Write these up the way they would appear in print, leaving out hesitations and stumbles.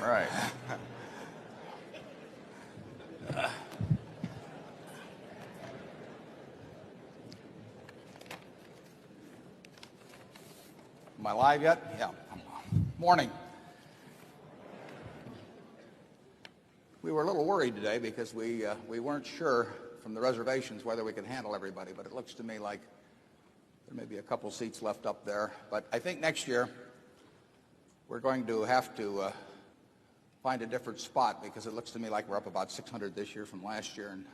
Right. Am I live yet? Yeah. Morning. We were a little worried today because we weren't sure from the reservations whether we could handle everybody, but it looks to me like there may be a couple seats left up there. But I think next year we're going to have to find a different spot because it looks to me like we're up about 600 this year from last year, and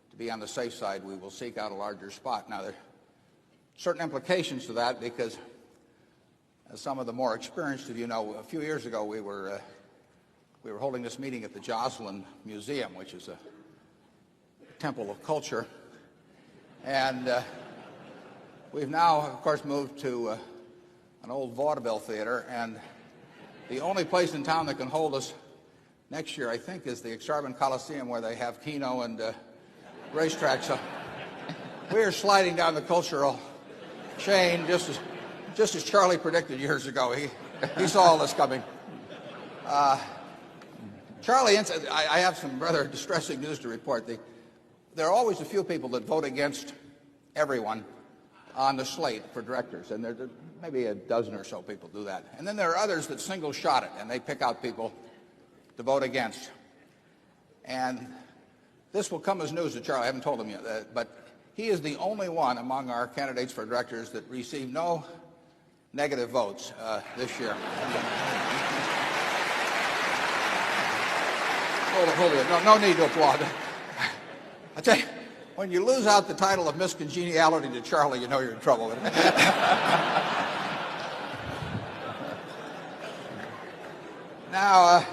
to be on the safe side, we will seek out a larger spot. Now, there are certain implications to that because, as some of the more experienced of you know, a few years ago we were holding this meeting at the Joslin Museum, which is a temple of culture, and we've now, of course, moved to an old vaudeville theater, and the only place in town that can hold us next year, I think, is the Exarban Coliseum, where they have Keno and racetrack. So we are sliding down the cultural chain just as Charlie predicted years ago. He saw all this coming. Charlie, I have some rather distressing news to report. There are always a few people that vote against everyone on the slate for directors, and there maybe a dozen or so people do that. And then there are others that single shot it, and they pick out people to vote against. And this will come as news to Charlie. I haven't told him yet, but he is the only one among our candidates for directors that received no negative votes this year. Hold it. No need to applaud. I tell you, when you lose out the title of Miss Congeniality to Charlie, you know you're in trouble. Now,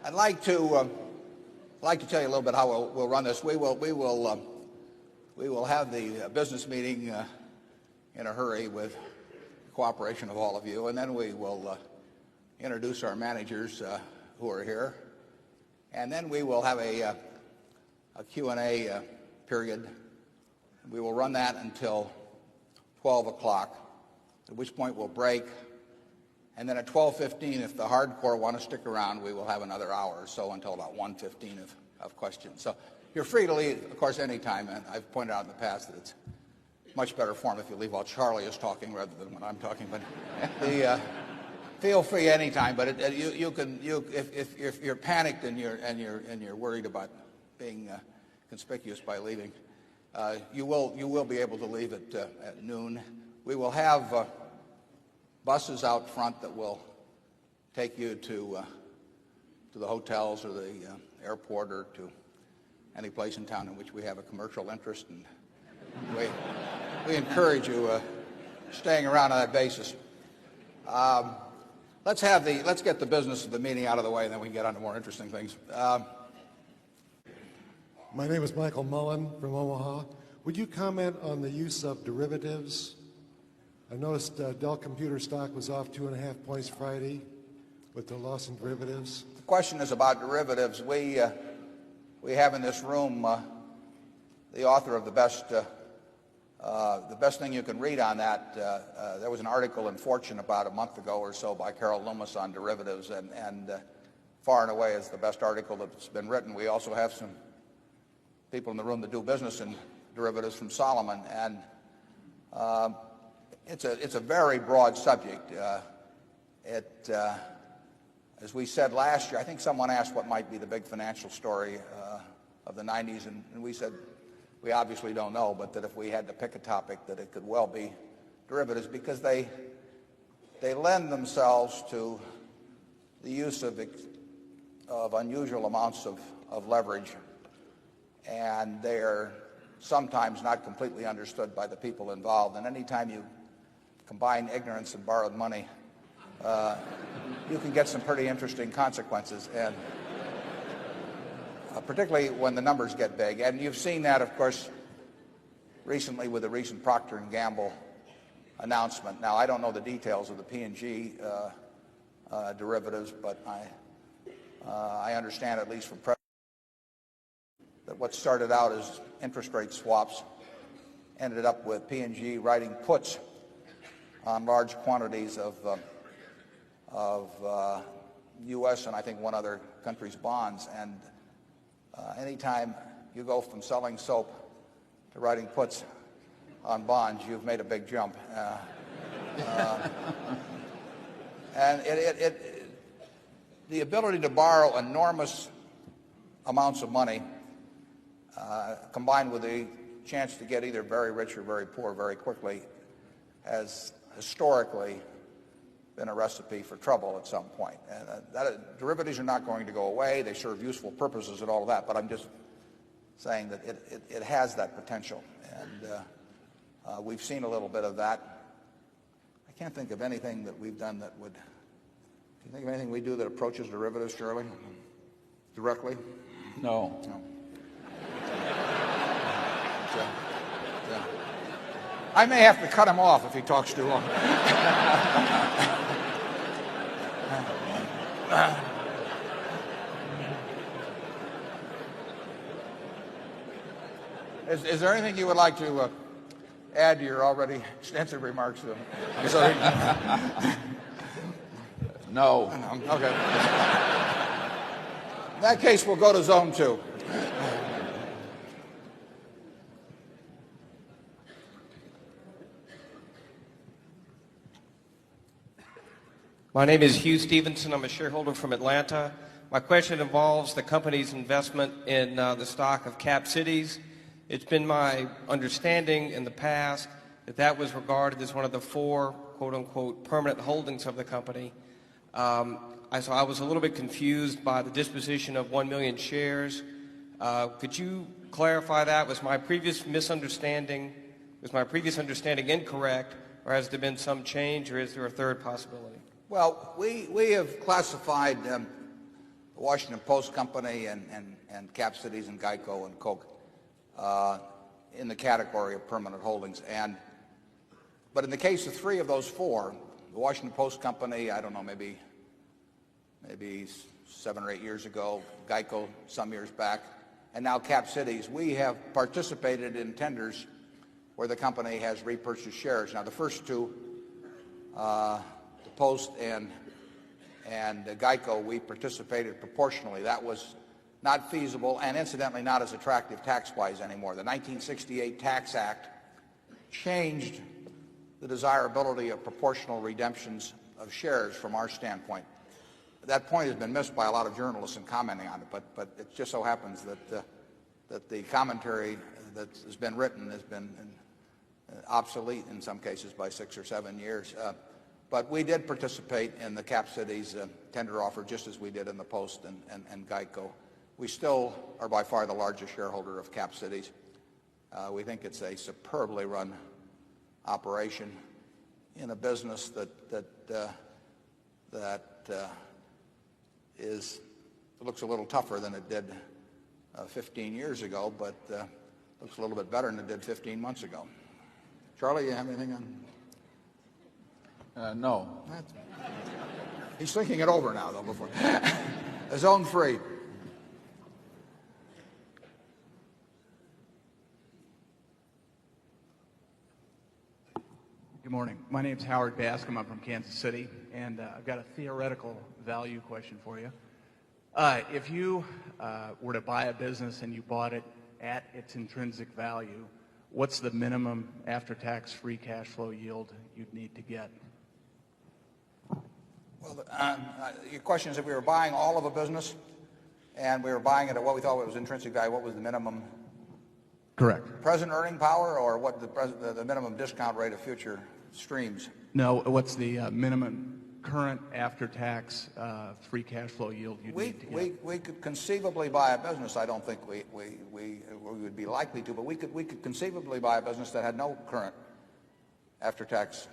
I'd like to tell you a little bit how we'll run this. We will have the business meeting in a hurry with the cooperation of all of you, and then we will introduce our managers who are here, and then we will have a Q&A period. We will run that until 12 o'clock, at which point we'll break. And then at 12:15, if the hardcore want to stick around, we will have another hour or so until about 1:15 of questions. So you're free to leave, of course, any time. And I've pointed out in the past that it's much better form if you leave while Charlie is talking rather than when I'm talking. But feel free any time. But if you're panicked and you're worried about being conspicuous by leaving, you will be able to leave at noon. We will have buses out front that will take you to the hotels or the airport or to any place in town in which we have a commercial interest, and we encourage you staying around on that basis. Let's get the business of the meeting out of the way, and then we can get on to more interesting things. My name is Michael Mullen from Omaha. Would you comment on the use of derivatives? I noticed Dell Computer stock was off 2.5 points Friday with the loss in derivatives. The question is about derivatives. We have in this room the author of the best thing you can read on that. There was an article in Fortune about a month ago or so by Carol Loomis on derivatives, and far and away is the best article that's been written. We also have some people in the room that do business in derivatives from Solomon, and it's a very broad subject. As we said last year, I think someone asked what might be the big financial story of the 90s, and we said we obviously don't know, but that if we had to pick a topic, that it could well be derivatives, because they lend themselves to the use of unusual amounts of leverage, and they are sometimes not completely understood by the people involved. And anytime you combine ignorance and borrowed money, you can get some pretty interesting consequences, and particularly when the numbers get big. And you've seen that, of course, recently with the recent Procter & Gamble announcement. Now, I don't know the details of the P&G derivatives, but I understand, at least from press, that what started out as interest rate swaps ended up with P&G writing puts on large quantities of U.S. and I think one other country's bonds. And anytime you go from selling soap to writing puts on bonds, you've made a big jump. And the ability to borrow enormous amounts of money, combined with the chance to get either very rich or very poor very quickly, has historically been a recipe for trouble at some point. And derivatives are not going to go away. They serve useful purposes and all of that, but I'm just saying that it has that potential. And we've seen a little bit of that. I can't think of anything that we've done that would... Do you think of anything we do that approaches derivatives, Shirley? Directly? No. No. I may have to cut him off if he talks too long. Is there anything you would like to add to your already extensive remarks? No. Okay. In that case, we'll go to zone 2. My name is Hugh Stevenson. I'm a shareholder from Atlanta. My question involves the company's investment in the stock of Cap Cities. It's been my understanding in the past that that was regarded as one of the 4, quote-unquote, permanent holdings of the company. So I was a little bit confused by the disposition of 1 million shares. Could you clarify that? Was my previous understanding incorrect, or has there been some change, or is there a third possibility? Well, we have classified the Washington Post Company and Cap Cities and Geico and Coke in the category of permanent holdings. But in the case of 3 of those 4, the Washington Post Company, I don't know, maybe 7 or 8 years ago, Geico some years back, and now Cap Cities, we have participated in tenders where the company has repurchased shares. Now, the first 2, the Post and Geico, we participated proportionally. That was not feasible and incidentally not as attractive tax-wise anymore. The 1968 Tax Act changed the desirability of proportional redemptions of shares from our standpoint. That point has been missed by a lot of journalists in commenting on it, but it just so happens that the commentary that has been written has been obsolete in some cases by 6 or 7 years. But we did participate in the Cap Cities tender offer just as we did in the Post and Geico. We still are by far the largest shareholder of Cap Cities. We think it's a superbly run operation in a business that looks a little tougher than it did 15 years ago, but looks a little bit better than it did 15 months ago. Charlie, you have anything on? No. He's thinking it over now, though, before. Zone 3. Good morning. My name's Howard Bascom. I'm from Kansas City, and I've got a theoretical value question for you. If you were to buy a business and you bought it at its intrinsic value, what's the minimum after-tax free cash flow yield you'd need to get? Well, your question is if we were buying all of a business and we were buying it at what we thought was intrinsic value, what was the minimum? Correct. Present earning power, or what the minimum discount rate of future streams? No, what's the minimum current after-tax free cash flow yield you'd need to get? We could conceivably buy a business. I don't think we would be likely to, but we could conceivably buy a business that had no current after-tax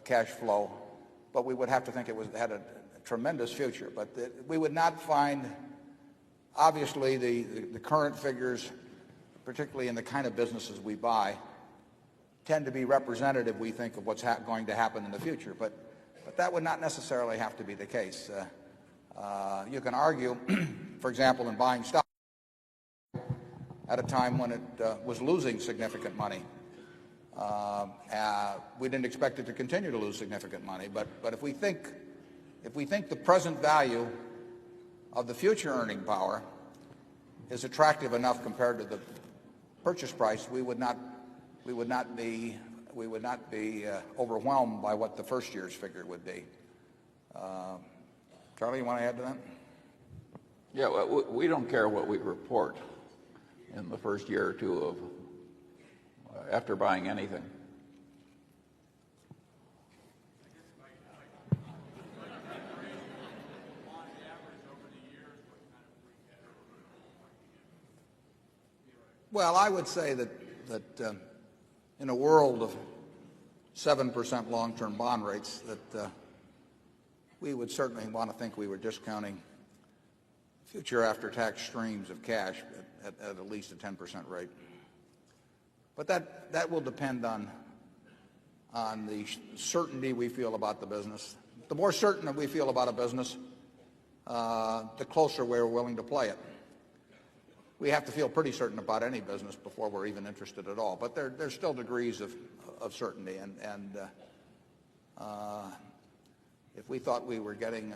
cash flow, but we would have to think it had a tremendous future. But we would not find, obviously, the current figures, particularly in the kind of businesses we buy, tend to be representative, we think, of what's going to happen in the future. But that would not necessarily have to be the case. You can argue, for example, in buying stock at a time when it was losing significant money. We didn't expect it to continue to lose significant money, but if we think if we think the present value of the future earning power is attractive enough compared to the purchase price, we would not be overwhelmed by what the first year's figure would be. Charlie, you want to add to that? Yeah, well, we don't care what we report in the first year or two of after buying anything. Well, I would say that in a world of 7% long-term bond rates, that we would certainly want to think we were discounting future after-tax streams of cash at least a 10% rate. But that will depend on the certainty we feel about the business. The more certain that we feel about a business, the closer we're willing to play it. We have to feel pretty certain about any business before we're even interested at all. But there's still degrees of certainty. And if we thought we were getting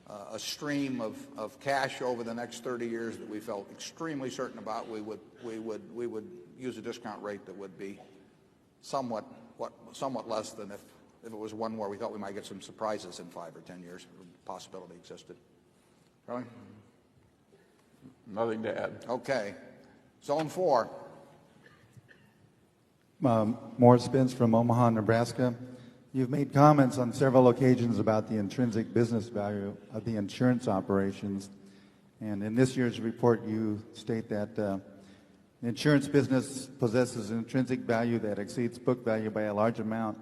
a stream of cash over the next 30 years that we felt extremely certain about, we would use a discount rate that would be somewhat less than if it was one where we thought we might get some surprises in 5 or 10 years. The possibility existed. Charlie? Nothing to add. Okay. Zone 4. Morris Spence from Omaha, Nebraska. You've made comments on several occasions about the intrinsic business value of the insurance operations. And in this year's report, you state that the insurance business possesses an intrinsic value that exceeds book value by a large amount,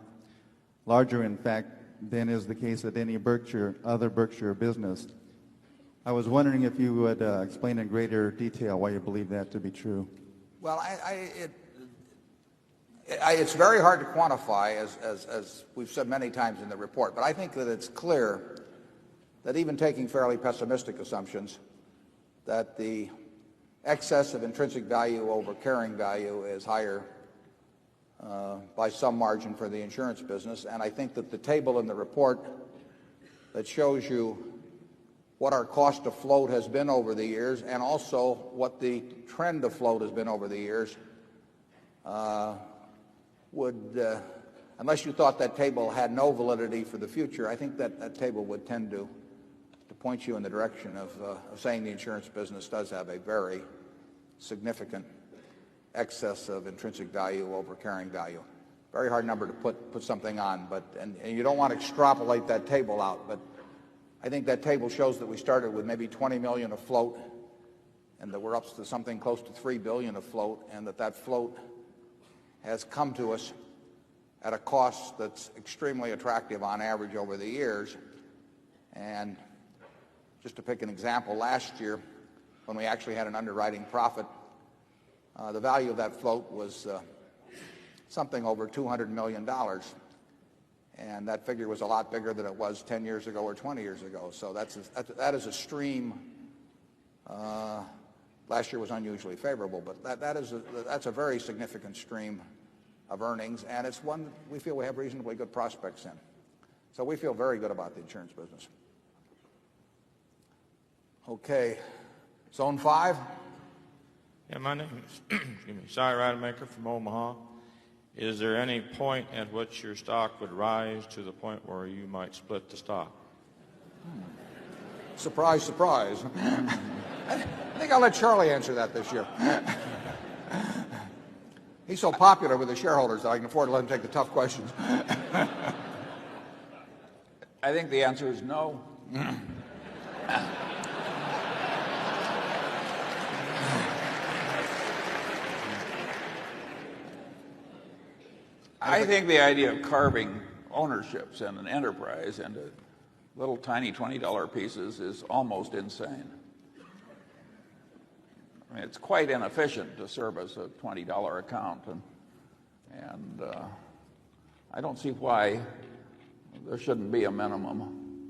larger, in fact, than is the case at any other Berkshire business. I was wondering if you would explain in greater detail why you believe that to be true. Well, it's very hard to quantify, as we've said many times in the report, but I think that it's clear that even taking fairly pessimistic assumptions, that the excess of intrinsic value over carrying value is higher by some margin for the insurance business. And I think that the table in the report that shows you what our cost of float has been over the years and also what the trend of float has been over the years would, unless you thought that table had no validity for the future, I think that table would tend to point you in the direction of saying the insurance business does have a very significant excess of intrinsic value over carrying value. Very hard number to put something on, and you don't want to extrapolate that table out, but I think that table shows that we started with maybe 20 million of float and that we're up to something close to 3 billion of float, and that float has come to us at a cost that's extremely attractive on average over the years. And just to pick an example, last year when we actually had an underwriting profit, the value of that float was something over $200 million. And that figure was a lot bigger than it was 10 years ago or 20 years ago. So that is a stream. Last year was unusually favorable, but that's a very significant stream of earnings, and it's one we feel we have reasonably good prospects in. So we feel very good about the insurance business. Okay, Zone 5. Yeah, my name is Cy Rademacher from Omaha. Is there any point at which your stock would rise to the point where you might split the stock? Surprise, surprise. I think I'll let Charlie answer that this year. He's so popular with the shareholders that I can afford to let him take the tough questions. I think the answer is no. I think the idea of carving ownerships in an enterprise into little tiny $20 pieces is almost insane. I mean, it's quite inefficient to service a $20 account, and I don't see why there shouldn't be a minimum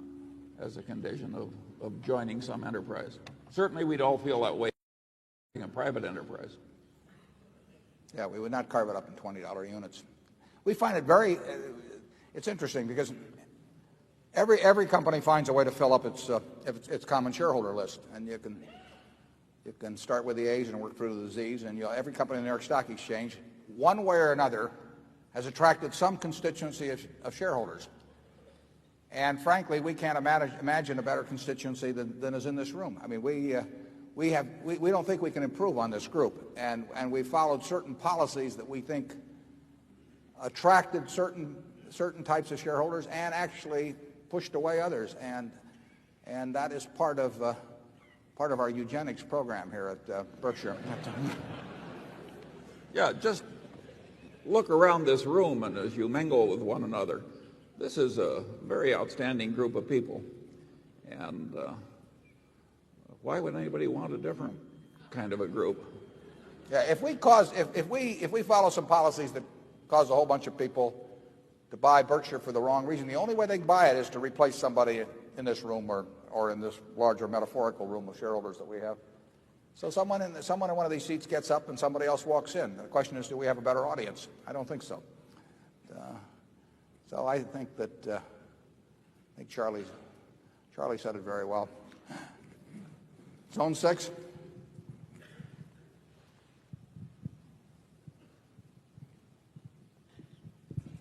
as a condition of joining some enterprise. Certainly we'd all feel that way in a private enterprise. Yeah, we would not carve it up in $20 units. We find it it's interesting because every company finds a way to fill up its common shareholder list, and you can start with the A's and work through to the Z's, and every company in the New York Stock Exchange, one way or another, has attracted some constituency of shareholders. And frankly, we can't imagine a better constituency than is in this room. I mean, we don't think we can improve on this group, and we followed certain policies that we think attracted certain types of shareholders and actually pushed away others, and that is part of our eugenics program here at Berkshire. Yeah, just look around this room, and as you mingle with one another, this is a very outstanding group of people. And why would anybody want a different kind of a group? Yeah, if we follow some policies that cause a whole bunch of people to buy Berkshire for the wrong reason, the only way they can buy it is to replace somebody in this room or in this larger metaphorical room of shareholders that we have. So someone in one of these seats gets up and somebody else walks in. The question is, do we have a better audience? I don't think so. So I think Charlie said it very well. Zone 6.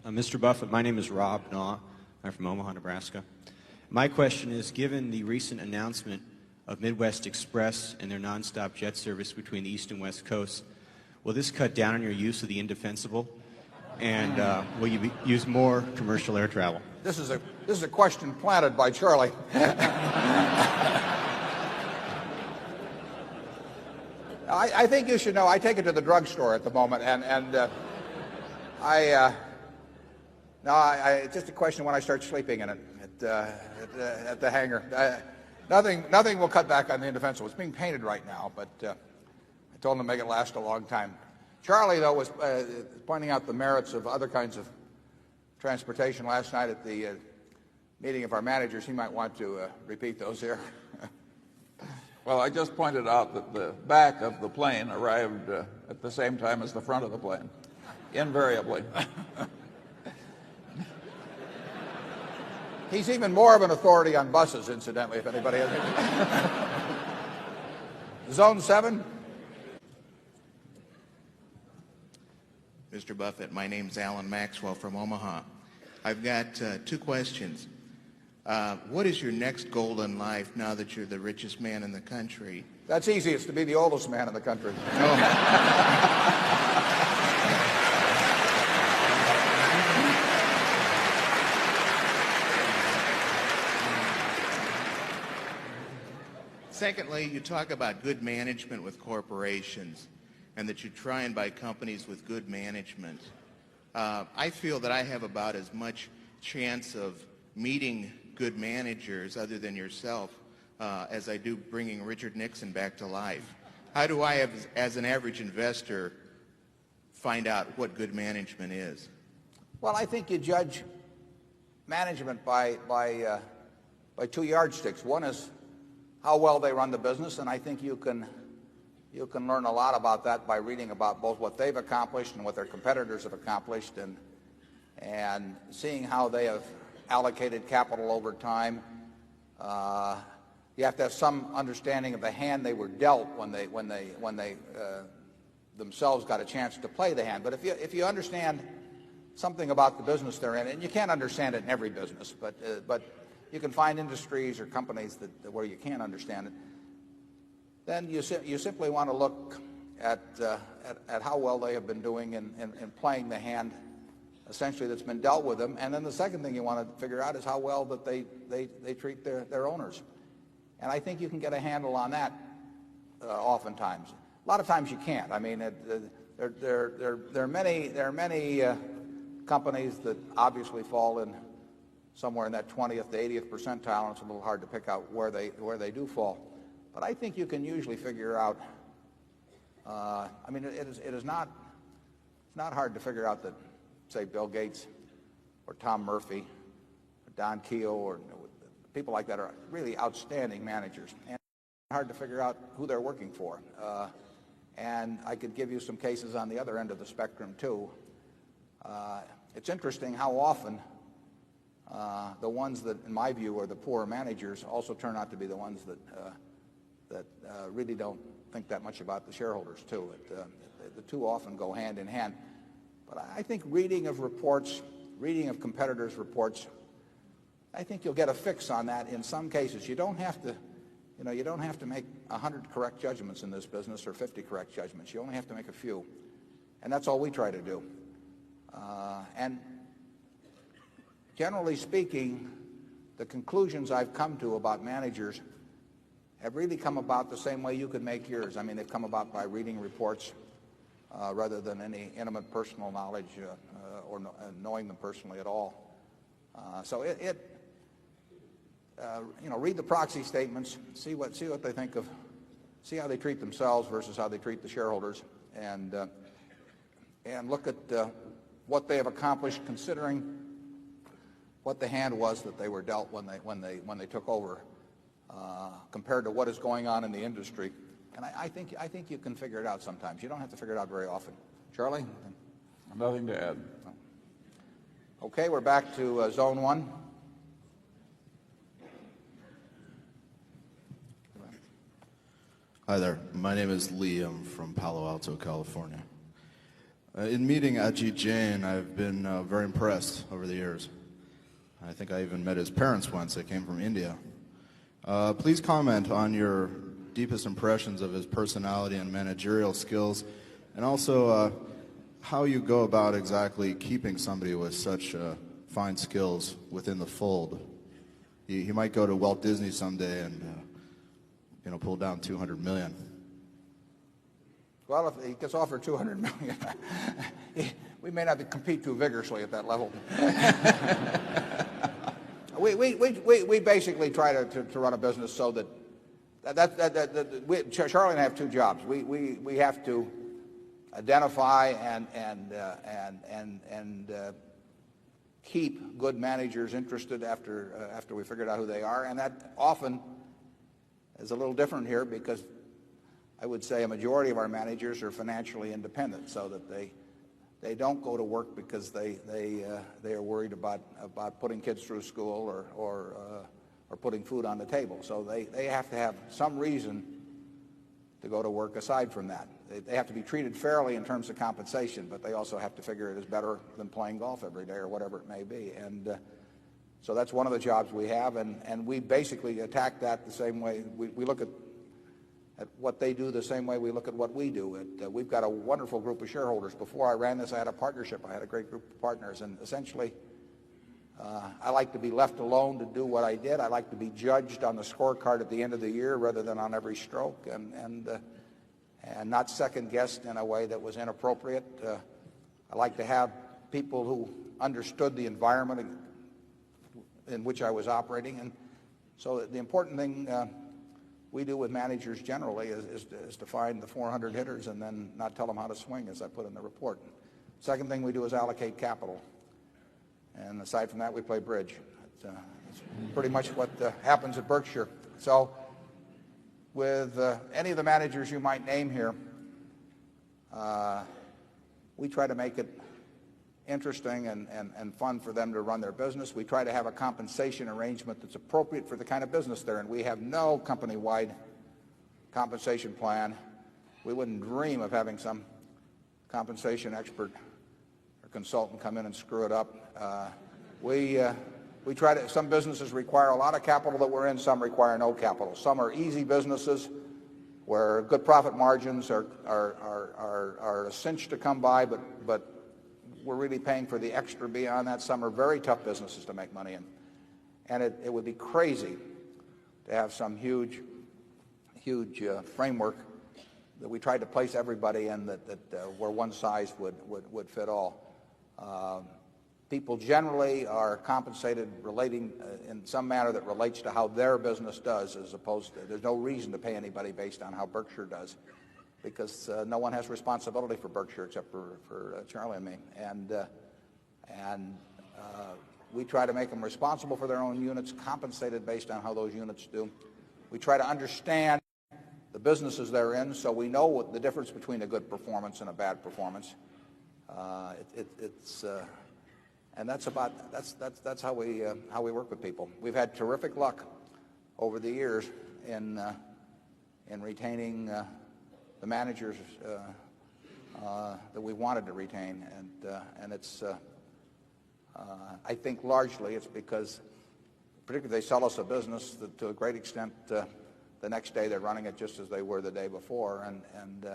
Mr. Buffett, my name is Rob Naw. I'm from Omaha, Nebraska. My question is, given the recent announcement of Midwest Express and their nonstop jet service between the East and West Coasts, will this cut down on your use of the indefensible? And will you use more commercial air travel? This is a question planted by Charlie. I think you should know. I take it to the drugstore at the moment, and it's just a question when I start sleeping in it at the hangar. Nothing will cut back on the indefensible. It's being painted right now, but I told him to make it last a long time. Charlie, though, was pointing out the merits of other kinds of transportation last night at the meeting of our managers. He might want to repeat those here. Well, I just pointed out that the back of the plane arrived at the same time as the front of the plane, invariably. He's even more of an authority on buses, incidentally, if anybody has Zone 7. Mr. Buffett, my name's Alan Maxwell from Omaha. I've got two questions. What is your next goal in life now that you're the richest man in the country? That's easy. It's to be the oldest man in the country. Secondly, you talk about good management with corporations and that you try and buy companies with good management. I feel that I have about as much chance of meeting good managers other than yourself as I do bringing Richard Nixon back to life. How do I, as an average investor, find out what good management is? Well, I think you judge management by two yardsticks. One is how well they run the business, and I think you can learn a lot about that by reading about both what they've accomplished and what their competitors have accomplished, and seeing how they have allocated capital over time. You have to have some understanding of the hand they were dealt when they themselves got a chance to play the hand. But if you understand something about the business they're in, and you can't understand it in every business, but you can find industries or companies where you can't understand it, then you simply want to look at how well they have been doing in playing the hand essentially that's been dealt with them. And then the second thing you want to figure out is how well that they treat their owners. And I think you can get a handle on that oftentimes. A lot of times you can't. I mean, there are many companies that obviously fall in somewhere in that 20th to 80th percentile, and it's a little hard to pick out where they do fall. But I think you can usually figure out. I mean, it's not hard to figure out that, say, Bill Gates or Tom Murphy or Don Keogh or people like that are really outstanding managers, and it's hard to figure out who they're working for. And I could give you some cases on the other end of the spectrum too. It's interesting how often the ones that, in my view, are the poorer managers also turn out to be the ones that really don't think that much about the shareholders, too. The two often go hand in hand. But I think reading of reports, reading of competitors' reports, I think you'll get a fix on that in some cases. You don't have to, you don't have to make 100 correct judgments in this business or 50 correct judgments. You only have to make a few. And that's all we try to do. And generally speaking, the conclusions I've come to about managers have really come about the same way you could make yours. I mean, they've come about by reading reports rather than any intimate personal knowledge or knowing them personally at all. So read the proxy statements, see what they think of, see how they treat themselves versus how they treat the shareholders, and look at what they have accomplished considering what the hand was that they were dealt when they took over, compared to what is going on in the industry. And I think you can figure it out sometimes. You don't have to figure it out very often. Charlie? Nothing to add. Okay, we're back to Zone 1. Hi there. My name is Lee. I'm from Palo Alto, California. In meeting Ajit Jain, I've been very impressed over the years. I think I even met his parents once. They came from India. Please comment on your deepest impressions of his personality and managerial skills, and also how you go about exactly keeping somebody with such fine skills within the fold. He might go to Walt Disney someday and pull down $200 million. Well, if he gets offered $200 million, we may not compete too vigorously at that level. We basically try to run a business so that Charlie and I have two jobs. We have to identify and keep good managers interested after we figured out who they are, and that often is a little different here because I would say a majority of our managers are financially independent, so that they don't go to work because they are worried about putting kids through school or putting food on the table. So they have to have some reason to go to work aside from that. They have to be treated fairly in terms of compensation, but they also have to figure it is better than playing golf every day or whatever it may be. And so that's one of the jobs we have, and we basically attack that the same way. We look at what they do the same way we look at what we do. We've got a wonderful group of shareholders. Before I ran this, I had a partnership. I had a great group of partners, and essentially I like to be left alone to do what I did. I like to be judged on the scorecard at the end of the year rather than on every stroke, and not second-guessed in a way that was inappropriate. I like to have people who understood the environment in which I was operating. And so the important thing we do with managers generally is to find the 400 hitters and then not tell them how to swing, as I put in the report. Second thing we do is allocate capital. And aside from that, we play bridge. It's pretty much what happens at Berkshire. So with any of the managers you might name here, we try to make it interesting and fun for them to run their business. We try to have a compensation arrangement that's appropriate for the kind of business they're in. We have no company-wide compensation plan. We wouldn't dream of having some compensation expert or consultant come in and screw it up. We try to. Some businesses require a lot of capital that we're in. Some require no capital. Some are easy businesses where good profit margins are a cinch to come by, but we're really paying for the extra beyond that. Some are very tough businesses to make money in, and it would be crazy to have some huge framework that we tried to place everybody in that where one size would fit all. People generally are compensated relating in some manner that relates to how their business does, as opposed to, there's no reason to pay anybody based on how Berkshire does, because no one has responsibility for Berkshire except for Charlie and me. And we try to make them responsible for their own units, compensated based on how those units do. We try to understand the businesses they're in, so we know what the difference between a good performance and a bad performance. And that's how we work with people. We've had terrific luck over the years in retaining the managers that we wanted to retain, and it's I think largely it's because, particularly if they sell us a business that to a great extent the next day they're running it just as they were the day before, and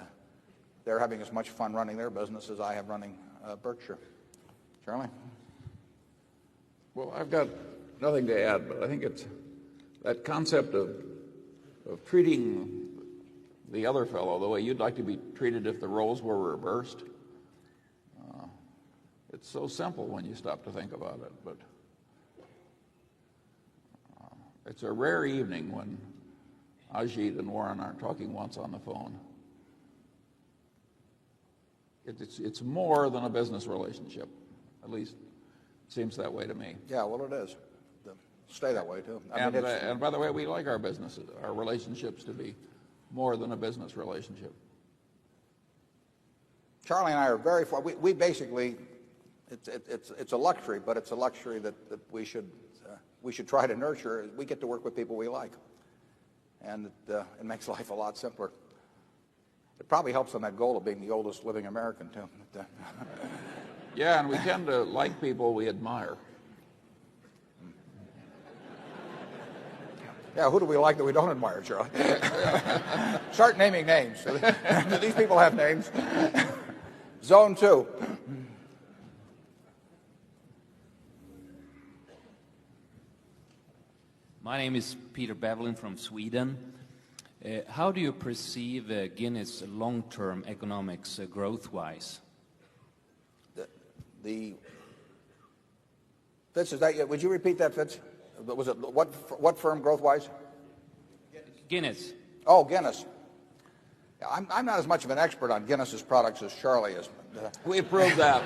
they're having as much fun running their business as I have running Berkshire. Charlie? Well, I've got nothing to add, but I think it's that concept of treating the other fellow the way you'd like to be treated if the roles were reversed. It's so simple when you stop to think about it, but it's a rare evening when Ajit and Warren aren't talking once on the phone. It's more than a business relationship. At least it seems that way to me. Yeah, well, it is. Stay that way, too. And by the way, we like our relationships to be more than a business relationship. Charlie and I are very far. We basically, it's a luxury, but it's a luxury that we should try to nurture. We get to work with people we like, and it makes life a lot simpler. It probably helps on that goal of being the oldest living American, too. Yeah, and we tend to like people we admire. Yeah, who do we like that we don't admire, Charlie? Start naming names. Do these people have names? Zone 2. My name is Peter Bevelin from Sweden. How do you perceive Guinness long-term economics growth-wise? Fitz, is that? Would you repeat that, Fitz? Was it what firm growth-wise? Guinness. Oh, Guinness. Yeah, I'm not as much of an expert on Guinness's products as Charlie is. We proved that.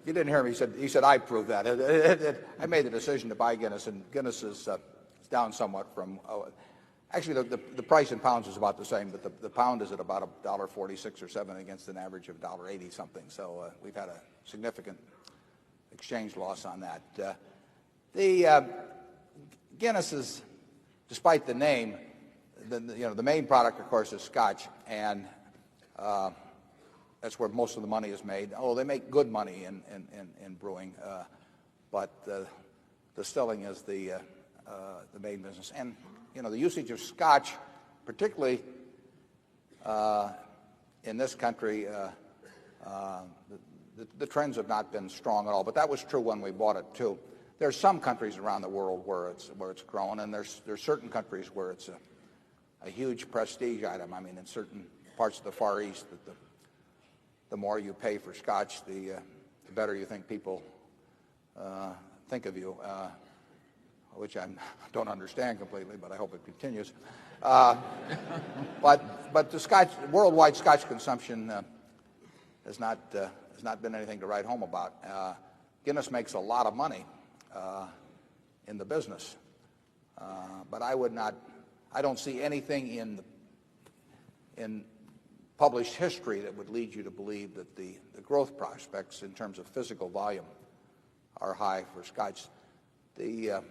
You didn't hear me. He said I proved that. I made the decision to buy Guinness, and Guinness is down somewhat from. Actually, the price in pounds is about the same, but the pound is at about $1.46 or 7 against an average of $1.80 something. So we've had a significant exchange loss on that. The Guinness is, despite the name, the main product, of course, is Scotch, and that's where most of the money is made. Oh, they make good money in brewing, but distilling is the main business. And the usage of Scotch, particularly in this country, the trends have not been strong at all. But that was true when we bought it too. There's some countries around the world where it's grown, and there's certain countries where it's a huge prestige item. I mean, in certain parts of the Far East, the more you pay for Scotch, the better you think people think of you. Which I don't understand completely, but I hope it continues. But the worldwide Scotch consumption has not been anything to write home about. Guinness makes a lot of money in the business, but I don't see anything in published history that would lead you to believe that the growth prospects in terms of physical volume are high for Scotch. The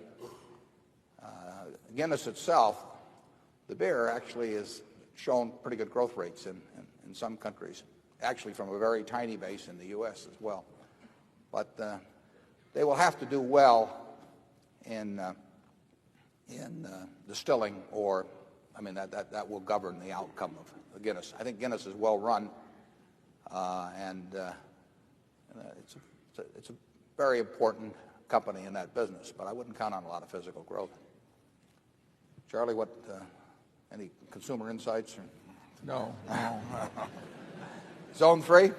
Guinness itself, the beer, actually has shown pretty good growth rates in some countries, actually from a very tiny base in the U.S. as well. But they will have to do well in distilling, or that will govern the outcome of the Guinness. I think Guinness is well run, and it's a very important company in that business, but I wouldn't count on a lot of physical growth. Charlie, any consumer insights? No. Zone 3?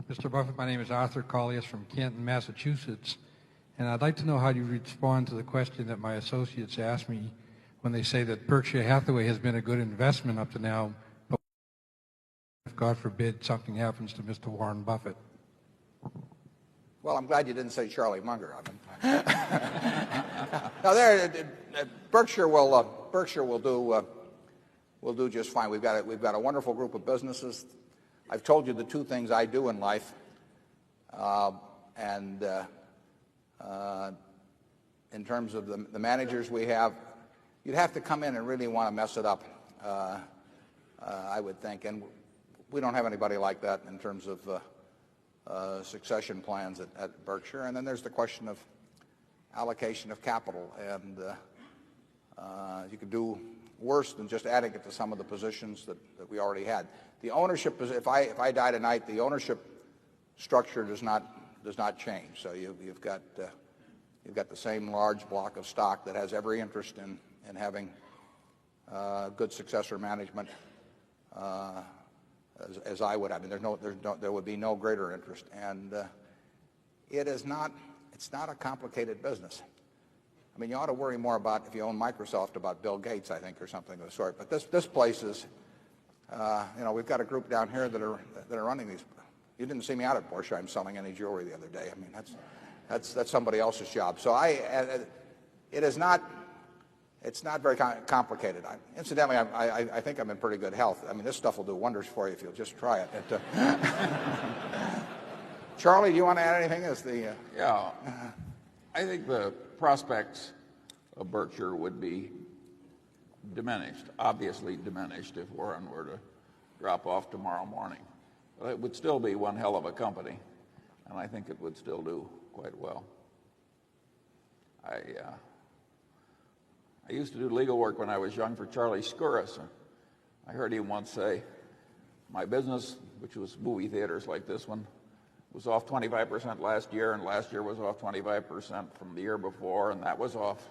Mr. Buffett, my name is Arthur Collius from Canton, Massachusetts, and I'd like to know how you respond to the question that my associates asked me when they say that Berkshire Hathaway has been a good investment up to now, but if, God forbid, something happens to Mr. Warren Buffett. Well, I'm glad you didn't say Charlie Munger. Now, Berkshire will do just fine. We've got a wonderful group of businesses. I've told you the two things I do in life, and in terms of the managers we have, you'd have to come in and really want to mess it up, I would think. And we don't have anybody like that in terms of succession plans at Berkshire. And then there's the question of allocation of capital. And you could do worse than just adding it to some of the positions that we already had. The ownership, if I die tonight, the ownership structure does not change. So you've got the same large block of stock that has every interest in having good successor management as I would. I mean, there would be no greater interest, and it's not a complicated business. I mean, you ought to worry more about, if you own Microsoft, about Bill Gates, I think, or something of the sort. But this place is, we've got a group down here that are running these. You didn't see me out at Borsheim selling any jewelry the other day. I mean, that's somebody else's job. So it's not very complicated. Incidentally, I think I'm in pretty good health. I mean, this stuff will do wonders for you if you'll just try it. Charlie, do you want to add anything? Yeah, I think the prospects of Berkshire would be diminished, obviously diminished, if Warren were to drop off tomorrow morning. But it would still be one hell of a company, and I think it would still do quite well. I used to do legal work when I was young for Charlie Skouras. I heard him once say, my business, which was movie theaters like this one, was off 25% last year, and last year was off 25% from the year before, and that was off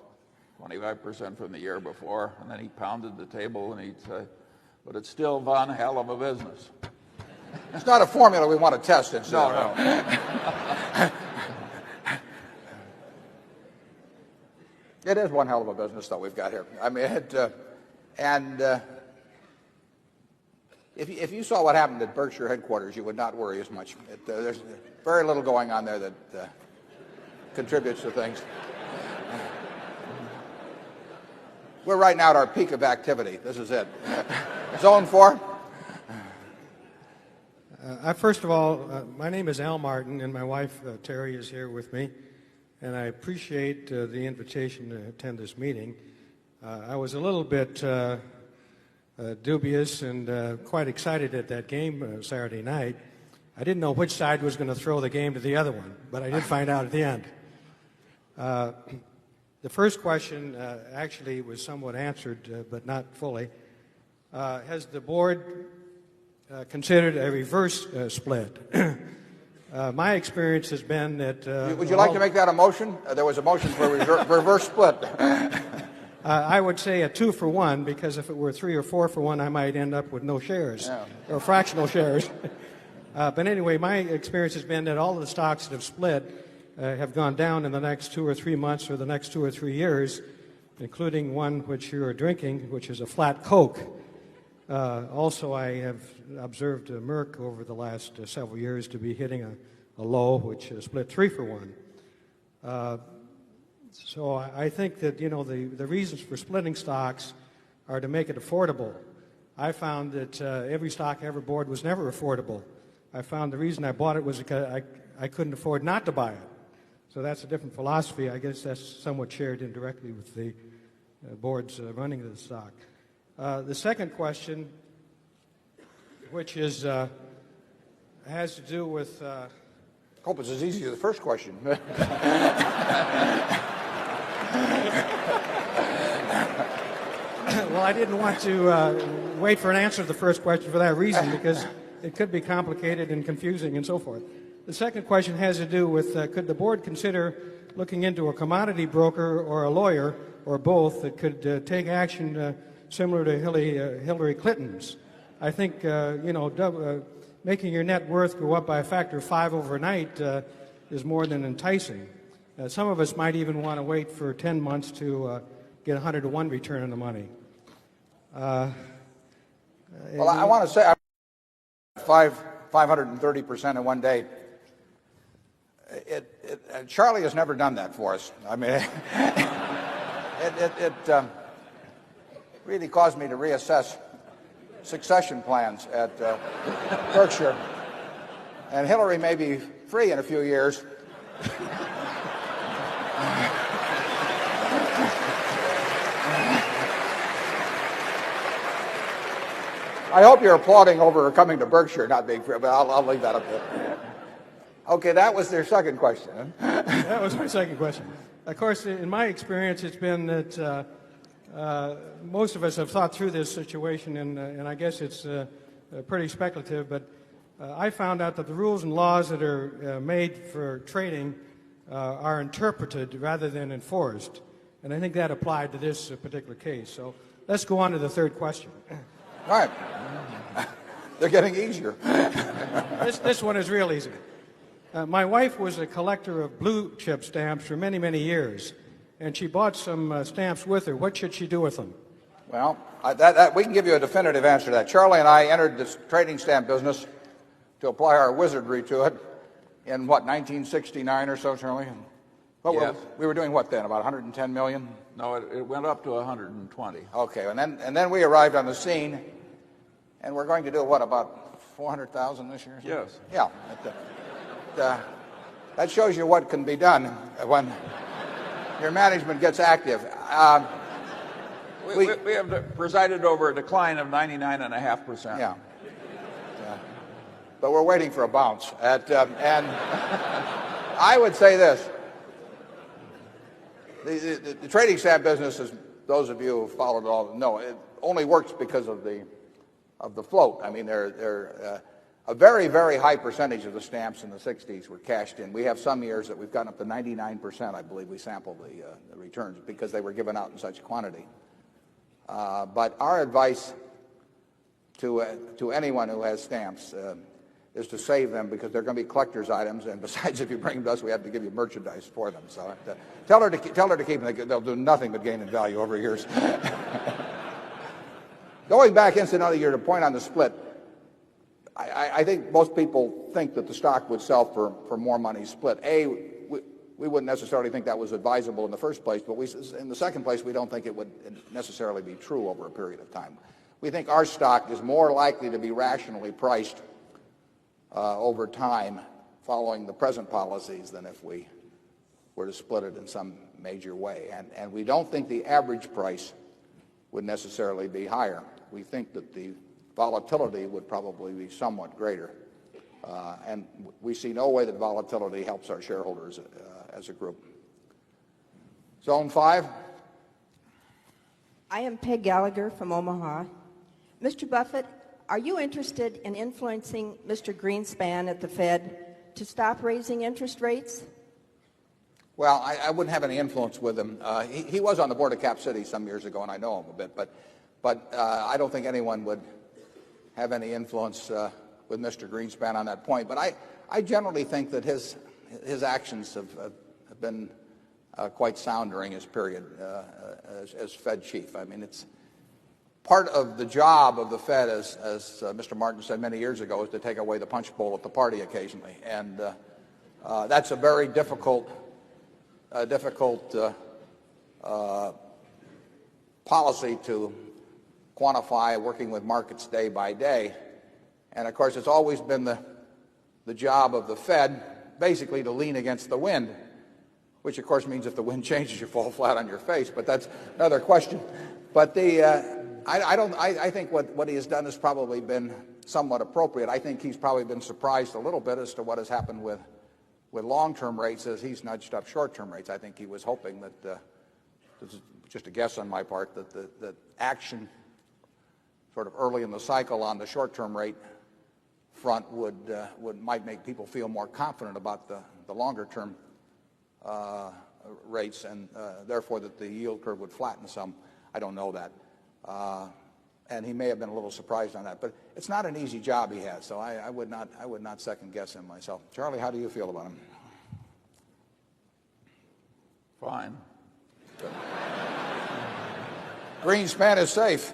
25% from the year before. And then he pounded the table and he'd say, but it's still one hell of a business. It's not a formula we want to test, No. It is one hell of a business, though, we've got here. I mean, if you saw what happened at Berkshire headquarters, you would not worry as much. There's very little going on there that contributes to things. We're right now at our peak of activity. This is it. Zone 4. First of all, my name is Al Martin, and my wife, Terry, is here with me. And I appreciate the invitation to attend this meeting. I was a little bit dubious and quite excited at that game Saturday night. I didn't know which side was going to throw the game to the other one, but I did find out at the end. The first question actually was somewhat answered, but not fully. Has the board considered a reverse split? My experience has been that... Would you like to make that a motion? There was a motion for a reverse split. I would say a 2-for-1, because if it were 3 or 4-for-1, I might end up with no shares, or fractional shares. But anyway, my experience has been that all of the stocks that have split have gone down in the next 2 or 3 months or the next 2 or 3 years, including one which you are drinking, which is a flat Coke. Also, I have observed Merck over the last several years to be hitting a low, which split 3-for-1. So I think that, the reasons for splitting stocks are to make it affordable. I found that every stock I ever bought was never affordable. I found the reason I bought it was because I couldn't afford not to buy it. So that's a different philosophy. I guess that's somewhat shared indirectly with the board's running of the stock. The second question, which is has to do with... Hope it's as easy as the first question. Well, I didn't want to wait for an answer to the first question for that reason, because it could be complicated and confusing and so forth. The second question has to do with could the board consider looking into a commodity broker or a lawyer or both that could take action similar to Hillary Clinton's? I think, making your net worth go up by a factor of 5 overnight is more than enticing. Some of us might even want to wait for 10 months to get 100-to-1 return on the money. Well, I want to say 530% in one day. Charlie has never done that for us. I mean, it really caused me to reassess succession plans at Berkshire. And Hillary may be free in a few years. I hope you're applauding over her coming to Berkshire, not being free, but I'll leave that up there. Okay, that was their second question. That was my second question. Of course, in my experience, it's been that most of us have thought through this situation, and I guess it's pretty speculative, but I found out that the rules and laws that are made for trading are interpreted rather than enforced, and I think that applied to this particular case. So let's go on to the third question. All right. They're getting easier. This one is real easy. My wife was a collector of blue chip stamps for many, many years, and she bought some stamps with her. What should she do with them? Well, we can give you a definitive answer to that. Charlie and I entered this trading stamp business to apply our wizardry to it in, 1969 or so, Charlie? Yes. We were doing what then, about 110 million? No, it went up to 120. Okay, and then we arrived on the scene, and we're going to do what, about 400,000 this year? Yes. Yeah. That shows you what can be done when your management gets active. We have presided over a decline of 99.5%. Yeah. But we're waiting for a bounce. And I would say this. The trading stamp business, as those of you who followed it all know, it only works because of the float. I mean, a very, very high percentage of the stamps in the 60s were cashed in. We have some years that we've gotten up to 99%, I believe, we sampled the returns because they were given out in such quantity. But our advice to anyone who has stamps is to save them because they're going to be collector's items, and besides, if you bring them to us, we have to give you merchandise for them. So tell her to keep them. They'll do nothing but gain in value over years. Going back, incidentally, to your point on the split, I think most people think that the stock would sell for more money split. We wouldn't necessarily think that was advisable in the first place, but in the second place, we don't think it would necessarily be true over a period of time. We think our stock is more likely to be rationally priced over time following the present policies than if we were to split it in some major way. And we don't think the average price would necessarily be higher. We think that the volatility would probably be somewhat greater. And we see no way that volatility helps our shareholders as a group. Zone 5. I am Peg Gallagher from Omaha. Mr. Buffett, are you interested in influencing Mr. Greenspan at the Fed to stop raising interest rates? Well, I wouldn't have any influence with him. He was on the board of Cap City some years ago, and I know him a bit. But I don't think anyone would have any influence with Mr. Greenspan on that point. But I generally think that his actions have been quite sound during his period as Fed chief. I mean, it's part of the job of the Fed, as Mr. Martin said many years ago, is to take away the punch bowl at the party occasionally. And that's a very difficult policy to quantify, working with markets day by day. And of course, it's always been the job of the Fed basically to lean against the wind, which of course means if the wind changes, you fall flat on your face. But that's another question. But I think what he has done has probably been somewhat appropriate. I think he's probably been surprised a little bit as to what has happened with long-term rates as he's nudged up short-term rates. I think he was hoping that, this is just a guess on my part, that action sort of early in the cycle on the short-term rate front might make people feel more confident about the longer-term rates, and therefore that the yield curve would flatten some. I don't know that. And he may have been a little surprised on that. But it's not an easy job he has, so I would not second guess him myself. Charlie, how do you feel about him? Fine. Greenspan is safe.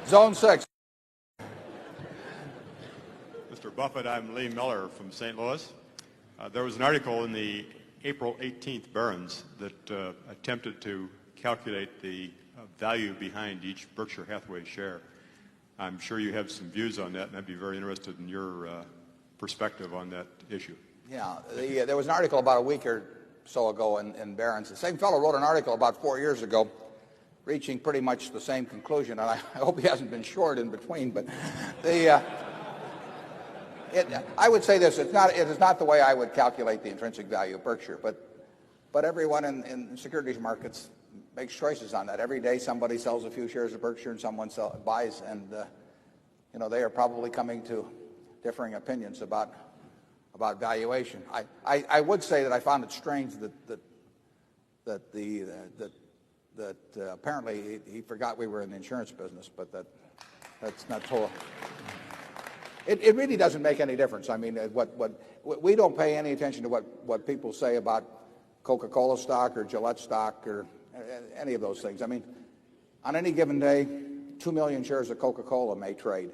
Zone 6. Mr. Buffett, I'm Lee Miller from St. Louis. There was an article in the April 18th Barron's that attempted to calculate the value behind each Berkshire Hathaway share. I'm sure you have some views on that, and I'd be very interested in your perspective on that issue. Yeah, there was an article about a week or so ago in Barron's. The same fellow wrote an article about 4 years ago, reaching pretty much the same conclusion, and I hope he hasn't been short in between. But I would say this: it is not the way I would calculate the intrinsic value of Berkshire, but everyone in securities markets makes choices on that. Every day somebody sells a few shares of Berkshire and someone buys, and they are probably coming to differing opinions about valuation. I would say that I found it strange that apparently he forgot we were in the insurance business, but that's not so. It really doesn't make any difference. I mean, we don't pay any attention to what people say about Coca-Cola stock or Gillette stock or any of those things. I mean, on any given day, 2 million shares of Coca-Cola may trade.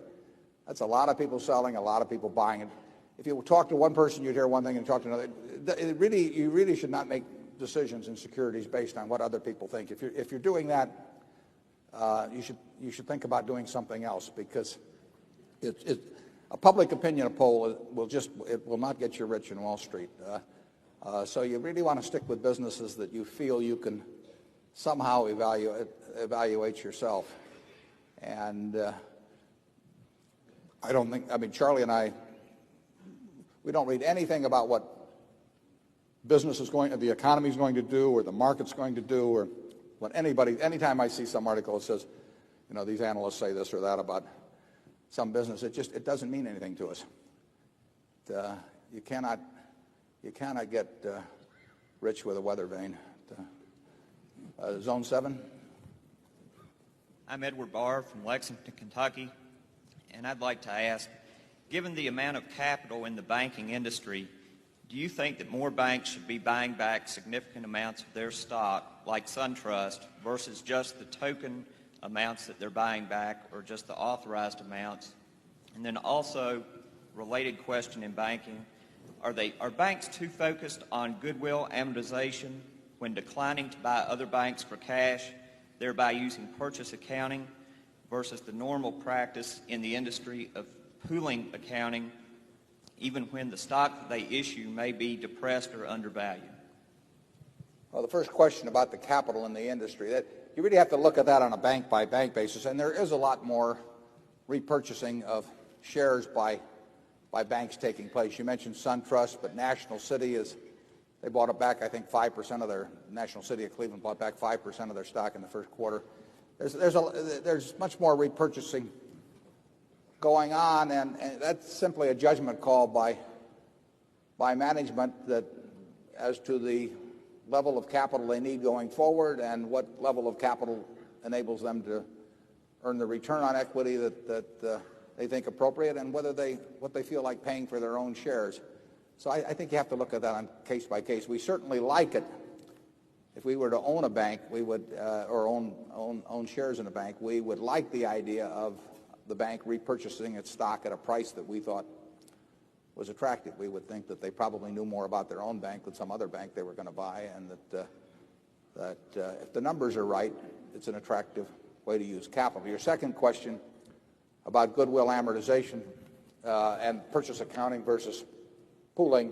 That's a lot of people selling, a lot of people buying it. If you talk to one person, you'd hear one thing, and talk to another. You really should not make decisions in securities based on what other people think. If you're doing that, you should think about doing something else, because a public opinion poll will not get you rich in Wall Street. So you really want to stick with businesses that you feel you can somehow evaluate yourself. And Charlie and I, we don't read anything about what the economy is going to do, or the market's going to do, or what anytime I see some article that says, these analysts say this or that about some business, it doesn't mean anything to us. You cannot get rich with a weather vane. Zone 7. I'm Edward Barr from Lexington, Kentucky, and I'd like to ask, given the amount of capital in the banking industry, do you think that more banks should be buying back significant amounts of their stock, like SunTrust, versus just the token amounts that they're buying back, or just the authorized amounts? And then also, related question in banking, are banks too focused on goodwill amortization when declining to buy other banks for cash, thereby using purchase accounting, versus the normal practice in the industry of pooling accounting, even when the stock that they issue may be depressed or undervalued? Well, the first question about the capital in the industry, that you really have to look at that on a bank-by-bank basis, and there is a lot more repurchasing of shares by banks taking place. You mentioned SunTrust, but National City they bought it back, I think 5% of their, National City of Cleveland bought back 5% of their stock in the first quarter. There's much more repurchasing going on, and that's simply a judgment call by management that as to the level of capital they need going forward, and what level of capital enables them to earn the return on equity that they think appropriate, and what they feel like paying for their own shares. So I think you have to look at that on case by case. We certainly like it. If we were to own a bank, we would, or own shares in a bank, we would like the idea of the bank repurchasing its stock at a price that we thought was attractive. We would think that they probably knew more about their own bank than some other bank they were going to buy, and that if the numbers are right, it's an attractive way to use capital. Your second question about goodwill amortization and purchase accounting versus pooling,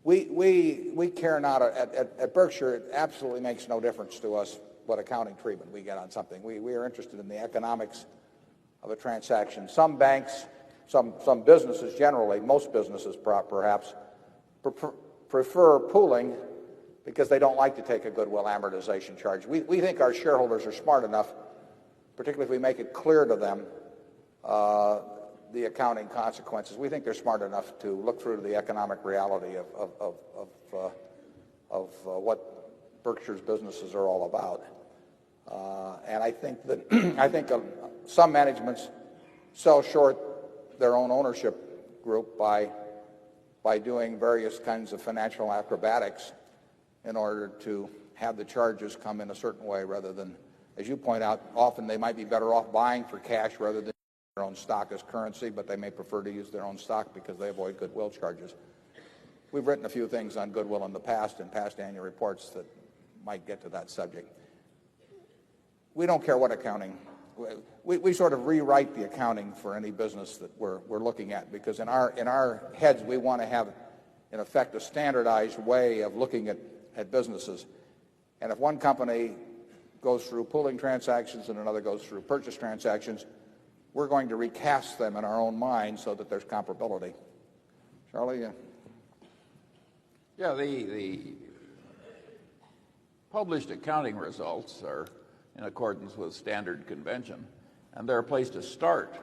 we care not. At Berkshire, it absolutely makes no difference to us what accounting treatment we get on something. We are interested in the economics of a transaction. Some banks, some businesses generally, most businesses perhaps, prefer pooling because they don't like to take a goodwill amortization charge. We think our shareholders are smart enough, particularly if we make it clear to them the accounting consequences. We think they're smart enough to look through to the economic reality of what Berkshire's businesses are all about. And I think that some managements sell short their own ownership group by doing various kinds of financial acrobatics in order to have the charges come in a certain way, rather than, as you point out, often they might be better off buying for cash rather than their own stock as currency, but they may prefer to use their own stock because they avoid goodwill charges. we've written a few things on goodwill in the past, in past annual reports that might get to that subject. We don't care what accounting. We sort of rewrite the accounting for any business that we're looking at, because in our heads we want to have, in effect, a standardized way of looking at businesses. And if one company goes through pooling transactions and another goes through purchase transactions, we're going to recast them in our own minds so that there's comparability. Charlie? Yeah, the published accounting results are in accordance with standard convention, and they're a place to start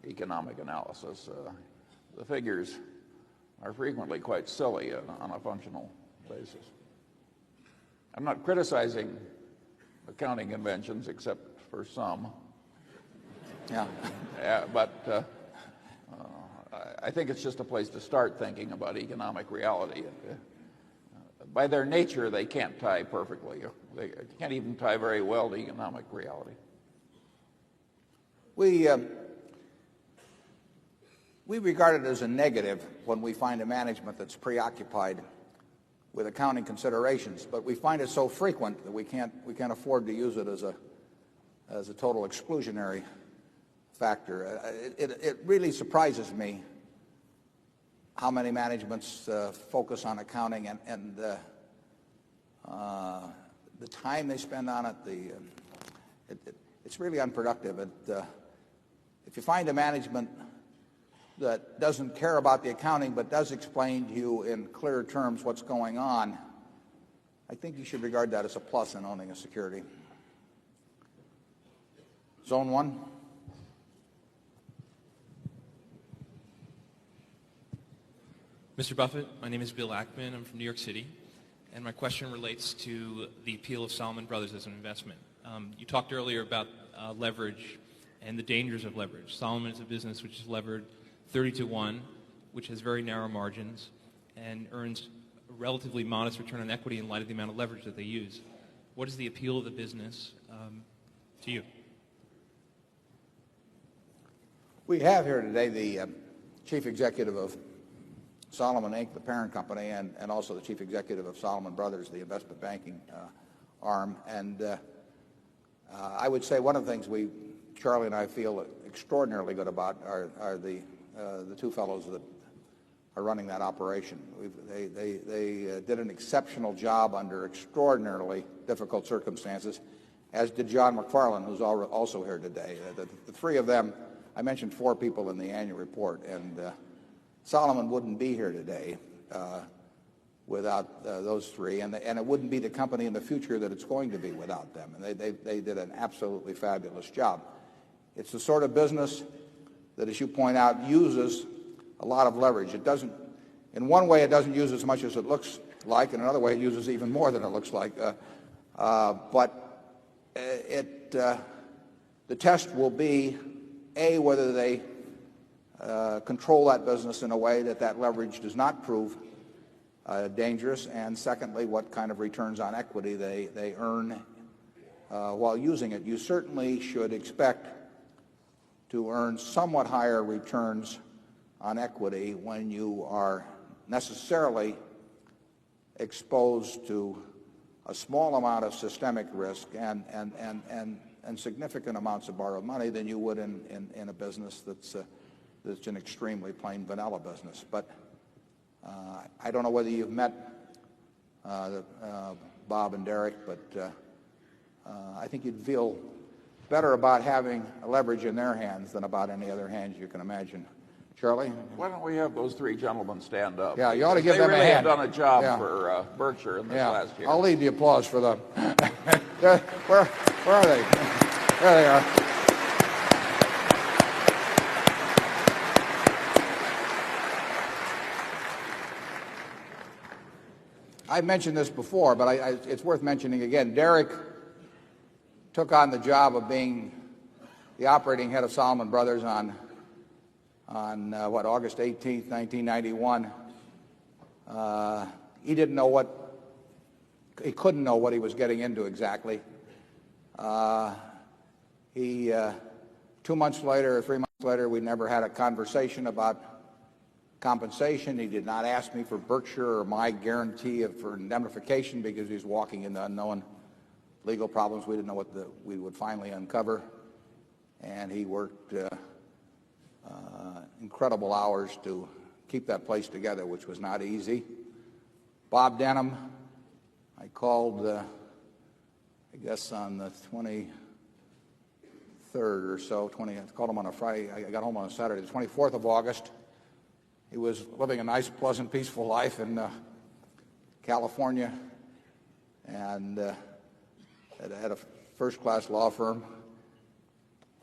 economic analysis. The figures are frequently quite silly on a functional basis. I'm not criticizing accounting conventions, except for some. Yeah. But I think it's just a place to start thinking about economic reality. By their nature, they can't tie perfectly. They can't even tie very well to economic reality. We regard it as a negative when we find a management that's preoccupied with accounting considerations, but we find it so frequent that we can't afford to use it as a total exclusionary factor. It really surprises me how many managements focus on accounting and the time they spend on it. It's really unproductive. If you find a management that doesn't care about the accounting but does explain to you in clear terms what's going on, I think you should regard that as a plus in owning a security. Zone 1. Mr. Buffett, my name is Bill Ackman. I'm from New York City, and my question relates to the appeal of Salomon Brothers as an investment. You talked earlier about leverage and the dangers of leverage. Salomon is a business which is levered 30-1, which has very narrow margins and earns a relatively modest return on equity in light of the amount of leverage that they use. What is the appeal of the business to you? We have here today the chief executive of Salomon Inc., the parent company, and also the chief executive of Salomon Brothers, the investment banking arm. And I would say one of the things Charlie and I feel extraordinarily good about are the two fellows that are running that operation. They did an exceptional job under extraordinarily difficult circumstances, as did John McFarland, who's also here today. The three of them, I mentioned 4 people in the annual report, and Salomon wouldn't be here today without those three, and it wouldn't be the company in the future that it's going to be without them. And they did an absolutely fabulous job. It's the sort of business that, as you point out, uses a lot of leverage. It doesn't, in one way, it doesn't use as much as it looks like, in another way, it uses even more than it looks like. But the test will be, A, whether they control that business in a way that leverage does not prove dangerous, and secondly, what kind of returns on equity they earn while using it. You certainly should expect to earn somewhat higher returns on equity when you are necessarily exposed to a small amount of systemic risk and significant amounts of borrowed money than you would in a business that's an extremely plain vanilla business. But I don't know whether you've met Bob and Derek, but I think you'd feel better about having leverage in their hands than about any other hands you can imagine. Charlie? Why don't we have those 3 gentlemen stand up? Yeah, you ought to give them a hand. They really have done a job for Berkshire in this last year. I'll lead the applause for them. Where are they? There they are. I've mentioned this before, but it's worth mentioning again. Derek took on the job of being the operating head of Salomon Brothers on August 18th, 1991. He couldn't know what he was getting into exactly. 2 months later or 3 months later, we never had a conversation about compensation. He did not ask me for Berkshire or my guarantee for indemnification because he was walking into unknown legal problems we didn't know what we would finally uncover. And he worked incredible hours to keep that place together, which was not easy. Bob Denham, I called, I guess, on the 23rd or so. I called him on a Friday. I got home on a Saturday, the 24th of August. He was living a nice, pleasant, peaceful life in California, and had a first-class law firm,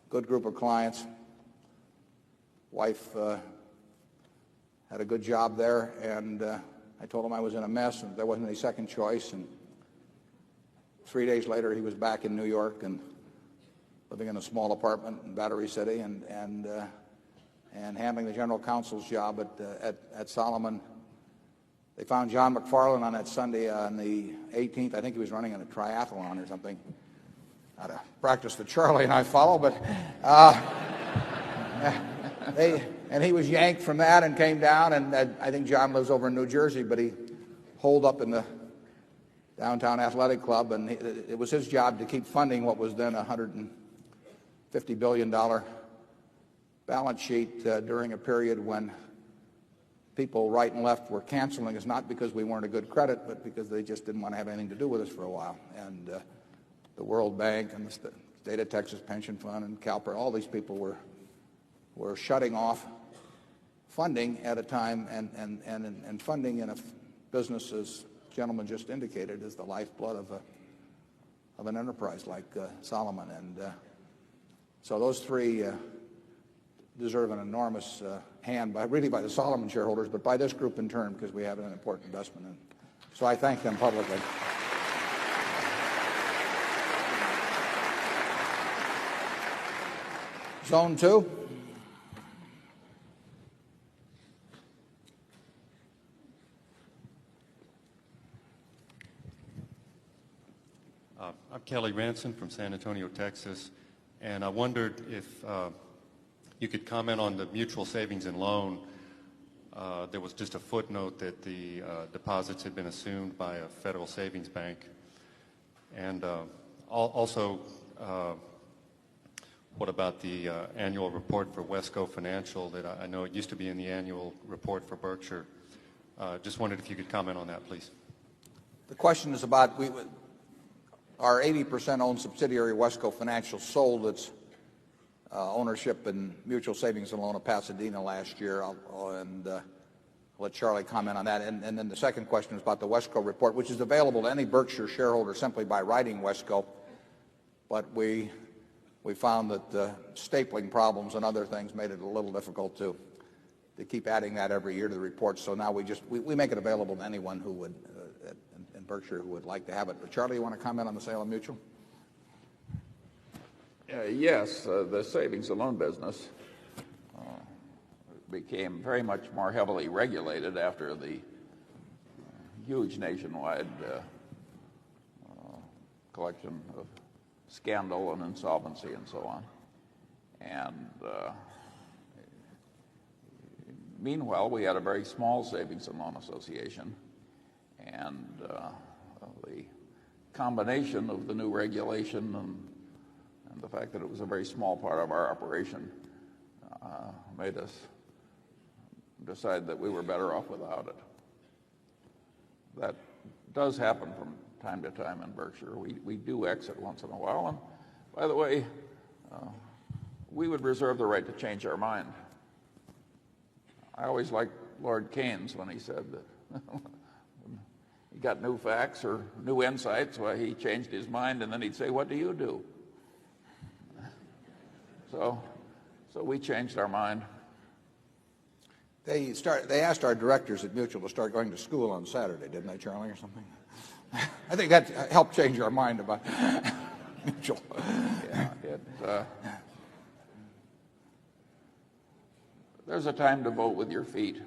good group of clients. Wife had a good job there, and I told him I was in a mess and there wasn't any second choice. And 3 days later, he was back in New York and living in a small apartment in Battery City and handling the general counsel's job at Solomon. They found John McFarland on that Sunday on the 18th. I think he was running in a triathlon or something. Not a practice that Charlie and I follow, but and he was yanked from that and came down. And I think John lives over in New Jersey, but he holed up in the downtown athletic club, and it was his job to keep funding what was then a $150 billion balance sheet during a period when people right and left were canceling us, not because we weren't a good credit, but because they just didn't want to have anything to do with us for a while. And the World Bank and the State of Texas Pension Fund and CalPERS, all these people were shutting off funding at a time, and funding in a business, as the gentleman just indicated, is the lifeblood of an enterprise like Solomon. And so those three deserve an enormous hand, by the Solomon shareholders, but by this group in turn, because we have an important investment in. So I thank them publicly. Zone 2. I'm Kelly Ranson from San Antonio, Texas, and I wondered if you could comment on the mutual savings and loan. There was just a footnote that the deposits had been assumed by a federal savings bank. And also, what about the annual report for Wesco Financial that I know it used to be in the annual report for Berkshire? Just wondered if you could comment on that, please. The question is about our 80% owned subsidiary, Wesco Financial, sold its ownership in Mutual Savings and Loan of Pasadena last year, and I'll let Charlie comment on that. And then the second question is about the Wesco report, which is available to any Berkshire shareholder simply by writing Wesco. But we found that stapling problems and other things made it a little difficult to keep adding that every year to the report. So now we make it available to anyone who would in Berkshire who would like to have it. But Charlie, you want to comment on the sale of Mutual? Yes, the savings and loan business became very much more heavily regulated after the huge nationwide collection of scandal and insolvency and so on. And meanwhile, we had a very small savings and loan association, and the combination of the new regulation and the fact that it was a very small part of our operation made us decide that we were better off without it. That does happen from time to time in Berkshire. We do exit once in a while. And by the way, we would reserve the right to change our mind. I always liked Lord Keynes when he said that he got new facts or new insights, well, he changed his mind, and then he'd say, "What do you do?" So we changed our mind. They asked our directors at Mutual to start going to school on Saturday, didn't they, Charlie, or something? I think that helped change our mind about Mutual. Yeah, there's a time to vote with your feet.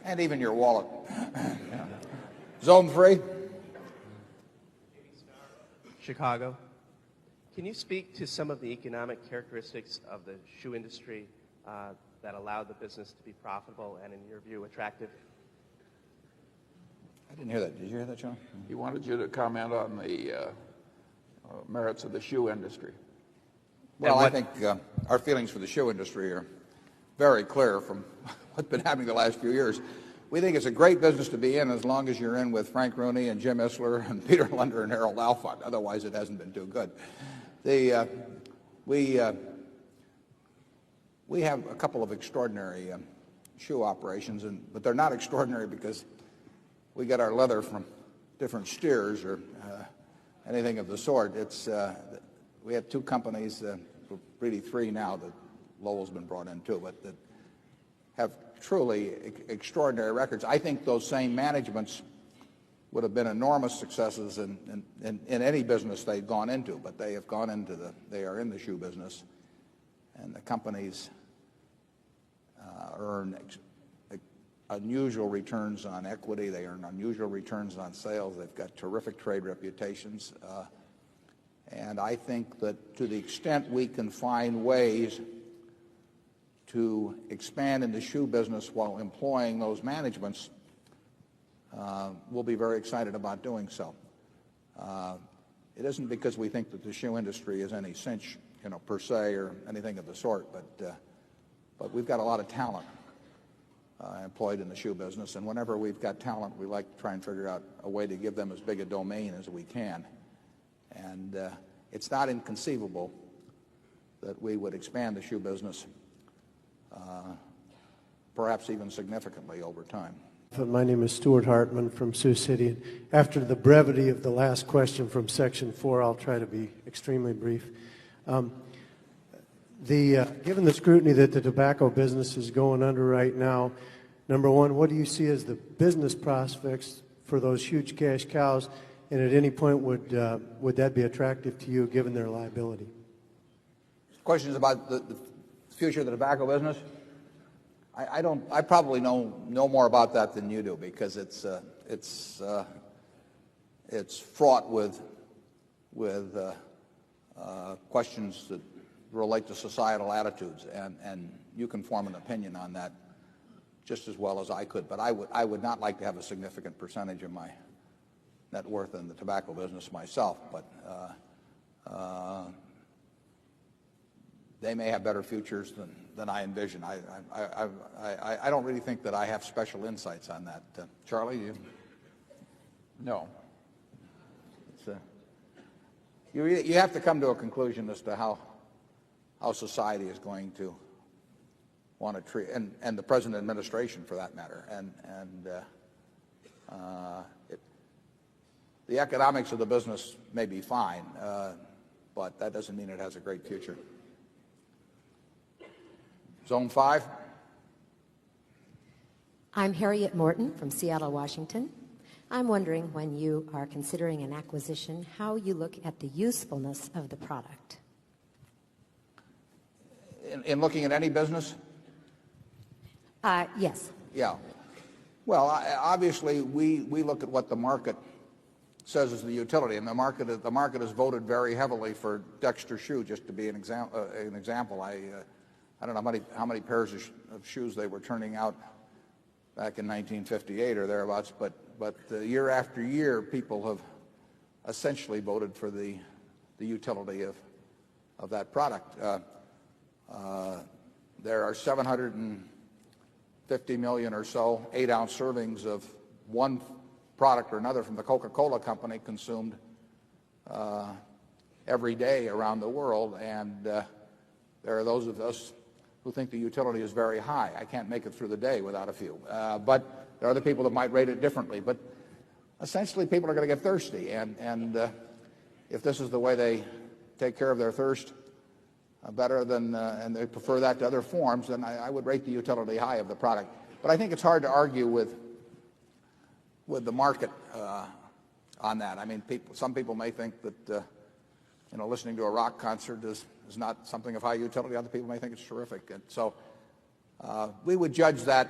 And even your wallet. Yeah. Zone 3. Chicago. Can you speak to some of the economic characteristics of the shoe industry that allow the business to be profitable and, in your view, attractive? I didn't hear that. Did you hear that, John? He wanted you to comment on the merits of the shoe industry. Well, I think our feelings for the shoe industry are very clear from what's been happening the last few years. We think it's a great business to be in as long as you're in with Frank Rooney and Jim Isler and Peter Lunder and Harold Alfont. Otherwise, it hasn't been too good. We have a couple of extraordinary shoe operations, but they're not extraordinary because we get our leather from different steers or anything of the sort. We have two companies, really three now that Lowell's been brought in too, but that have truly extraordinary records. I think those same managements would have been enormous successes in any business they've gone into, but they have gone into they are in the shoe business, and the companies earn unusual returns on equity. They earn unusual returns on sales. They've got terrific trade reputations. And I think that to the extent we can find ways to expand in the shoe business while employing those managements, we'll be very excited about doing so. It isn't because we think that the shoe industry is any cinch, per se, or anything of the sort, but we've got a lot of talent employed in the shoe business, and whenever we've got talent, we like to try and figure out a way to give them as big a domain as we can. And it's not inconceivable that we would expand the shoe business, perhaps even significantly over time. My name is Stuart Hartman from Sioux City. After the brevity of the last question from Section 4, I'll try to be extremely brief. Given the scrutiny that the tobacco business is going under right now, number one, what do you see as the business prospects for those huge cash cows, and at any point would that be attractive to you given their liability? Questions about the future of the tobacco business? I probably know more about that than you do because it's fraught with questions that relate to societal attitudes, and you can form an opinion on that just as well as I could. But I would not like to have a significant percentage of my net worth in the tobacco business myself. But they may have better futures than I envision. I don't really think that I have special insights on that. Charlie, you? No. You have to come to a conclusion as to how society is going to want to treat, and the present administration for that matter. The economics of the business may be fine, but that doesn't mean it has a great future. Zone 5. I'm Harriet Morton from Seattle, Washington. I'm wondering, when you are considering an acquisition, how you look at the usefulness of the product. In looking at any business? Yes. Yeah. Well, obviously, we look at what the market says is the utility, and the market has voted very heavily for Dexter shoe, just to be an example. I don't know how many pairs of shoes they were turning out back in 1958 or thereabouts, but year after year, people have essentially voted for the utility of that product. There are 750 million or so 8-ounce servings of one product or another from the Coca-Cola company consumed every day around the world, and there are those of us who think the utility is very high. I can't make it through the day without a few. But there are other people that might rate it differently. But essentially, people are going to get thirsty, and if this is the way they take care of their thirst better than, and they prefer that to other forms, then I would rate the utility high of the product. But I think it's hard to argue with the market on that. I mean, some people may think that listening to a rock concert is not something of high utility. Other people may think it's terrific. And so we would judge that.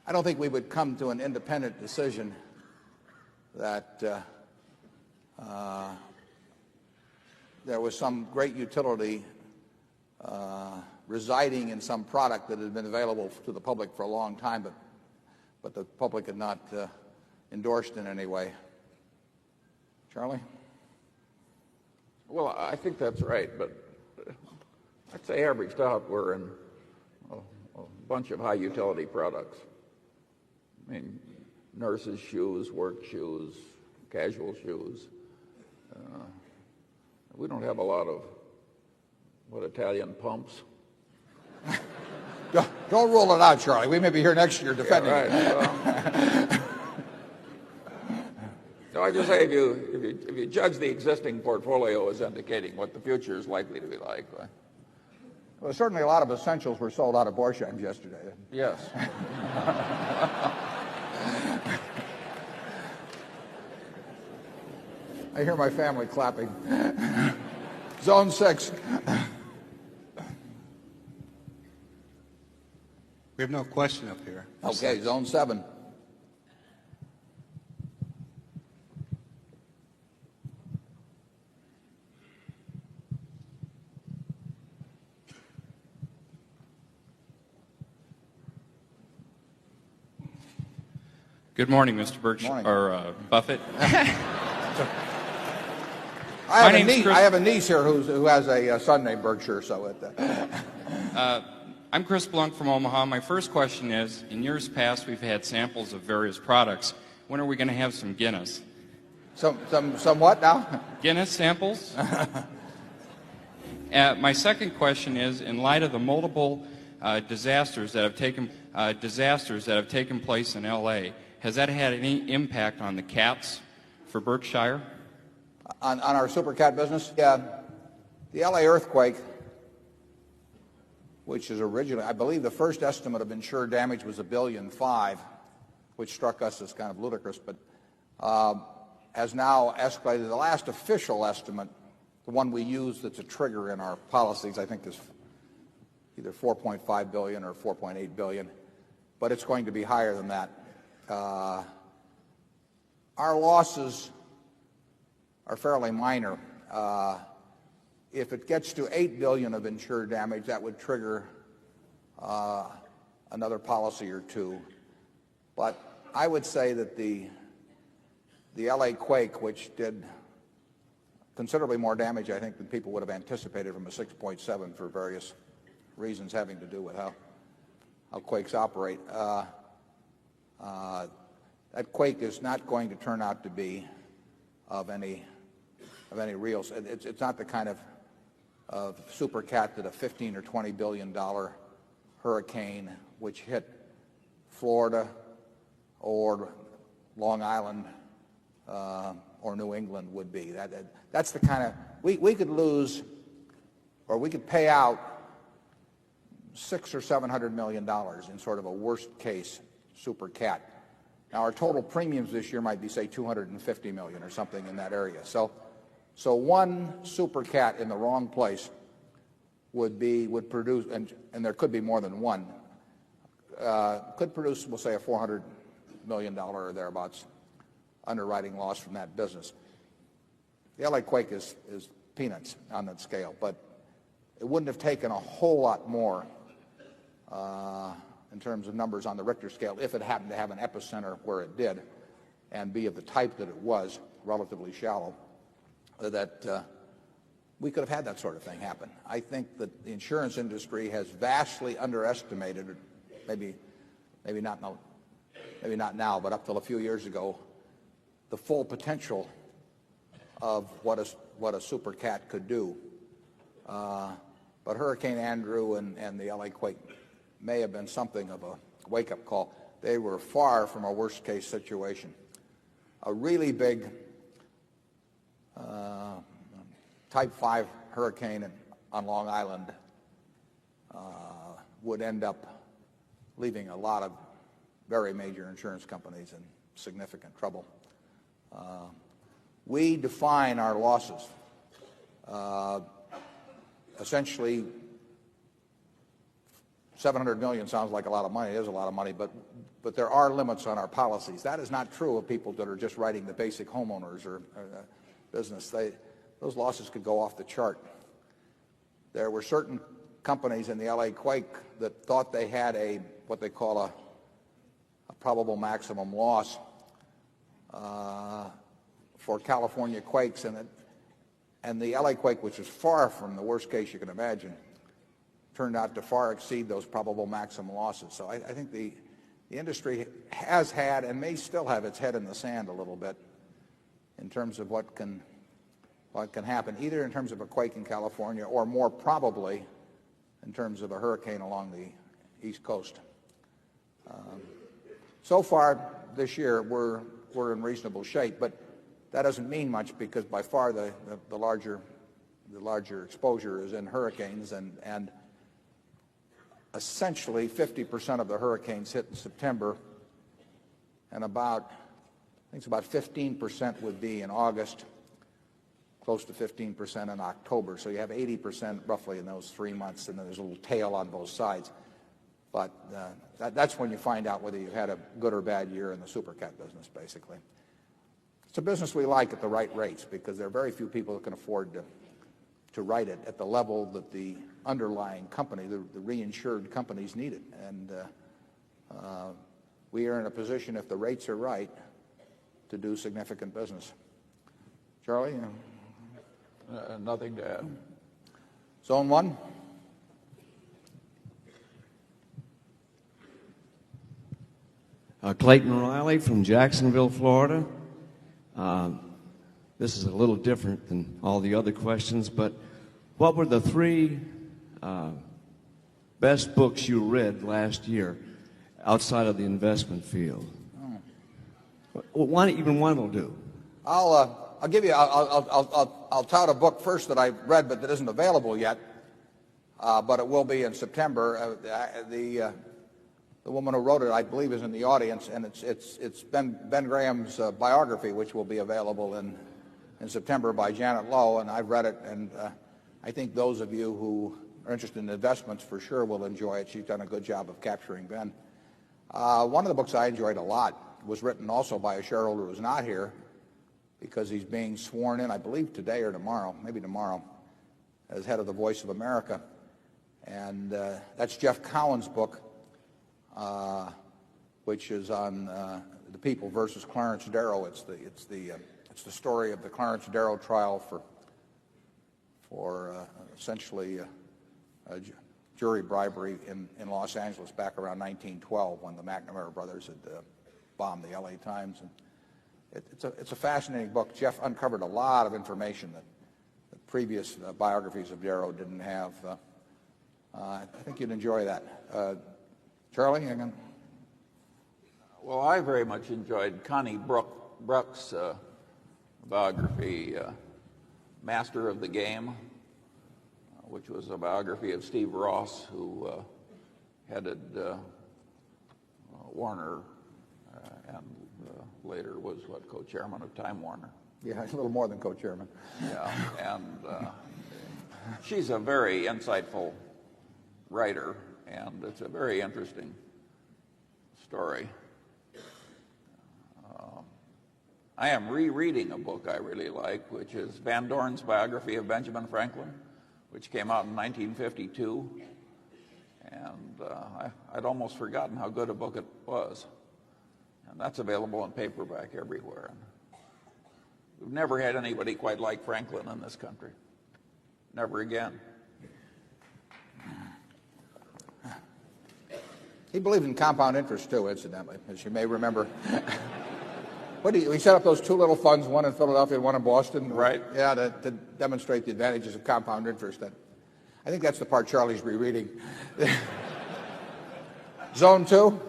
I don't think we would come to an independent decision that there was some great utility residing in some product that had been available to the public for a long time, but the public had not endorsed in any way. Charlie? Well, I think that's right, but I'd say averaged out we're in a bunch of high utility products. I mean, nurses' shoes, work shoes, casual shoes. We don't have a lot of, Italian pumps. Don't rule it out, Charlie. We may be here next year defending it. So I just say if you judge the existing portfolio as indicating what the future is likely to be like. Well, certainly a lot of essentials were sold out of Borsheims yesterday. Yes. I hear my family clapping. Zone 6. We have no question up here. Okay, Zone 7. Good morning, Mr. Buffett. I have a niece here who has a son named Berkshire. So I'm Chris Blunk from Omaha. My first question is, in years past, we've had samples of various products. When are we going to have some Guinness? Some what now? Guinness samples. My second question is, in light of the multiple disasters that have taken place in L.A., has that had any impact on the cats for Berkshire? On our super cat business? Yeah. The LA earthquake, which is originally, I believe the first estimate of insured damage was $1.5 billion, which struck us as kind of ludicrous, but has now escalated. The last official estimate, the one we use that's a trigger in our policies, I think is either $4.5 billion or $4.8 billion, but it's going to be higher than that. Our losses are fairly minor. If it gets to $8 billion of insured damage, that would trigger another policy or two. But I would say that the LA quake, which did considerably more damage, I think, than people would have anticipated from a 6.7 for various reasons having to do with how quakes operate. That quake is not going to turn out to be of any real. It's not the kind of super cat that a $15 or $20 billion hurricane which hit Florida or Long Island or New England would be. That's the kind of we could lose, or we could pay out $600 or $700 million in sort of a worst case super cat. Now our total premiums this year might be, say, $250 million or something in that area. So one super cat in the wrong place would produce, and there could be more than one, could produce, we'll say, a $400 million or thereabouts underwriting loss from that business. The LA quake is peanuts on that scale, but it wouldn't have taken a whole lot more in terms of numbers on the Richter scale if it happened to have an epicenter where it did and be of the type that it was, relatively shallow, that we could have had that sort of thing happen. I think that the insurance industry has vastly underestimated, maybe not now, but up till a few years ago, the full potential of what a super cat could do. But Hurricane Andrew and the LA quake may have been something of a wake-up call. They were far from a worst-case situation. A really big Type 5 hurricane on Long Island would end up leaving a lot of very major insurance companies in significant trouble. We define our losses. Essentially, $700 million sounds like a lot of money. It is a lot of money, but there are limits on our policies. That is not true of people that are just writing the basic homeowners or business. those losses could go off the chart. There were certain companies in the LA quake that thought they had what they call a probable maximum loss for California quakes, and the LA quake, which was far from the worst case you can imagine, turned out to far exceed those probable maximum losses. So I think the industry has had and may still have its head in the sand a little bit in terms of what can happen, either in terms of a quake in California or more probably in terms of a hurricane along the East Coast. So far this year, we're in reasonable shape, but that doesn't mean much because by far the larger exposure is in hurricanes, and essentially 50% of the hurricanes hit in September, and I think it's about 15% would be in August, close to 15% in October. So you have 80% roughly in those 3 months, and then there's a little tail on both sides. But that's when you find out whether you've had a good or bad year in the supercat business, basically. It's a business we like at the right rates because there are very few people that can afford to write it at the level that the underlying company, the reinsured companies, need it. And we are in a position, if the rates are right, to do significant business. Charlie? Nothing to add. Zone 1? Clayton Riley from Jacksonville, Florida. This is a little different than all the other questions, but what were the 3 best books you read last year outside of the investment field? Even one will do. I'll give you. I'll tout a book first that I read, but that isn't available yet. But it will be in September. The woman who wrote it, I believe, is in the audience, and it's Ben Graham's biography, which will be available in September by Janet Lowe, and I've read it, and I think those of you who are interested in investments for sure will enjoy it. She's done a good job of capturing Ben. One of the books I enjoyed a lot was written also by a shareholder who's not here because he's being sworn in, I believe today or tomorrow, maybe tomorrow, as head of the Voice of America, and that's Jeff Cowan's book, which is on the People versus Clarence Darrow. It's the story of the Clarence Darrow trial for essentially jury bribery in Los Angeles back around 1912 when the McNamara brothers had bombed the L.A. Times. And it's a fascinating book. Jeff uncovered a lot of information that previous biographies of Darrow didn't have. I think you'd enjoy that. Charlie? Well, I very much enjoyed Connie Brooks' biography, Master of the Game, which was a biography of Steve Ross, who headed Warner and later was, co-chairman of Time Warner. Yeah, a little more than co-chairman. Yeah, and she's a very insightful writer, and it's a very interesting story. I am rereading a book I really like, which is Van Dorn's biography of Benjamin Franklin, which came out in 1952. And I'd almost forgotten how good a book it was. And that's available in paperback everywhere. And we've never had anybody quite like Franklin in this country. Never again. He believed in compound interest, too, incidentally, as you may remember. We set up those 2 little funds, one in Philadelphia and one in Boston. Right. Yeah, to demonstrate the advantages of compound interest. I think that's the part Charlie's rereading. Zone 2?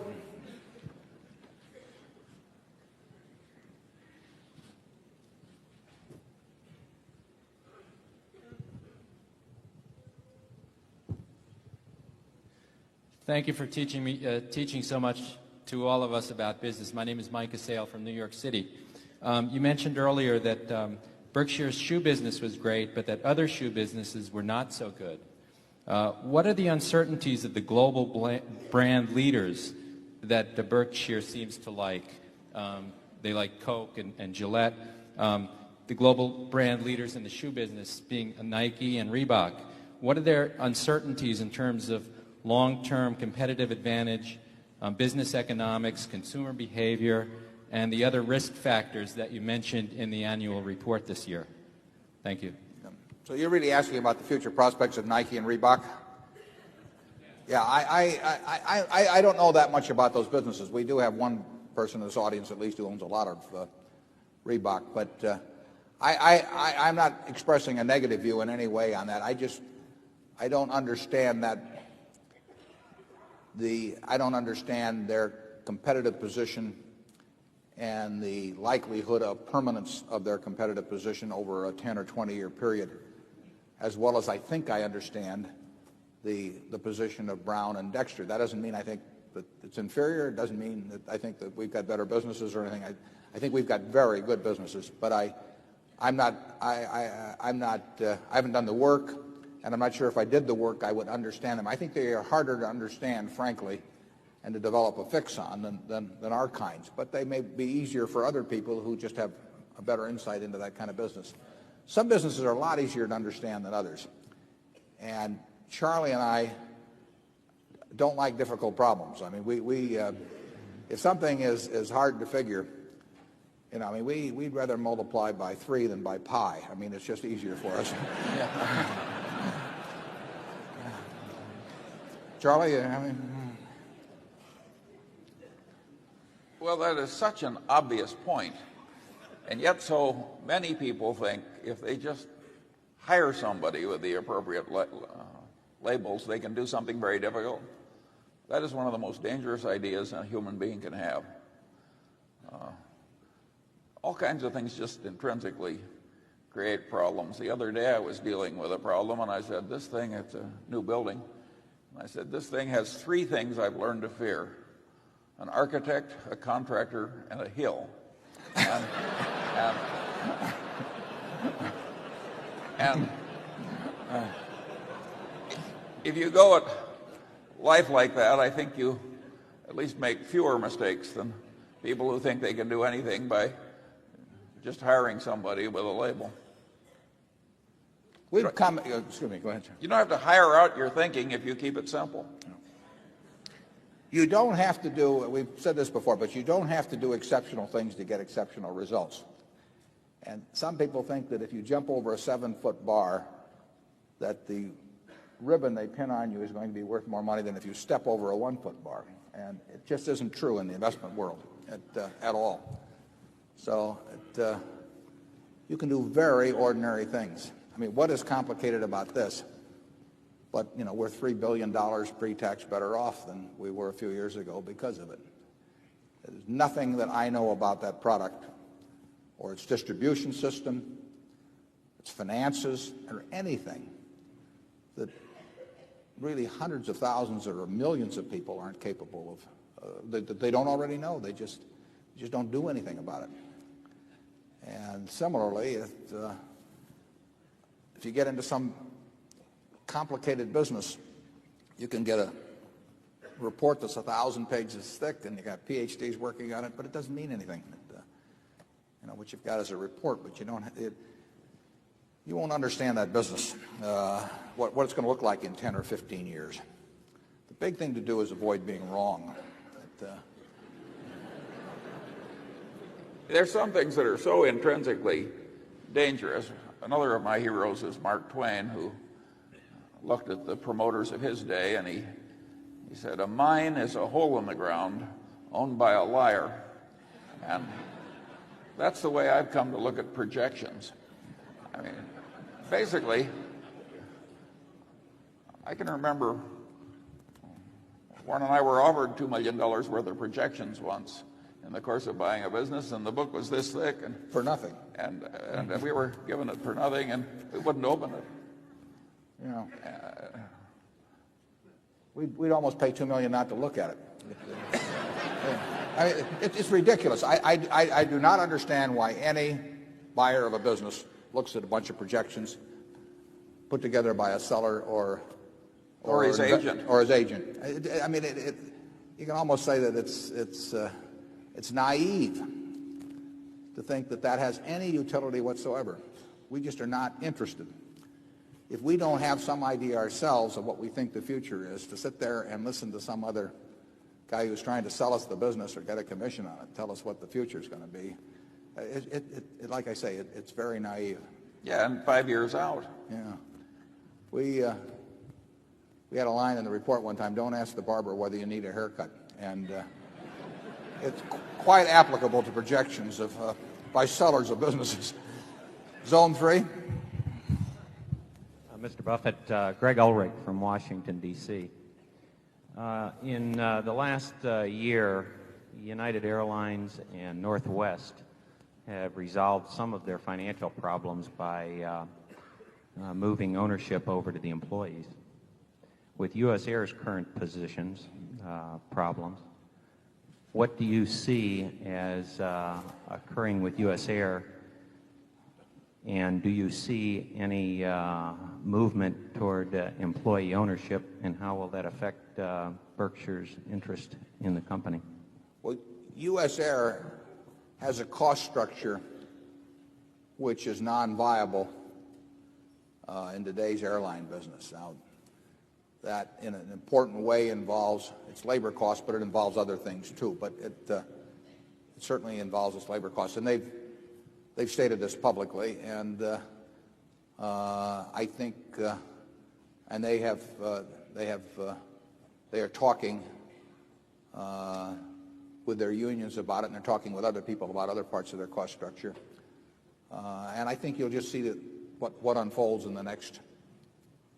Thank you for teaching so much to all of us about business. My name is Mike Assail from New York City. You mentioned earlier that Berkshire's shoe business was great, but that other shoe businesses were not so good. What are the uncertainties of the global brand leaders that the Berkshire seems to like? They like Coke and Gillette. the global brand leaders in the shoe business being Nike and Reebok. What are their uncertainties in terms of long-term competitive advantage, business economics, consumer behavior, and the other risk factors that you mentioned in the annual report this year? Thank you. So you're really asking about the future prospects of Nike and Reebok? Yeah, I don't know that much about those businesses. We do have one person in this audience at least who owns a lot of Reebok, but I'm not expressing a negative view in any way on that. I don't understand I don't understand their competitive position and the likelihood of permanence of their competitive position over a 10 or 20-year period, as well as I think I understand the position of Brown and Dexter. That doesn't mean I think that it's inferior. It doesn't mean that I think that we've got better businesses or anything. I think we've got very good businesses, but I haven't done the work, and I'm not sure if I did the work I would understand them. I think they are harder to understand, frankly, and to develop a fix on than our kinds. But they may be easier for other people who just have a better insight into that kind of business. Some businesses are a lot easier to understand than others. And Charlie and I don't like difficult problems. I mean, if something is hard to figure, we'd rather multiply by 3 than by pi. I mean, it's just easier for us. Charlie, Well, that is such an obvious point, and yet so many people think if they just hire somebody with the appropriate labels, they can do something very difficult. That is one of the most dangerous ideas a human being can have. All kinds of things just intrinsically create problems. The other day I was dealing with a problem, and I said, this thing, it's a new building. And I said, this thing has 3 things I've learned to fear: an architect, a contractor, and a hill. And if you go at life like that, I think you at least make fewer mistakes than people who think they can do anything by just hiring somebody with a label. Excuse me, go ahead. You don't have to hire out your thinking if you keep it simple. You don't have to do, we've said this before, but you don't have to do exceptional things to get exceptional results. And some people think that if you jump over a 7-foot bar, that the ribbon they pin on you is going to be worth more money than if you step over a 1-foot bar. And it just isn't true in the investment world at all. So you can do very ordinary things. I mean, what is complicated about this? But, we're $3 billion pre-tax better off than we were a few years ago because of it. There's nothing that I know about that product or its distribution system, its finances, or anything that really hundreds of thousands or millions of people aren't capable of, that they don't already know. They just don't do anything about it. And similarly, if you get into some complicated business, you can get a report that's 1,000 pages thick, and you got PhDs working on it, but it doesn't mean anything. What you've got is a report, but you won't understand that business, what it's going to look like in 10 or 15 years. The big thing to do is avoid being wrong. There's some things that are so intrinsically dangerous. Another of my heroes is Mark Twain, who looked at the promoters of his day, and he said, a mine is a hole in the ground owned by a liar. And that's the way I've come to look at projections. I mean, basically, I can remember Warren and I were offered $2 million worth of projections once in the course of buying a business, and the book was this thick. And for nothing. And we were given it for nothing, and we wouldn't open it. We'd almost pay $2 million not to look at it. I mean, it's ridiculous. I do not understand why any buyer of a business looks at a bunch of projections put together by a seller or his agent. Or his agent. I mean, you can almost say that it's naive to think that that has any utility whatsoever. We just are not interested. If we don't have some idea ourselves of what we think the future is, to sit there and listen to some other guy who's trying to sell us the business or get a commission on it, tell us what the future is going to be, like I say, it's very naive. Yeah, and 5 years out. Yeah. We had a line in the report one time, don't ask the barber whether you need a haircut. And it's quite applicable to projections by sellers of businesses. Zone 3. Mr. Buffett, Greg Ulrich from Washington, D.C. In the last year, United Airlines and Northwest have resolved some of their financial problems by moving ownership over to the employees. With U.S. Air's current positions, problems, what do you see as occurring with U.S. Air, and do you see any movement toward employee ownership, and how will that affect Berkshire's interest in the company? Well, U.S. Air has a cost structure which is non-viable in today's airline business. Now, that in an important way involves its labor costs, but it involves other things too. But it certainly involves its labor costs, and they've stated this publicly, and I think, and they are talking with their unions about it, and they're talking with other people about other parts of their cost structure. And I think you'll just see that what unfolds in the next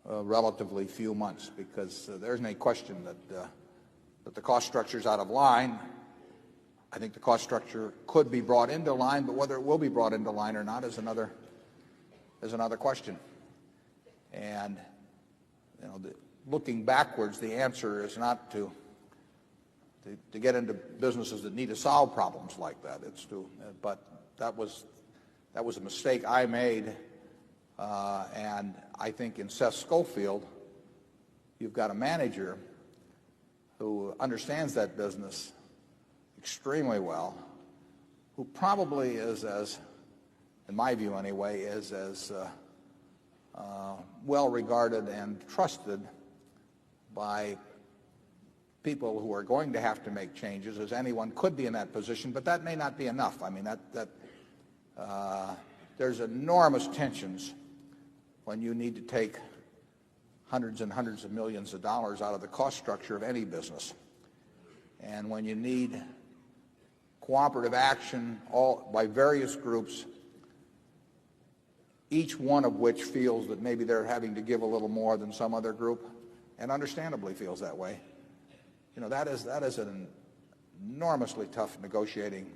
relatively few months, because there isn't any question that the cost structure is out of line. I think the cost structure could be brought into line, but whether it will be brought into line or not is another question. And looking backwards, the answer is not to get into businesses that need to solve problems like that. But that was a mistake I made, and I think in Seth Schofield, you've got a manager who understands that business extremely well, who probably is in my view anyway, is as well regarded and trusted by people who are going to have to make changes as anyone could be in that position. But that may not be enough. I mean, there's enormous tensions when you need to take hundreds and hundreds of millions of dollars out of the cost structure of any business, and when you need cooperative action by various groups, each one of which feels that maybe they're having to give a little more than some other group, and understandably feels that way. That is an enormously tough negotiating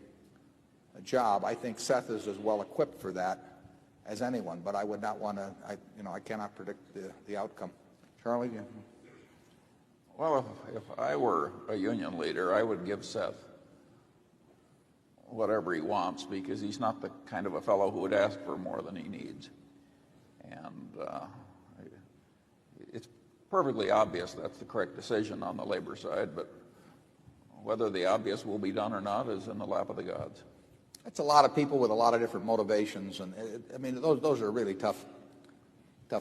job. I think Seth is as well equipped for that as anyone, but I would not want to. I cannot predict the outcome. Charlie? Yeah. Well, if I were a union leader, I would give Seth whatever he wants, because he's not the kind of a fellow who would ask for more than he needs. And it's perfectly obvious that's the correct decision on the labor side, but whether the obvious will be done or not is in the lap of the gods. That's a lot of people with a lot of different motivations, and those are really tough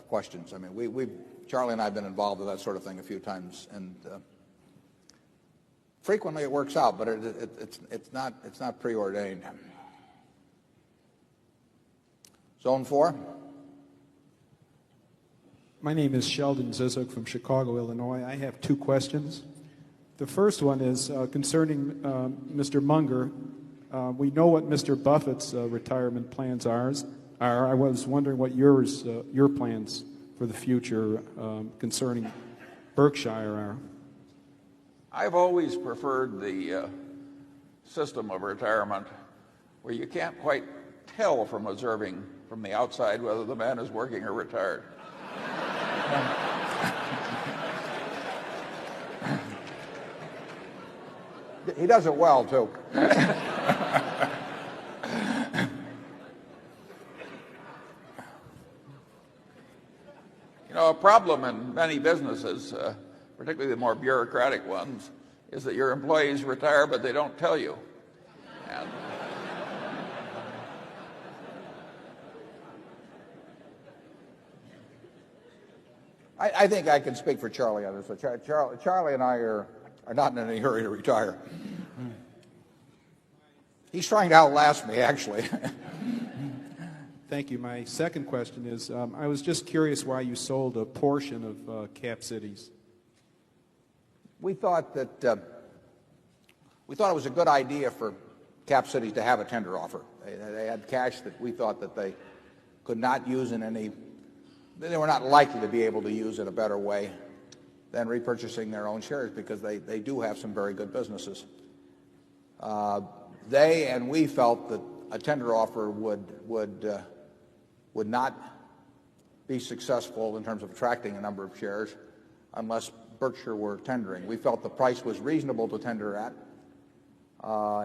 questions. I mean, Charlie and I have been involved with that sort of thing a few times, and frequently it works out, but it's not preordained. Zone 4. My name is Sheldon Zizek from Chicago, Illinois. I have two questions. The first one is concerning Mr. Munger. We know what Mr. Buffett's retirement plans are. I was wondering what your plans for the future concerning Berkshire are. I've always preferred the system of retirement where you can't quite tell from observing from the outside whether the man is working or retired. He does it well, too. A problem in many businesses, particularly the more bureaucratic ones, is that your employees retire, but they don't tell you. I think I can speak for Charlie on this. So Charlie and I are not in any hurry to retire. He's trying to outlast me, actually. Thank you. My second question is, I was just curious why you sold a portion of Cap Cities. We thought that it was a good idea for Cap Cities to have a tender offer. They had cash that we thought that they could not use in any. They were not likely to be able to use in a better way than repurchasing their own shares because they do have some very good businesses. They and we felt that a tender offer would not be successful in terms of attracting a number of shares unless Berkshire were tendering. We felt the price was reasonable to tender at.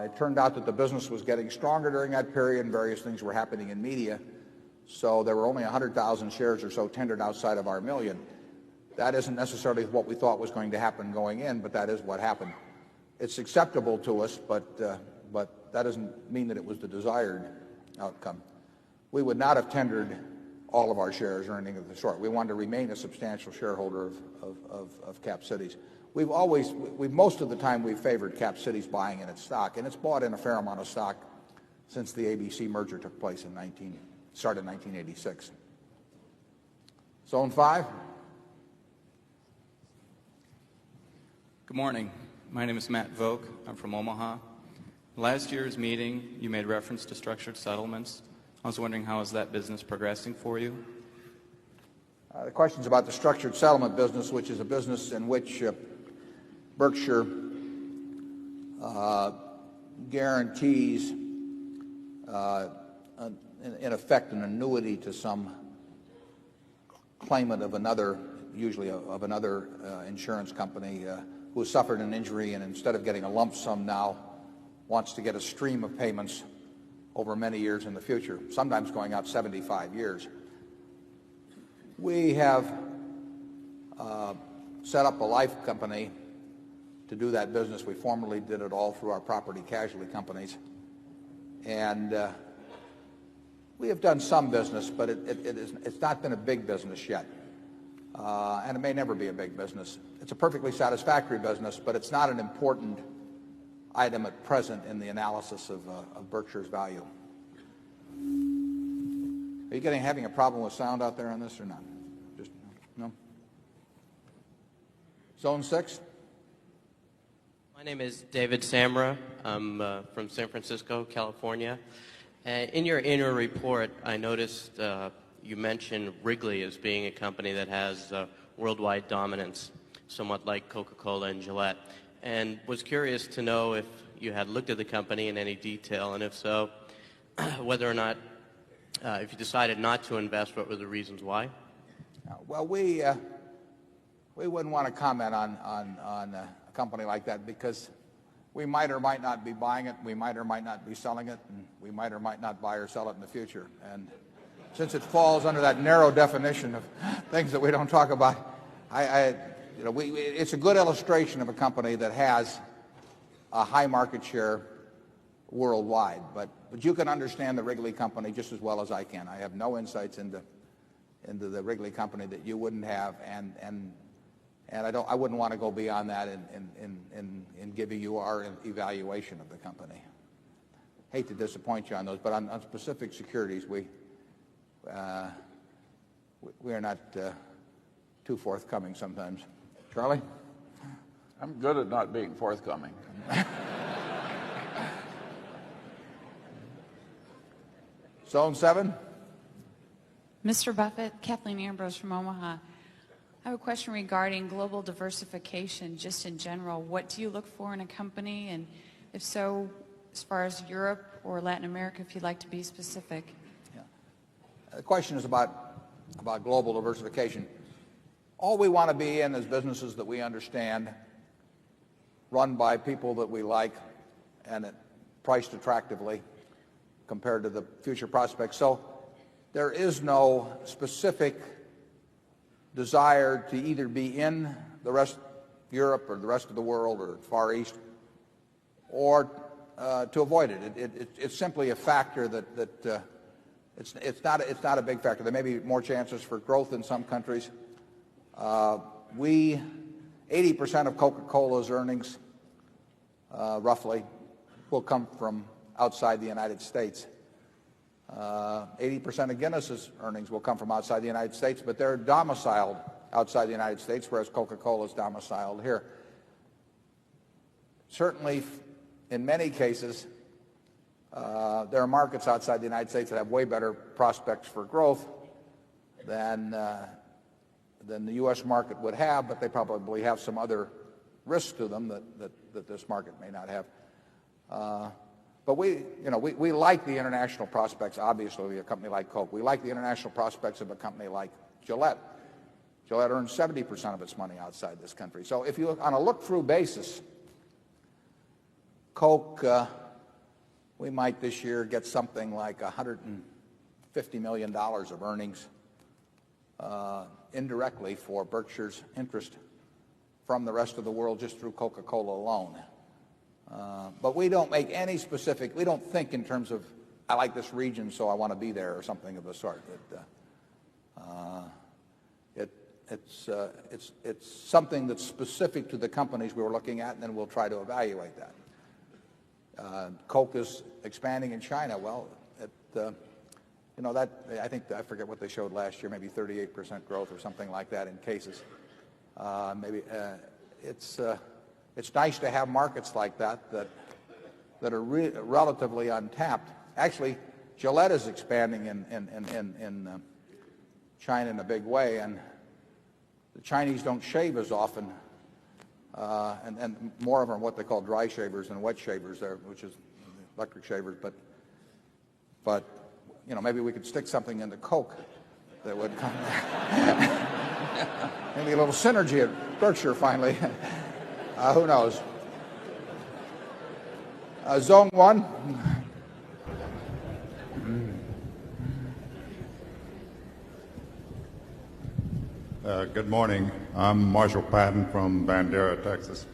It turned out that the business was getting stronger during that period and various things were happening in media. So there were only 100,000 shares or so tendered outside of our million. That isn't necessarily what we thought was going to happen going in, but that is what happened. It's acceptable to us, but that doesn't mean that it was the desired outcome. We would not have tendered all of our shares or anything of the sort. We wanted to remain a substantial shareholder of Cap Cities. Most of the time we've favored Cap Cities buying in its stock, and it's bought in a fair amount of stock since the ABC merger took place started in 1986. Zone 5. Good morning. My name is Matt Vogt. I'm from Omaha. Last year's meeting, you made reference to structured settlements. I was wondering, how is that business progressing for you? The question's about the structured settlement business, which is a business in which Berkshire guarantees, in effect, an annuity to some claimant of another, usually of another insurance company who has suffered an injury and instead of getting a lump sum now wants to get a stream of payments over many years in the future, sometimes going out 75 years. We have set up a life company to do that business. We formerly did it all through our property casualty companies. And we have done some business, but it's not been a big business yet. And it may never be a big business. It's a perfectly satisfactory business, but it's not an important item at present in the analysis of Berkshire's value. Are you having a problem with sound out there on this or not? Just no? Zone 6. My name is David Samra. I'm from San Francisco, California. In your annual report, I noticed you mentioned Wrigley as being a company that has worldwide dominance, somewhat like Coca-Cola and Gillette, and was curious to know if you had looked at the company in any detail, and if so, whether or not, if you decided not to invest, what were the reasons why? Well, we wouldn't want to comment on a company like that because we might or might not be buying it, we might or might not be selling it, and we might or might not buy or sell it in the future. And since it falls under that narrow definition of things that we don't talk about, it's a good illustration of a company that has a high market share worldwide. But you can understand the Wrigley company just as well as I can. I have no insights into the Wrigley company that you wouldn't have, and I wouldn't want to go beyond that in giving you our evaluation of the company. Hate to disappoint you on those, but on specific securities, we are not too forthcoming sometimes. Charlie? I'm good at not being forthcoming. Zone 7. Mr. Buffett, Kathleen Ambrose from Omaha. I have a question regarding global diversification, just in general. What do you look for in a company? And if so, as far as Europe or Latin America, if you'd like to be specific. Yeah. The question is about global diversification. All we want to be in is businesses that we understand, run by people that we like, and priced attractively compared to the future prospects. So there is no specific desire to either be in the rest of Europe or the rest of the world or Far East or to avoid it. It's simply a factor that it's not a big factor. There may be more chances for growth in some countries, 80% of Coca-Cola's earnings, roughly, will come from outside the United States. 80% of Guinness's earnings will come from outside the United States, but they're domiciled outside the United States, whereas Coca-Cola is domiciled here. Certainly, in many cases, there are markets outside the United States that have way better prospects for growth than the U.S. market would have, but they probably have some other risks to them that this market may not have. But we like the international prospects, obviously, of a company like Coke. We like the international prospects of a company like Gillette. Gillette earns 70% of its money outside this country. So if you look on a look-through basis, Coke, we might this year get something like $150 million of earnings indirectly for Berkshire's interest from the rest of the world just through Coca-Cola alone. But we don't make any specific, we don't think in terms of, I like this region so I want to be there or something of the sort. It's something that's specific to the companies we were looking at, and then we'll try to evaluate that. Coke is expanding in China. Well, I think, I forget what they showed last year, maybe 38% growth or something like that in cases. It's nice to have markets like that are relatively untapped. Actually, Gillette is expanding in China in a big way, and the Chinese don't shave as often, and more of them are what they call dry shavers than wet shavers there, which is electric shavers. But maybe we could stick something into Coke that would come. Maybe a little synergy at Berkshire finally. Who knows? Zone 1. Good morning. I'm Marshall Patton from Bandera, Texas.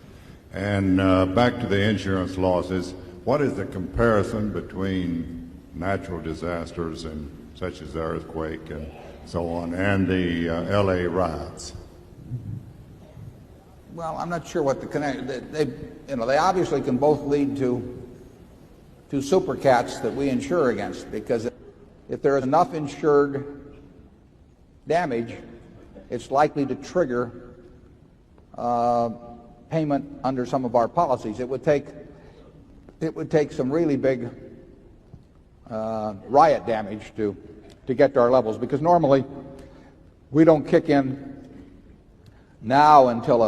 And back to the insurance losses, what is the comparison between natural disasters and such as the earthquake and so on and the LA riots? Well, I'm not sure what the connection. They obviously can both lead to super cats that we insure against, because if there is enough insured damage, it's likely to trigger payment under some of our policies. It would take some really big riot damage to get to our levels, because normally we don't kick in now until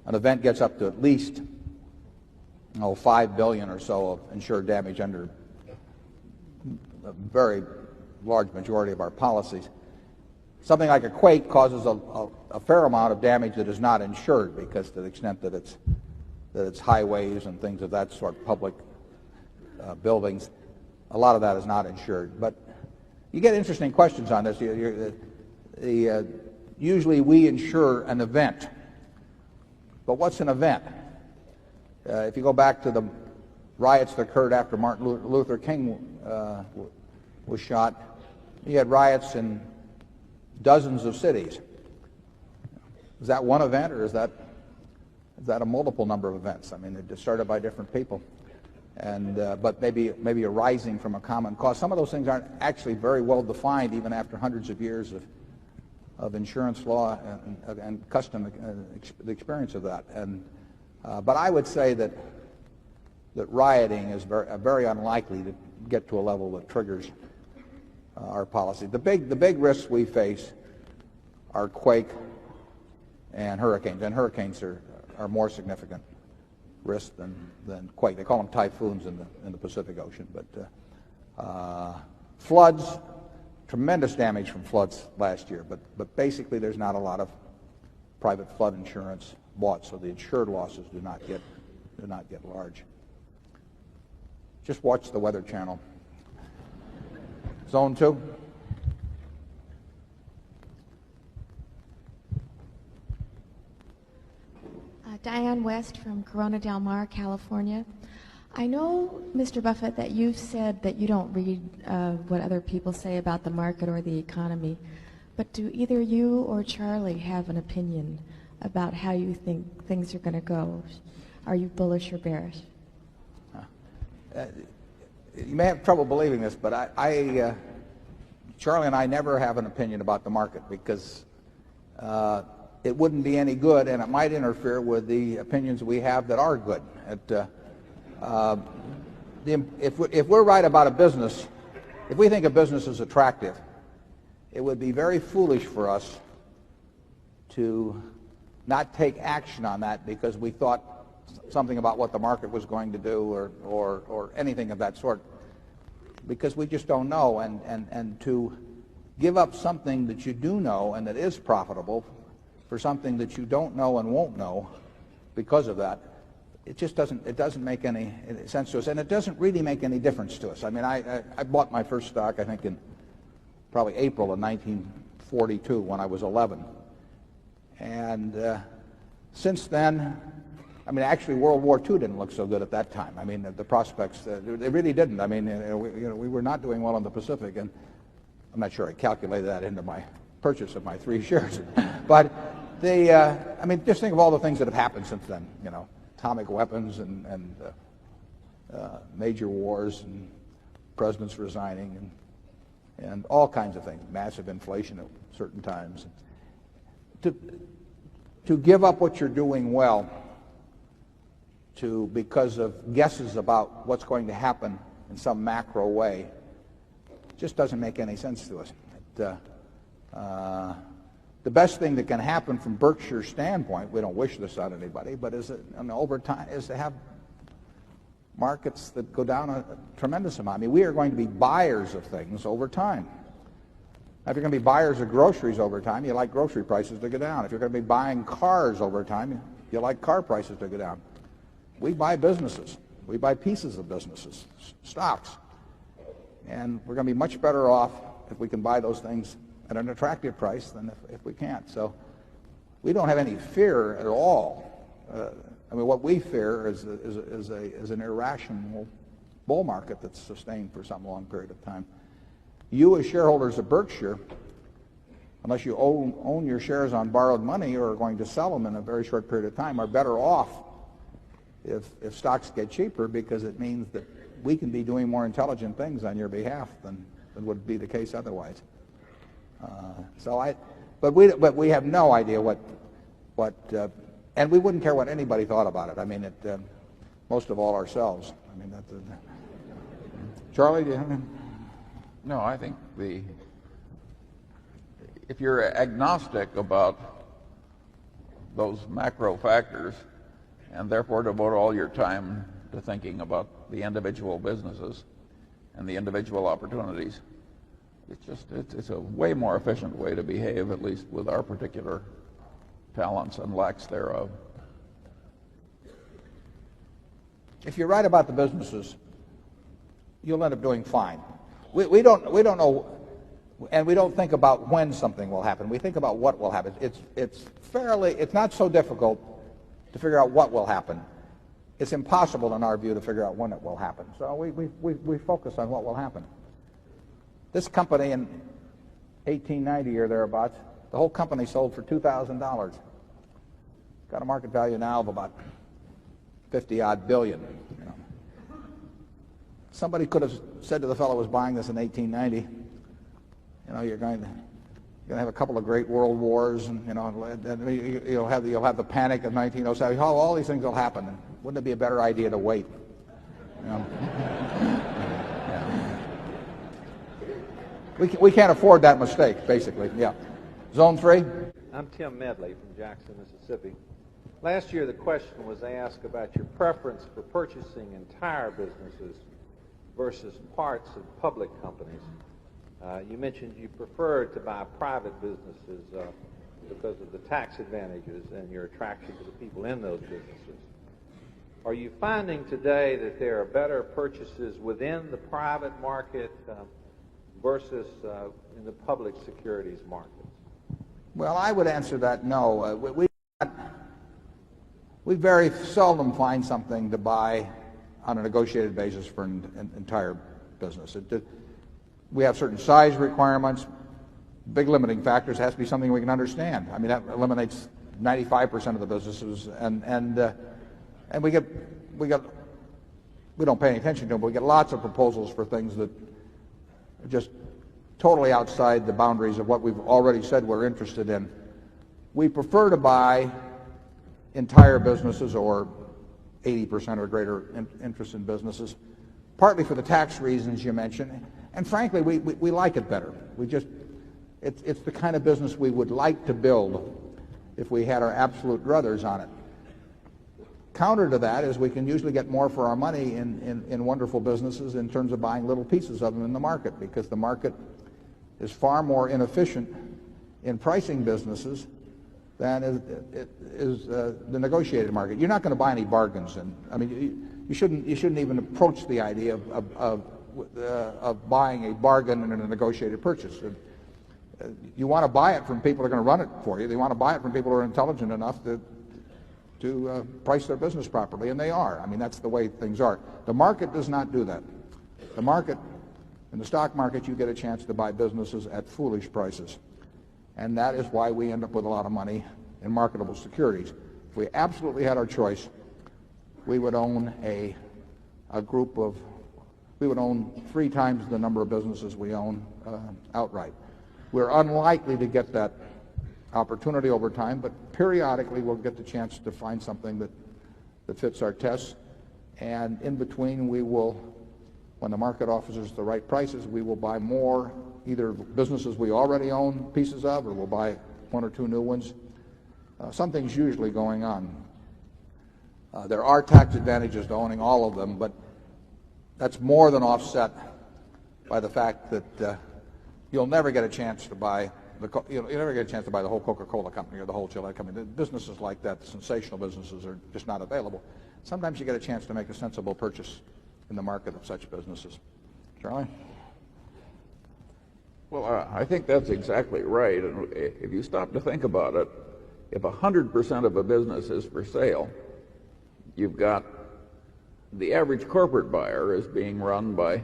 an event gets up to at least $5 billion or so of insured damage under a very large majority of our policies. Something like a quake causes a fair amount of damage that is not insured, because to the extent that it's highways and things of that sort, public buildings, a lot of that is not insured. But you get interesting questions on this. Usually we insure an event. But what's an event? If you go back to the riots that occurred after Martin Luther King was shot, you had riots in dozens of cities. Is that one event, or is that a multiple number of events? I mean, they're started by different people, but maybe arising from a common cause. Some of those things aren't actually very well defined, even after hundreds of years of insurance law and custom, the experience of that. But I would say that rioting is very unlikely to get to a level that triggers our policy. The big risks we face are quake and hurricanes are more significant risks than quake. They call them typhoons in the Pacific Ocean. But floods, tremendous damage from floods last year. But basically, there's not a lot of private flood insurance bought, so the insured losses do not get large. Just watch the Weather Channel. Zone 2. Diane West from Corona Del Mar, California. I know, Mr. Buffett, that you've said that you don't read what other people say about the market or the economy, But do either you or Charlie have an opinion about how you think things are going to go? Are you bullish or bearish? You may have trouble believing this, but Charlie and I never have an opinion about the market because it wouldn't be any good, and it might interfere with the opinions we have that are good. If we're right about a business, if we think a business is attractive, it would be very foolish for us to not take action on that because we thought something about what the market was going to do or anything of that sort, because we just don't know. And to give up something that you do know and that is profitable for something that you don't know and won't know because of that, it just doesn't make any sense to us, and it doesn't really make any difference to us. I mean, I bought my first stock, I think, in probably April of 1942 when I was 11. And since then, I mean, actually World War II didn't look so good at that time. I mean, the prospects, they really didn't. I mean, we were not doing well in the Pacific, and I'm not sure I calculated that into my purchase of my 3 shares. But I mean, just think of all the things that have happened since then, atomic weapons and major wars and presidents resigning and all kinds of things, massive inflation at certain times. To give up what you're doing well because of guesses about what's going to happen in some macro way just doesn't make any sense to us. The best thing that can happen from Berkshire's standpoint, we don't wish this on anybody, but over time, is to have markets that go down a tremendous amount. I mean, we are going to be buyers of things over time. If you're going to be buyers of groceries over time, you like grocery prices to go down. If you're going to be buying cars over time, you like car prices to go down. We buy businesses. We buy pieces of businesses, stocks. And we're going to be much better off if we can buy those things at an attractive price than if we can't. So we don't have any fear at all. I mean, what we fear is an irrational bull market that's sustained for some long period of time. You as shareholders of Berkshire, unless you own your shares on borrowed money or are going to sell them in a very short period of time, are better off if stocks get cheaper, because it means that we can be doing more intelligent things on your behalf than would be the case otherwise. But we have no idea what and we wouldn't care what anybody thought about it. I mean, most of all ourselves. I mean, Charlie, do you have any? No, I think if you're agnostic about those macro factors and therefore devote all your time to thinking about the individual businesses and the individual opportunities, it's a way more efficient way to behave, at least with our particular talents and lacks thereof. If you're right about the businesses, you'll end up doing fine. We don't know, and we don't think about when something will happen. We think about what will happen. It's not so difficult to figure out what will happen. It's impossible in our view to figure out when it will happen. So we focus on what will happen. This company in 1890 or thereabouts, the whole company sold for $2,000. It's got a market value now of about 50-odd billion. Somebody could have said to the fellow who was buying this in 1890, you're going to have a couple of great world wars, and you'll have the panic of 1907. All these things will happen. And wouldn't it be a better idea to wait? We can't afford that mistake, basically. Yeah. Zone 3. I'm Tim Medley from Jackson, Mississippi. Last year, the question was asked about your preference for purchasing entire businesses versus parts of public companies. You mentioned you preferred to buy private businesses because of the tax advantages and your attraction to the people in those businesses. Are you finding today that there are better purchases within the private market versus in the public securities markets? Well, I would answer that no. We very seldom find something to buy on a negotiated basis for an entire business. We have certain size requirements. big limiting factors has to be something we can understand. I mean, that eliminates 95% of the businesses, and we don't pay any attention to them, but we get lots of proposals for things that are just totally outside the boundaries of what we've already said we're interested in. We prefer to buy entire businesses or 80% or greater interest in businesses, partly for the tax reasons you mentioned, and frankly, we like it better. It's the kind of business we would like to build if we had our absolute druthers on it. Counter to that is we can usually get more for our money in wonderful businesses in terms of buying little pieces of them in the market, because the market is far more inefficient in pricing businesses than is the negotiated market. You're not going to buy any bargains, and I mean you shouldn't even approach the idea of buying a bargain in a negotiated purchase. You want to buy it from people who are going to run it for you. They want to buy it from people who are intelligent enough to price their business properly, and they are. I mean, that's the way things are. The market does not do that. The market, in the stock market, you get a chance to buy businesses at foolish prices, and that is why we end up with a lot of money in marketable securities. If we absolutely had our choice, we would own we would own 3 times the number of businesses we own outright. We're unlikely to get that opportunity over time, but periodically we'll get the chance to find something that fits our tests, and in between we will, when the market offers us the right prices, we will buy more, either businesses we already own pieces of, or we'll buy 1 or 2 new ones. Something's usually going on. There are tax advantages to owning all of them, but that's more than offset by the fact that you'll never get a chance to buy the whole Coca-Cola company or the whole Gillette company. The businesses like that, the sensational businesses, are just not available. Sometimes you get a chance to make a sensible purchase in the market of such businesses. Charlie? Well, I think that's exactly right. And if you stop to think about it, if 100% of a business is for sale, you've got the average corporate buyer is being run by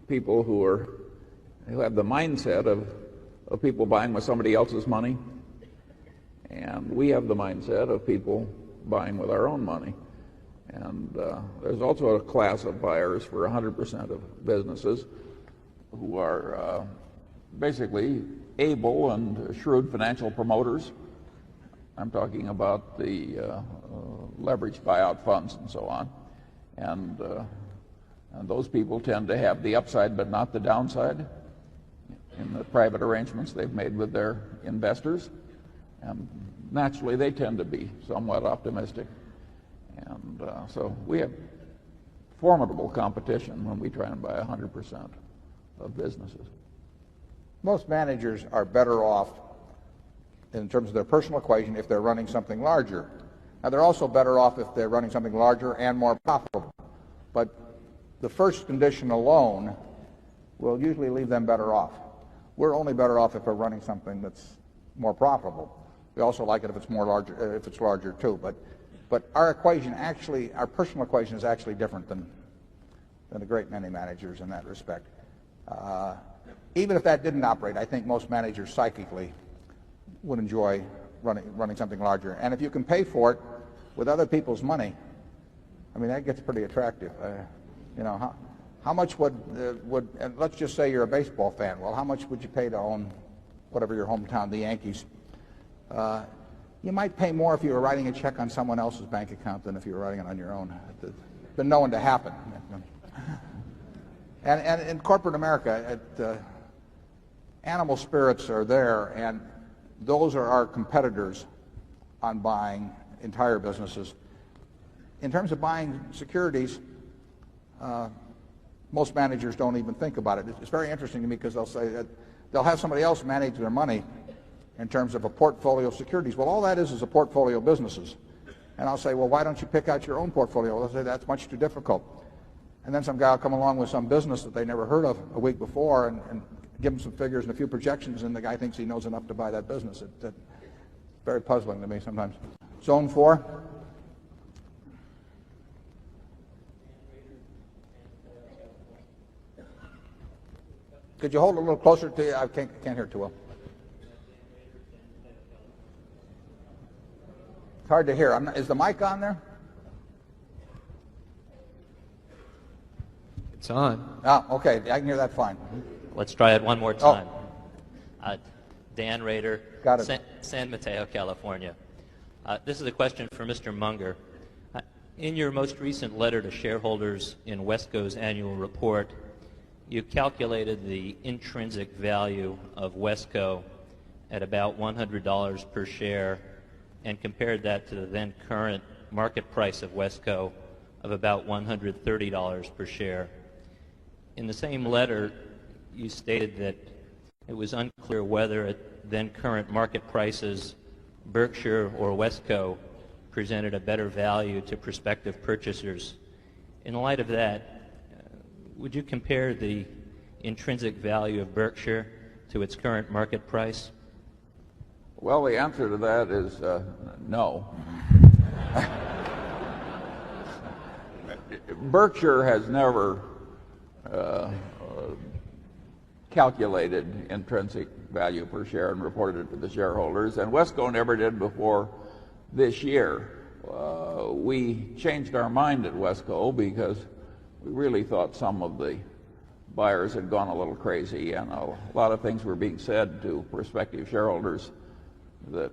people who have the mindset of people buying with somebody else's money, and we have the mindset of people buying with our own money. And there's also a class of buyers for 100% of businesses who are basically able and shrewd financial promoters. I'm talking about the leveraged buyout funds and so on. And those people tend to have the upside but not the downside in the private arrangements they've made with their investors. And naturally, they tend to be somewhat optimistic. And so we have formidable competition when we try and buy 100% of businesses. Most managers are better off in terms of their personal equation if they're running something larger. Now, they're also better off if they're running something larger and more profitable. But the first condition alone will usually leave them better off. We're only better off if we're running something that's more profitable. We also like it if it's larger too. But our equation actually, our personal equation is actually different than a great many managers in that respect. Even if that didn't operate, I think most managers psychically would enjoy running something larger. And if you can pay for it with other people's money, I mean, that gets pretty attractive. How much would and let's just say you're a baseball fan. Well, how much would you pay to own whatever your hometown, the Yankees? You might pay more if you were writing a check on someone else's bank account than if you were writing it on your own. It's been known to happen. And in corporate America, animal spirits are there, and those are our competitors on buying entire businesses. In terms of buying securities, most managers don't even think about it. It's very interesting to me because they'll say that they'll have somebody else manage their money in terms of a portfolio of securities. Well, all that is a portfolio of businesses. And I'll say, well, why don't you pick out your own portfolio? They'll say, that's much too difficult. And then some guy will come along with some business that they never heard of a week before and give them some figures and a few projections, and the guy thinks he knows enough to buy that business. It's very puzzling to me sometimes. Zone 4. Could you hold it a little closer to you? I can't hear too well. It's hard to hear. Is the mic on there? It's on. Ah, okay. I can hear that fine. Let's try it one more time. Dan Rader, Got it. San Mateo, California. This is a question for Mr. Munger. In your most recent letter to shareholders in Wesco's annual report, you calculated the intrinsic value of Wesco at about $100 per share and compared that to the then current market price of Wesco of about $130 per share. In the same letter, you stated that it was unclear whether at then current market prices Berkshire or Wesco presented a better value to prospective purchasers. In light of that, would you compare the intrinsic value of Berkshire to its current market price? Well, the answer to that is no. Berkshire has never calculated intrinsic value per share and reported it to the shareholders, and Wesco never did before this year. We changed our mind at Wesco because we really thought some of the buyers had gone a little crazy, and a lot of things were being said to prospective shareholders that,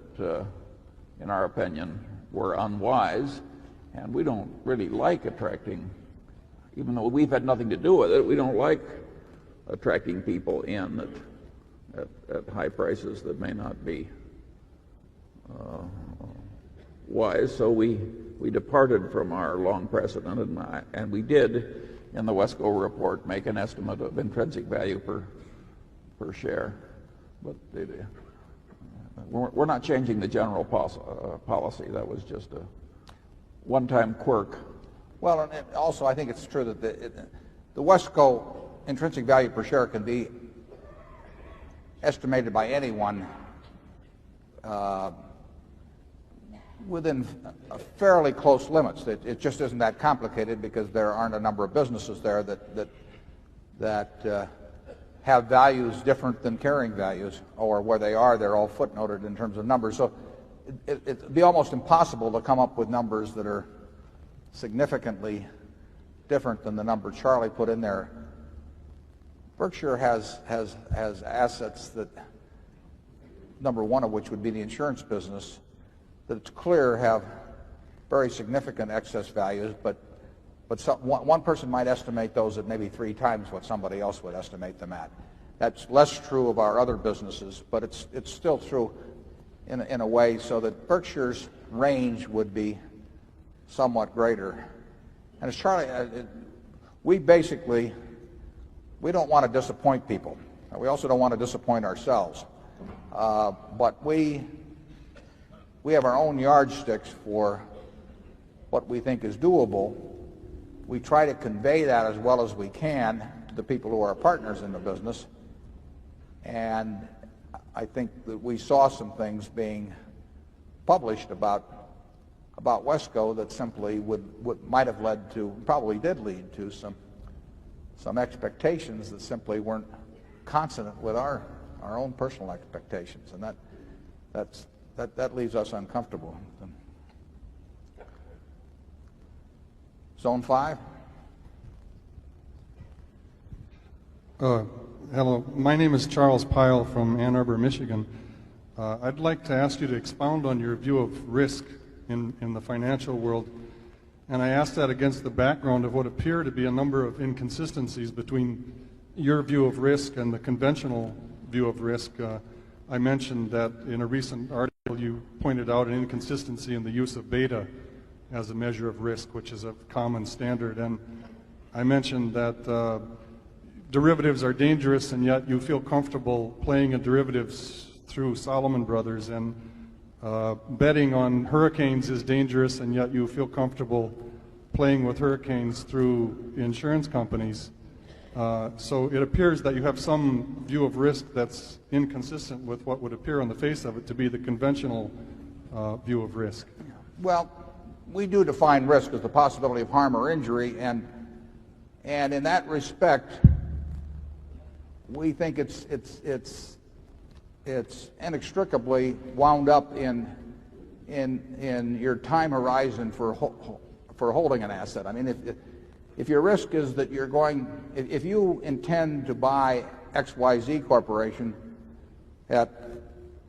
in our opinion, were unwise. And we don't really like attracting, even though we've had nothing to do with it, we don't like attracting people in at high prices that may not be wise. So we departed from our long precedent, and we did, in the Wesco report, make an estimate of intrinsic value per share. But we're not changing the general policy. That was just a one-time quirk. Well, and also I think it's true that the Wesco intrinsic value per share can be estimated by anyone within fairly close limits. It just isn't that complicated because there aren't a number of businesses there that have values different than carrying values, or where they are, they're all footnoted in terms of numbers. So it'd be almost impossible to come up with numbers that are significantly different than the number Charlie put in there. Berkshire has assets that, number one of which would be the insurance business, that it's clear have very significant excess values, but one person might estimate those at maybe 3 times what somebody else would estimate them at. That's less true of our other businesses, but it's still true in a way, so that Berkshire's range would be somewhat greater. And as Charlie, we don't want to disappoint people. We also don't want to disappoint ourselves. But we have our own yardsticks for what we think is doable. We try to convey that as well as we can to the people who are partners in the business. And I think that we saw some things being published about Wesco that simply might have led to, probably did lead to some expectations that simply weren't consonant with our own personal expectations, and that leaves us uncomfortable. Zone 5. Hello, my name is Charles Pyle from Ann Arbor, Michigan. I'd like to ask you to expound on your view of risk in the financial world. And I ask that against the background of what appear to be a number of inconsistencies between your view of risk and the conventional view of risk. I mentioned that in a recent article you pointed out an inconsistency in the use of beta as a measure of risk, which is a common standard. And I mentioned that derivatives are dangerous, and yet you feel comfortable playing in derivatives through Salomon Brothers, and betting on hurricanes is dangerous, and yet you feel comfortable playing with hurricanes through insurance companies. So it appears that you have some view of risk that's inconsistent with what would appear on the face of it to be the conventional view of risk. Well, we do define risk as the possibility of harm or injury, and in that respect, we think it's inextricably wound up in in your time horizon for holding an asset. I mean, if your risk is that if you intend to buy XYZ Corporation at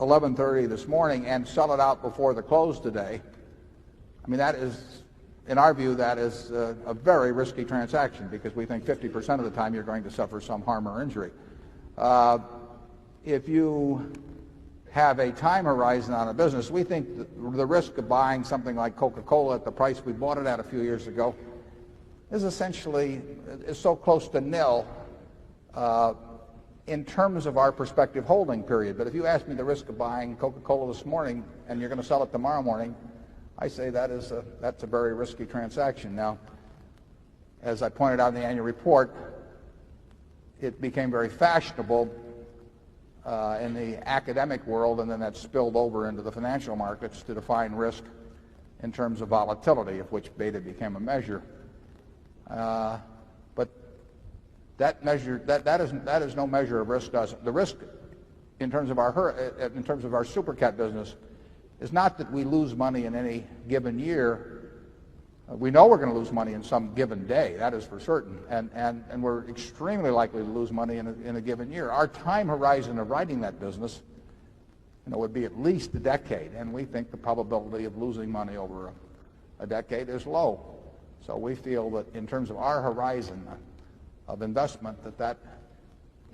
11:30 this morning and sell it out before the close today, I mean, that is, in our view, that is a very risky transaction, because we think 50% of the time you're going to suffer some harm or injury. If you have a time horizon on a business, we think the risk of buying something like Coca-Cola at the price we bought it at a few years ago is essentially so close to nil in terms of our prospective holding period. But if you ask me the risk of buying Coca-Cola this morning and you're going to sell it tomorrow morning, I say that's a very risky transaction. Now, as I pointed out in the annual report, it became very fashionable in the academic world, and then that spilled over into the financial markets, to define risk in terms of volatility, of which beta became a measure. But that is no measure of risk. The risk in terms of our super cat business is not that we lose money in any given year. We know we're going to lose money in some given day, that is for certain, and we're extremely likely to lose money in a given year. Our time horizon of writing that business, would be at least a decade, and we think the probability of losing money over a decade is low. So we feel that in terms of our horizon of investment, that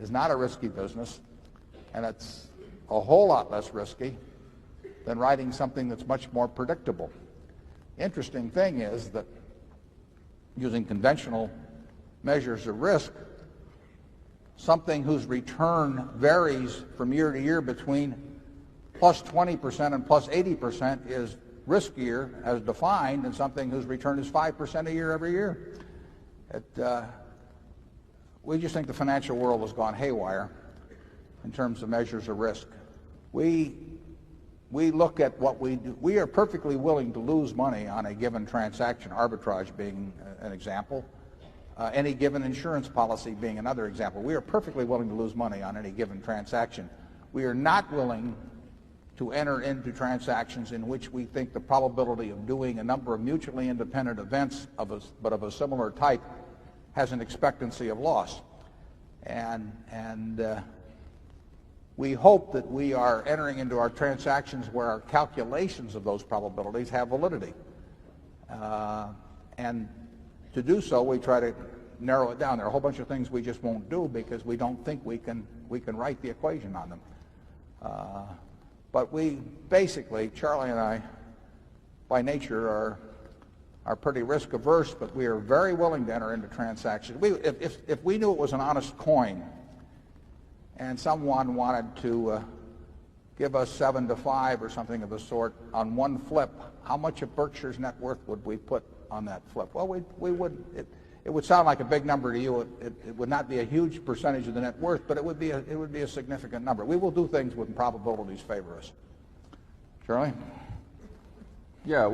is not a risky business, and it's a whole lot less risky than writing something that's much more predictable. Interesting thing is that using conventional measures of risk, something whose return varies from year to year between plus 20% and plus 80% is riskier as defined than something whose return is 5% a year every year. We just think the financial world has gone haywire in terms of measures of risk. We look at what we do. We are perfectly willing to lose money on a given transaction, arbitrage being an example, any given insurance policy being another example. We are perfectly willing to lose money on any given transaction. We are not willing to enter into transactions in which we think the probability of doing a number of mutually independent events but of a similar type has an expectancy of loss. And we hope that we are entering into our transactions where our calculations of those probabilities have validity. And to do so, we try to narrow it down. There are a whole bunch of things we just won't do because we don't think we can write the equation on them. But we basically, Charlie and I, by nature, are pretty risk averse, but we are very willing to enter into transactions. If we knew it was an honest coin, and someone wanted to give us 7 to 5 or something of the sort on one flip, how much of Berkshire's net worth would we put on that flip? Well, it would sound like a big number to you. It would not be a huge percentage of the net worth, but it would be a significant number. We will do things when probabilities favor us. Charlie? Yeah,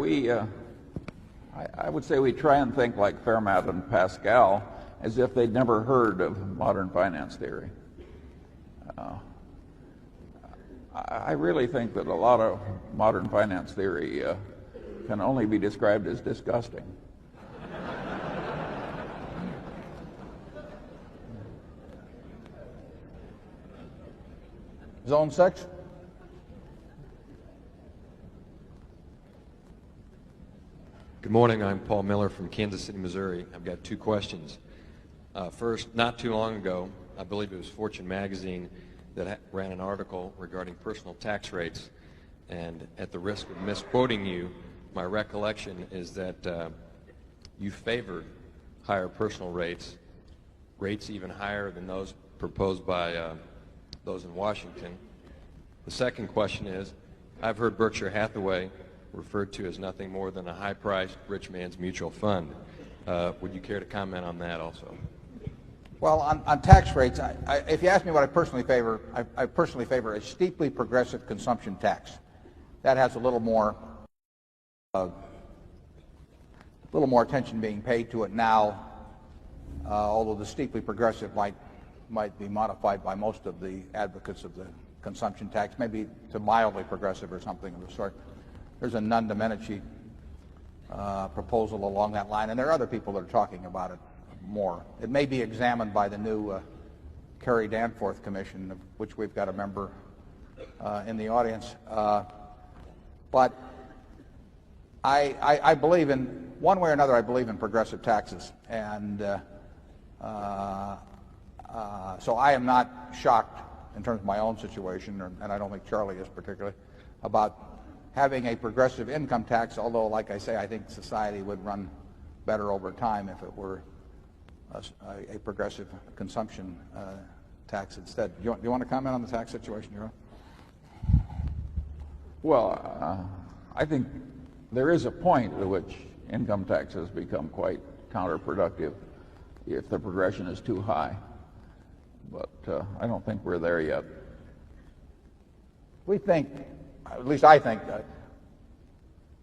I would say we try and think like Fermat and Pascal, as if they'd never heard of modern finance theory. I really think that a lot of modern finance theory can only be described as disgusting. Zone 6? Good morning. I'm Paul Miller from Kansas City, Missouri. I've got 2 questions. First, not too long ago, I believe it was Fortune magazine that ran an article regarding personal tax rates, and at the risk of misquoting you, my recollection is that you favored higher personal rates even higher than those proposed by those in Washington. The second question is, I've heard Berkshire Hathaway referred to as nothing more than a high-priced rich man's mutual fund. Would you care to comment on that also? Well, on tax rates, if you ask me what I personally favor, I personally favor a steeply progressive consumption tax. That has a little more attention being paid to it now, although the steeply progressive might be modified by most of the advocates of the consumption tax, maybe to mildly progressive or something of the sort. there's a non diminici proposal along that line, and there are other people that are talking about it more. It may be examined by the new Kerry Danforth Commission, of which we've got a member in the audience. But I believe in, one way or another, I believe in progressive taxes. And so I am not shocked in terms of my own situation, and I don't think Charlie is particularly, about having a progressive income tax, although, like I say, I think society would run better over time if it were a progressive consumption tax instead. Do you want to comment on the tax situation, Euro? Well, I think there is a point at which income taxes become quite counterproductive if the progression is too high. But I don't think we're there yet. We think, at least I think,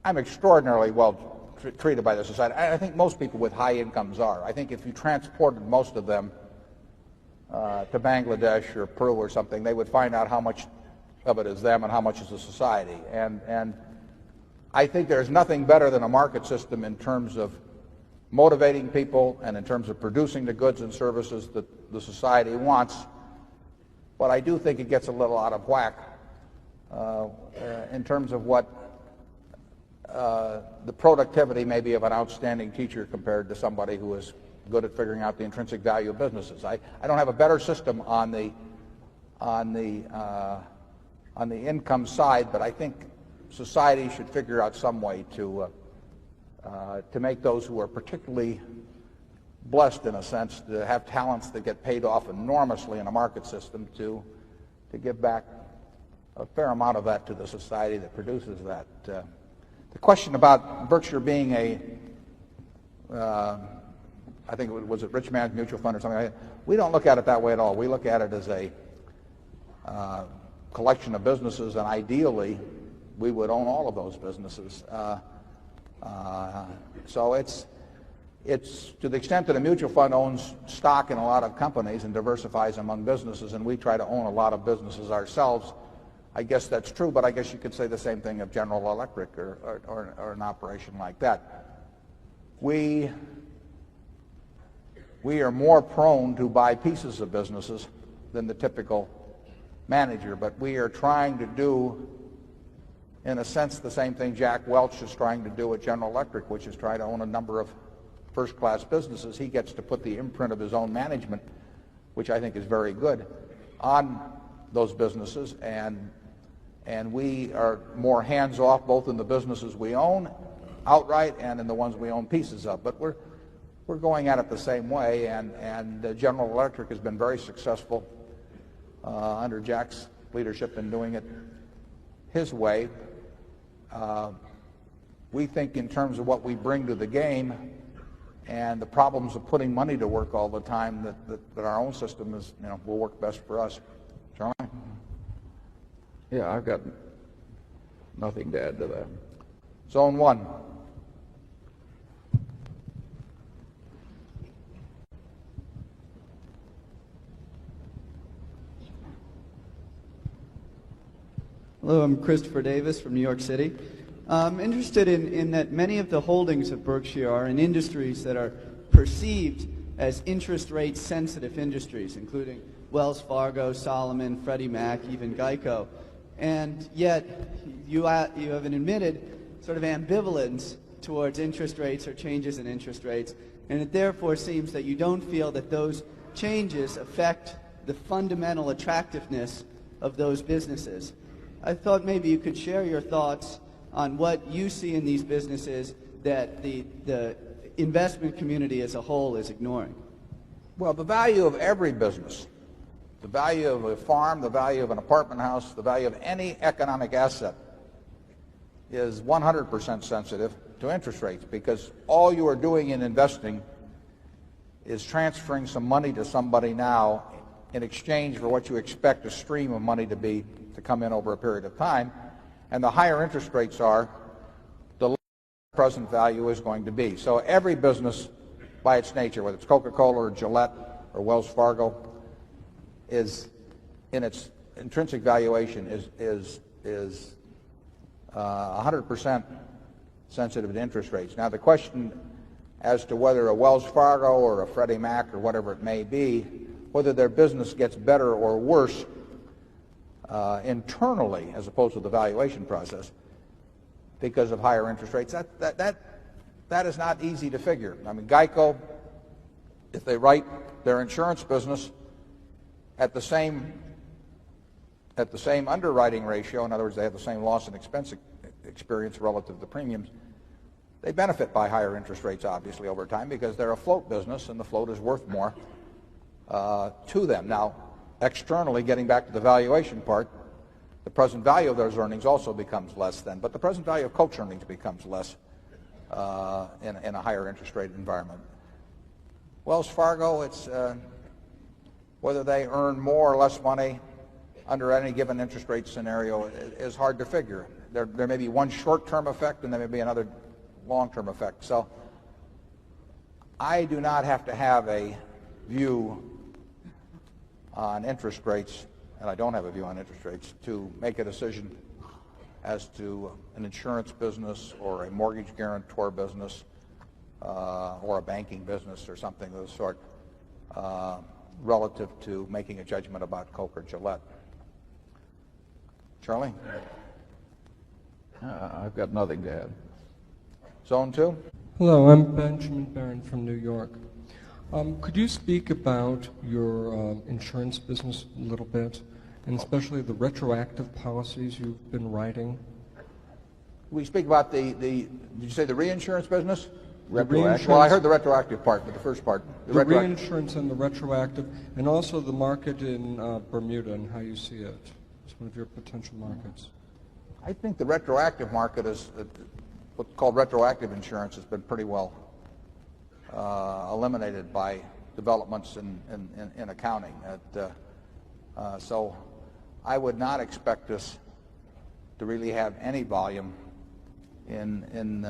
I'm extraordinarily well treated by the society. I think most people with high incomes are. I think if you transported most of them to Bangladesh or Peru or something, they would find out how much of it is them and how much is the society. And I think there's nothing better than a market system in terms of motivating people and in terms of producing the goods and services that the society wants. But I do think it gets a little out of whack in terms of what the productivity maybe of an outstanding teacher compared to somebody who is good at figuring out the intrinsic value of businesses. I don't have a better system on the income side, but I think society should figure out some way to make those who are particularly blessed, in a sense, to have talents that get paid off enormously in a market system, to give back a fair amount of that to the society that produces that. The question about Berkshire being I think was it Rich Man's Mutual Fund or something like that, we don't look at it that way at all. We look at it as a collection of businesses, and ideally we would own all of those businesses. So it's to the extent that a mutual fund owns stock in a lot of companies and diversifies among businesses, and we try to own a lot of businesses ourselves, I guess that's true, but I guess you could say the same thing of General Electric or an operation like that. We are more prone to buy pieces of businesses than the typical manager, but we are trying to do, in a sense, the same thing Jack Welch is trying to do at General Electric, which is try to own a number of first-class businesses. He gets to put the imprint of his own management, which I think is very good, on those businesses, and we are more hands-off both in the businesses we own outright and in the ones we own pieces of. But we're going at it the same way, and General Electric has been very successful under Jack's leadership in doing it his way. We think in terms of what we bring to the game and the problems of putting money to work all the time that our own system is, will work best for us. Charlie? Yeah, I've got nothing to add to that. Zone 1. Hello, I'm Christopher Davis from New York City. I'm interested in that many of the holdings of Berkshire are in industries that are perceived as interest rate sensitive industries, including Wells Fargo, Solomon, Freddie Mac, even Geico. And yet you have an admitted sort of ambivalence towards interest rates or changes in interest rates, and it therefore seems that you don't feel that those changes affect the fundamental attractiveness of those businesses. I thought maybe you could share your thoughts on what you see in these businesses that the investment community as a whole is ignoring. Well, the value of every business, the value of a farm, the value of an apartment house, the value of any economic asset is 100% sensitive to interest rates, because all you are doing in investing is transferring some money to somebody now in exchange for what you expect a stream of money to come in over a period of time. And the higher interest rates are, the lower the present value is going to be. So every business by its nature, whether it's Coca-Cola or Gillette or Wells Fargo, is in its intrinsic valuation is 100% sensitive to interest rates. Now, the question as to whether a Wells Fargo or a Freddie Mac or whatever it may be, whether their business gets better or worse internally as opposed to the valuation process because of higher interest rates, that is not easy to figure. I mean, Geico, if they write their insurance business at the same underwriting ratio, in other words, they have the same loss and expense experience relative to premiums, they benefit by higher interest rates, obviously, over time because they're a float business and the float is worth more to them. Now, externally, getting back to the valuation part, the present value of those earnings also becomes less then, but the present value of Coach earnings becomes less in a higher interest rate environment. Wells Fargo, it's whether they earn more or less money under any given interest rate scenario is hard to figure. There may be one short-term effect and there may be another long-term effect. So I do not have to have a view on interest rates, and I don't have a view on interest rates, to make a decision as to an insurance business or a mortgage guarantor business or a banking business or something of the sort relative to making a judgment about Coke or Gillette. Charlie? I've got nothing to add. Zone 2? Hello, I'm Benjamin Barron from New York. Could you speak about your insurance business a little bit, and especially the retroactive policies you've been writing? We speak about did you say the reinsurance business? Reinsurance. Well, I heard the retroactive part, but the first part. The reinsurance and the retroactive, and also the market in Bermuda and how you see it. It's one of your potential markets. I think the retroactive market is what's called retroactive insurance has been pretty well eliminated by developments in accounting. So I would not expect us to really have any volume in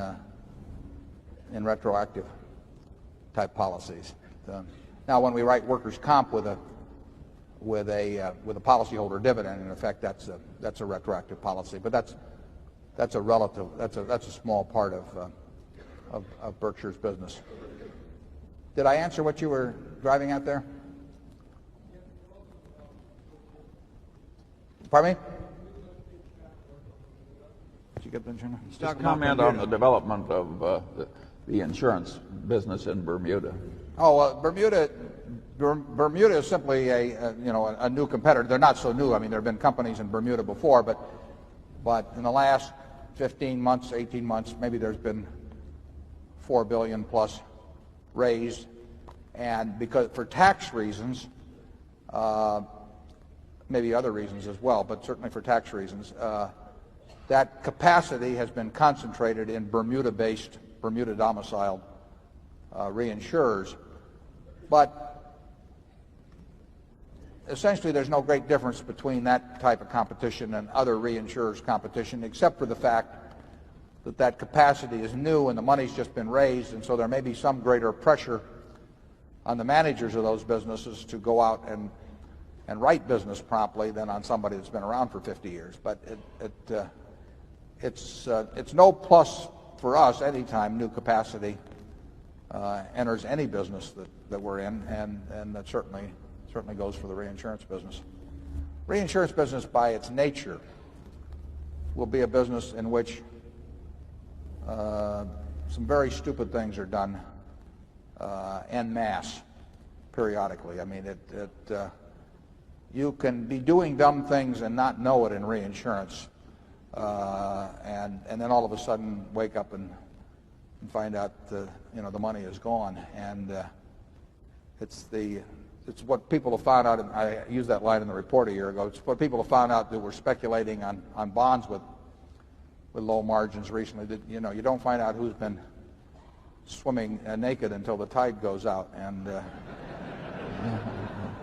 retroactive type policies. Now, when we write workers' comp with a policyholder dividend, in effect, that's a retroactive policy. But that's a small part of Berkshire's business. Did I answer what you were driving at there? Pardon me? Did you get the insurance? Just comment on the development of the insurance business in Bermuda. Oh, well, Bermuda is simply a new competitor. They're not so new. I mean, there have been companies in Bermuda before, but in the last 15 months, 18 months, maybe there's been $4 billion plus raised, and because for tax reasons, maybe other reasons as well, but certainly for tax reasons, that capacity has been concentrated in Bermuda-based, Bermuda-domiciled reinsurers. But essentially there's no great difference between that type of competition and other reinsurers' competition, except for the fact that capacity is new and the money's just been raised, and so there may be some greater pressure on the managers of those businesses to go out and write business promptly than on somebody that's been around for 50 years. But it's no plus for us anytime new capacity enters any business that we're in, and that certainly goes for the reinsurance business. Reinsurance business, by its nature, will be a business in which some very stupid things are done en masse periodically. I mean, you can be doing dumb things and not know it in reinsurance, and then all of a sudden wake up and find out the money is gone. And it's what people have found out, and I used that line in the report a year ago. It's what people have found out that were speculating on bonds with low margins recently. That you don't find out who's been swimming naked until the tide goes out, and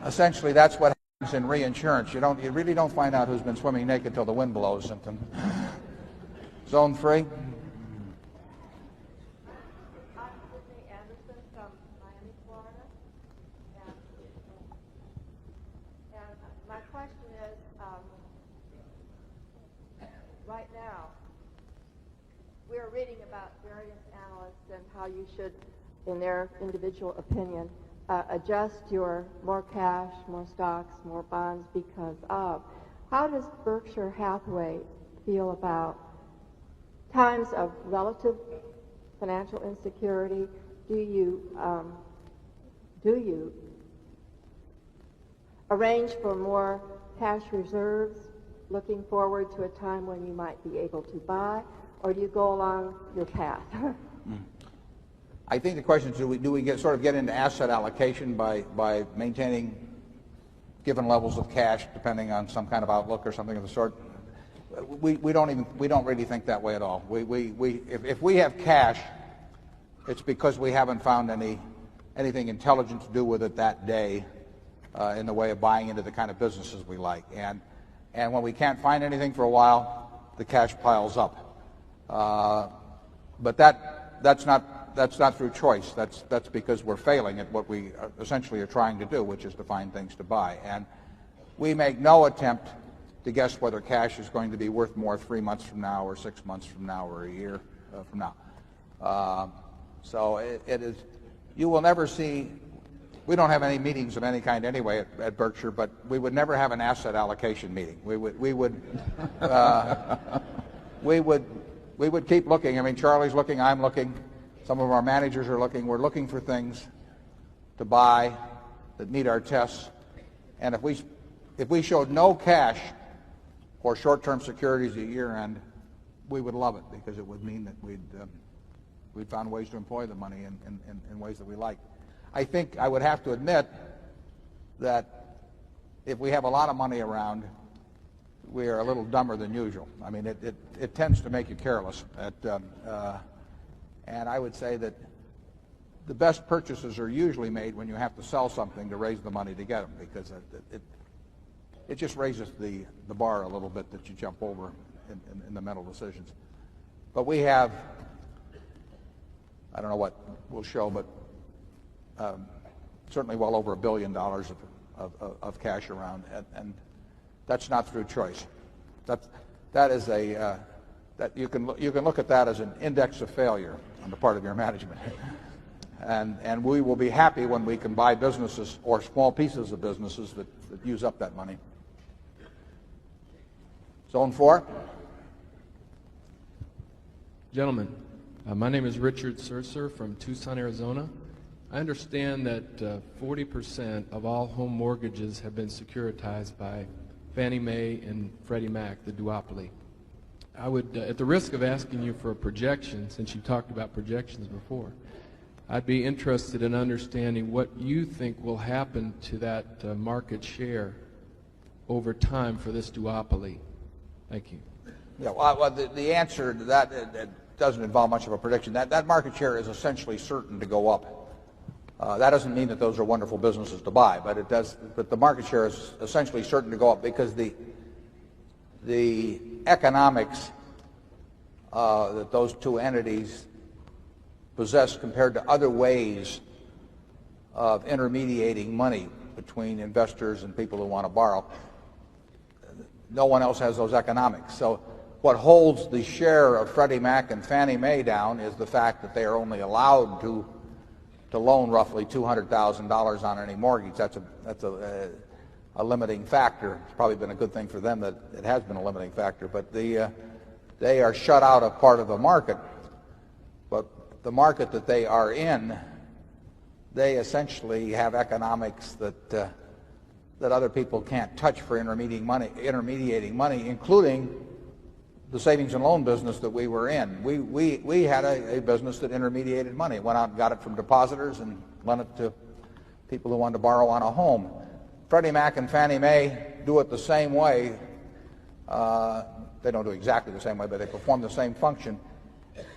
essentially that's what happens in reinsurance. You really don't find out who's been swimming naked till the wind blows something. Zone 3. My question is, right now, about various analysts and how you should, in their individual opinion, adjust your more cash, more stocks, more bonds because of. How does Berkshire Hathaway feel about times of relative financial insecurity? Do you arrange for more cash reserves looking forward to a time when you might be able to buy, or do you go along your path? I think the question is, do we get into asset allocation by maintaining given levels of cash depending on some kind of outlook or something of the sort? We don't really think that way at all. If we have cash, it's because we haven't found anything intelligent to do with it that day in the way of buying into the kind of businesses we like. And when we can't find anything for a while, the cash piles up. But that's not through choice. That's because we're failing at what we essentially are trying to do, which is to find things to buy. And we make no attempt to guess whether cash is going to be worth more 3 months from now or 6 months from now or a year from now. So it is. You will never see. We don't have any meetings of any kind anyway at Berkshire, but we would never have an asset allocation meeting. We would keep looking. I mean, Charlie's looking, I'm looking, some of our managers are looking. We're looking for things to buy that meet our tests. And if we showed no cash or short-term securities at year-end, we would love it because it would mean that we'd found ways to employ the money in ways that we like. I think I would have to admit that if we have a lot of money around, we are a little dumber than usual. I mean, it tends to make you careless. And I would say that the best purchases are usually made when you have to sell something to raise the money to get them, because it just raises the bar a little bit that you jump over in the mental decisions. But we have, I don't know what we'll show, but certainly well over $1 billion of cash around, and that's not through choice. That is that you can look at that as an index of failure on the part of your management. And we will be happy when we can buy businesses or small pieces of businesses that use up that money. Zone 4. Gentlemen, my name is Richard Surser from Tucson, Arizona. I understand that 40% of all home mortgages have been securitized by Fannie Mae and Freddie Mac, the duopoly. I would, at the risk of asking you for a projection, since you talked about projections before, I'd be interested in understanding what you think will happen to that market share over time for this duopoly. Thank you. Yeah, well, the answer to that it doesn't involve much of a prediction. That market share is essentially certain to go up. That doesn't mean that those are wonderful businesses to buy, but it does. But the market share is essentially certain to go up because the economics that those two entities possess compared to other ways of intermediating money between investors and people who want to borrow, no one else has those economics. So what holds the share of Freddie Mac and Fannie Mae down is the fact that they are only allowed to loan roughly $200,000 on any mortgage. That's a limiting factor. It's probably been a good thing for them that it has been a limiting factor. But they are shut out of part of the market. But the market that they are in, they essentially have economics that other people can't touch for intermediating money, including the savings and loan business that we were in. We had a business that intermediated money, went out and got it from depositors and lent it to people who wanted to borrow on a home. Freddie Mac and Fannie Mae do it the same way. They don't do exactly the same way, but they perform the same function.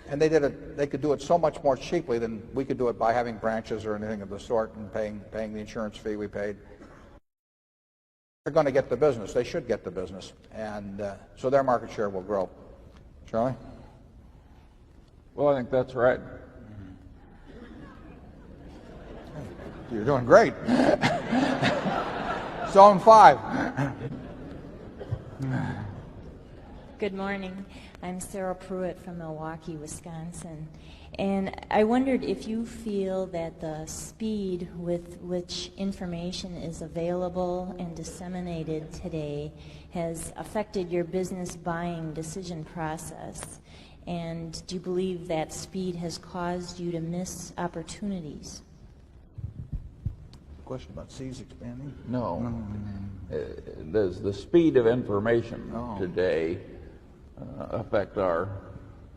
And they could do it so much more cheaply than we could do it by having branches or anything of the sort and paying the insurance fee we paid. They're going to get the business. They should get the business. And so their market share will grow. Charlie? Well, I think that's right. You're doing great. Zone 5. Good morning. I'm Sarah Pruitt from Milwaukee, Wisconsin. And I wondered if you feel that the speed with which information is available and disseminated today has affected your business buying decision process. And do you believe that speed has caused you to miss opportunities? Question about seas expanding? No. Does the speed of information today affect our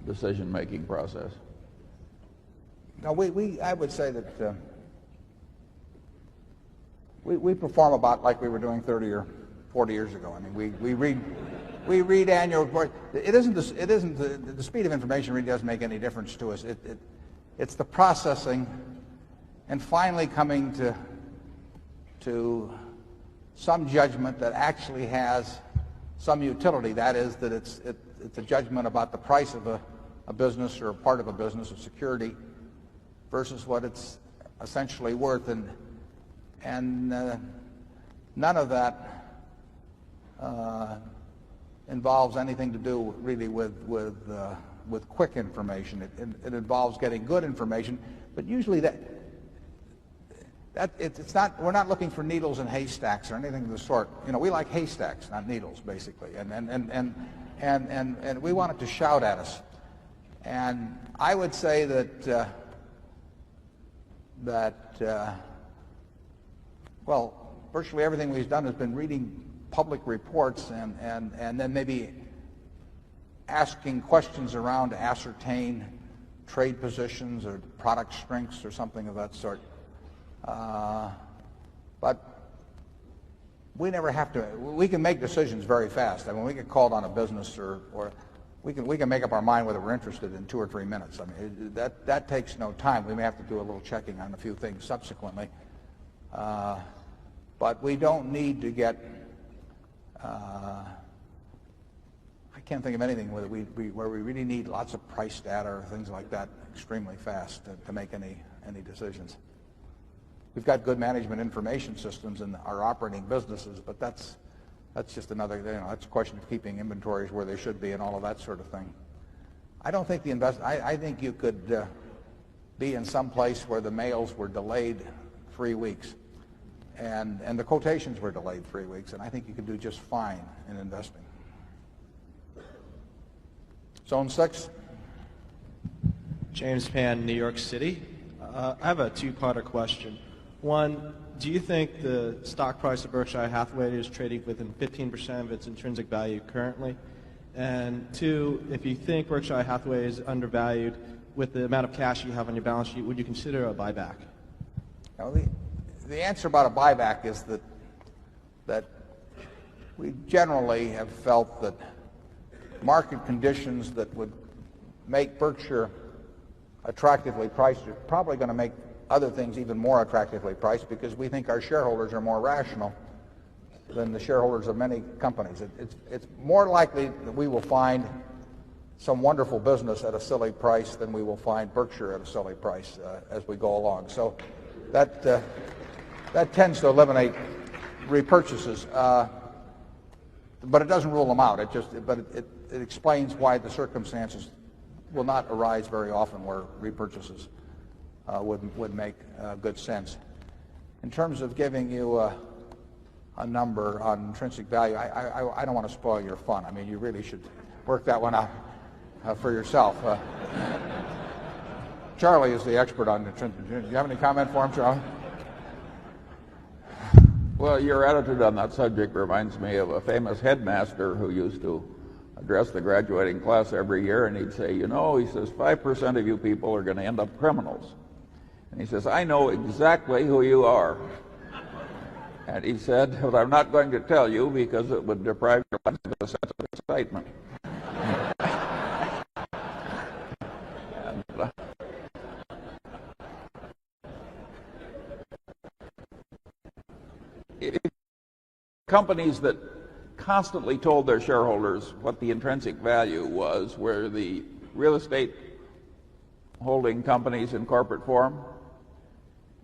decision-making process? No, I would say that we perform about like we were doing 30 or 40 years ago. I mean, we read annual reports. The speed of information really doesn't make any difference to us. It's the processing and finally coming to some judgment that actually has some utility. That is, that it's a judgment about the price of a business or a part of a business, of security, versus what it's essentially worth, and none of that involves anything to do really with quick information. It involves getting good information, but usually it's not. We're not looking for needles in haystacks or anything of the sort. You know, we like haystacks, not needles, basically, and we want it to shout at us. And I would say that well, virtually everything we've done has been reading public reports and then maybe asking questions around to ascertain trade positions or product strengths or something of that sort. But we never have to. We can make decisions very fast. I mean, we get called on a business or we can make up our mind whether we're interested in 2 or 3 minutes. I mean, that takes no time. We may have to do a little checking on a few things subsequently, but we don't need to get. I can't think of anything where we really need lots of price data or things like that extremely fast to make any decisions. We've got good management information systems in our operating businesses, but that's just another, that's a question of keeping inventories where they should be and all of that sort of thing. I don't think I think you could be in some place where the mails were delayed 3 weeks and the quotations were delayed 3 weeks, and I think you could do just fine in investing. Zone 6. James Pan, New York City. I have a two-parter question. One, do you think the stock price of Berkshire Hathaway is trading within 15% of its intrinsic value currently? And two, if you think Berkshire Hathaway is undervalued with the amount of cash you have on your balance sheet, would you consider a buyback? Now, the answer about a buyback is that we generally have felt that market conditions that would make Berkshire attractively priced are probably going to make other things even more attractively priced, because we think our shareholders are more rational than the shareholders of many companies. It's more likely that we will find some wonderful business at a silly price than we will find Berkshire at a silly price as we go along. So that tends to eliminate repurchases, but it doesn't rule them out. It explains why the circumstances will not arise very often where repurchases would make good sense. In terms of giving you a number on intrinsic value, I don't want to spoil your fun. I mean, you really should work that one out for yourself. Charlie is the expert on intrinsic. Do you have any comment for him, Charlie? Well, your attitude on that subject reminds me of a famous headmaster who used to address the graduating class every year, and he'd say, he says, 5% of you people are going to end up criminals. And he says, I know exactly who you are. And he said, but I'm not going to tell you because it would deprive your life of a sense of excitement. Companies that constantly told their shareholders what the intrinsic value was were the real estate holding companies in corporate form.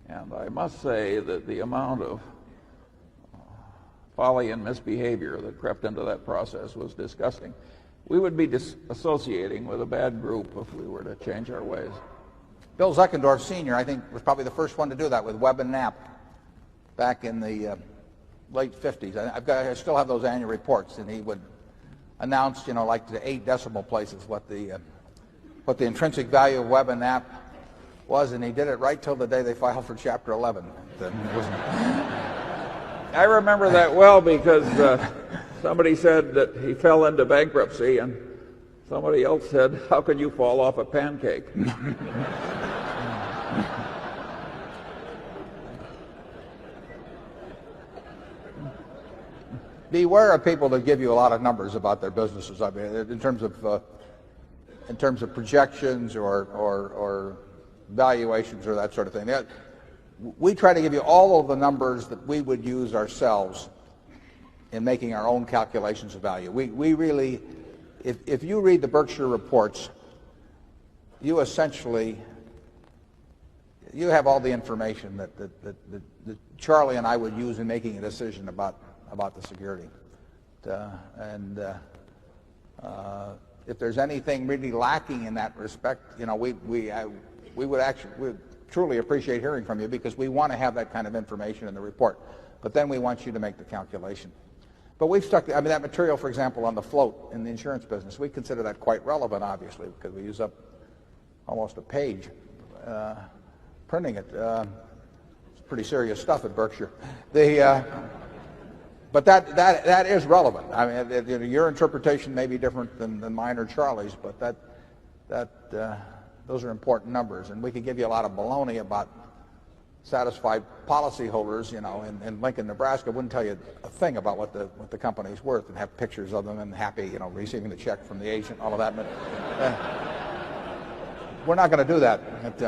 And I must say that the amount of folly and misbehavior that crept into that process was disgusting. we would be associating with a bad group if we were to change our ways. Bill Zeckendorf Sr., I think, was probably the first one to do that with Webb and Knapp back in the late 50s. I still have those annual reports, and he would announce, like to 8 decimal places what the intrinsic value of Webb and Knapp was, and he did it right till the day they filed for Chapter 11. I remember that well because somebody said that he fell into bankruptcy, and somebody else said, "How could you fall off a pancake?" Beware of people that give you a lot of numbers about their businesses. I mean, in terms of projections or valuations or that sort of thing. We try to give you all of the numbers that we would use ourselves in making our own calculations of value. We really, if you read the Berkshire reports, you essentially have all the information that Charlie and I would use in making a decision about the security. If there's anything really lacking in that respect, we would truly appreciate hearing from you, because we want to have that kind of information in the report. But then we want you to make the calculation. But we've stuck, that material, for example, on the float in the insurance business, we consider that quite relevant, obviously, because we use up almost a page printing it. It's pretty serious stuff at Berkshire. But that is relevant. I mean, your interpretation may be different than mine or Charlie's, but those are important numbers, and we could give you a lot of baloney about satisfied policyholders, in Lincoln, Nebraska. Wouldn't tell you a thing about what the company's worth, and have pictures of them and happy, receiving the check from the agent, all of that. But we're not going to do that at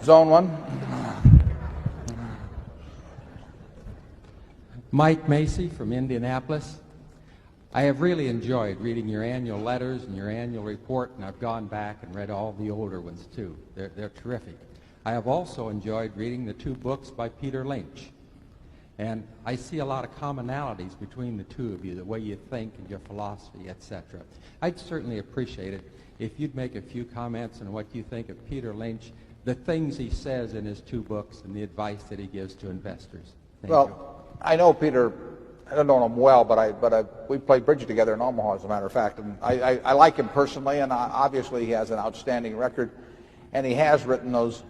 Zone 1. Mike Macy from Indianapolis. I have really enjoyed reading your annual letters and your annual report, and I've gone back and read all the older ones too. They're terrific. I have also enjoyed reading the 2 books by Peter Lynch, and I see a lot of commonalities between the two of you, the way you think and your philosophy, etc. I'd certainly appreciate it if you'd make a few comments on what you think of Peter Lynch, the things he says in his 2 books, and the advice that he gives to investors. Thank you. I know Peter. I don't know him well, but we played bridge together in Omaha, as a matter of fact. And I like him personally, and obviously he has an outstanding record, and he has written those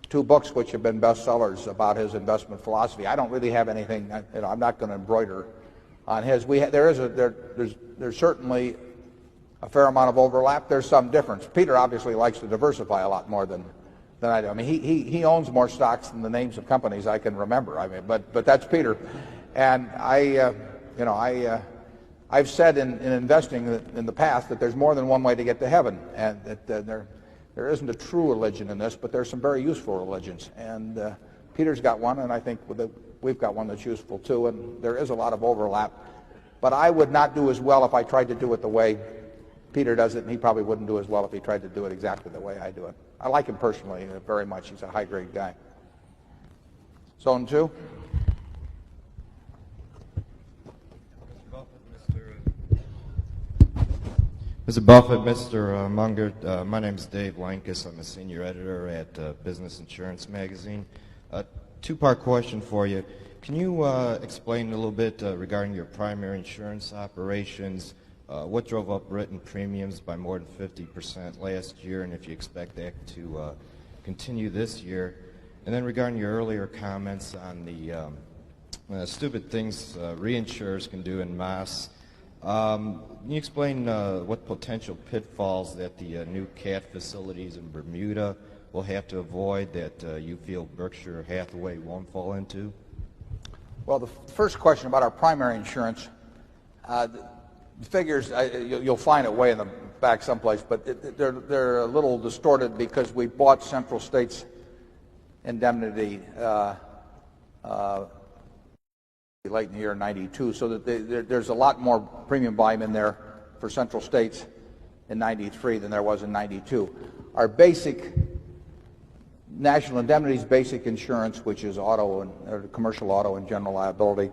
2 books which have been bestsellers about his investment philosophy. I don't really have anything. I'm not going to embroider on his. There's certainly a fair amount of overlap. There's some difference. Peter obviously likes to diversify a lot more than I do. I mean, he owns more stocks than the names of companies I can remember. I mean, but that's Peter. And I've said in investing in the past that there's more than one way to get to heaven, and that there isn't a true religion in this, but there's some very useful religions. And Peter's got one, and I think we've got one that's useful too. And there is a lot of overlap. But I would not do as well if I tried to do it the way Peter does it, and he probably wouldn't do as well if he tried to do it exactly the way I do it. I like him personally very much. He's a high-grade guy. Zone 2. Mr. Buffett, Mr. Munger, my name is Dave Lankus. I'm a senior editor at Business Insurance Magazine. Two-part question for you. Can you explain a little bit regarding your primary insurance operations? What drove up written premiums by more than 50% last year, and if you expect that to continue this year? And then regarding your earlier comments on the stupid things reinsurers can do in mass, can you explain what potential pitfalls that the new CAT facilities in Bermuda will have to avoid that you feel Berkshire Hathaway won't fall into? Well, the first question about our primary insurance, the figures, you'll find it way in the back someplace, but they're a little distorted because we bought Central States Indemnity late in the year 92, so that there's a lot more premium volume in there for Central States in 93 than there was in 92. Our basic National Indemnity's basic insurance, which is auto and commercial auto and general liability,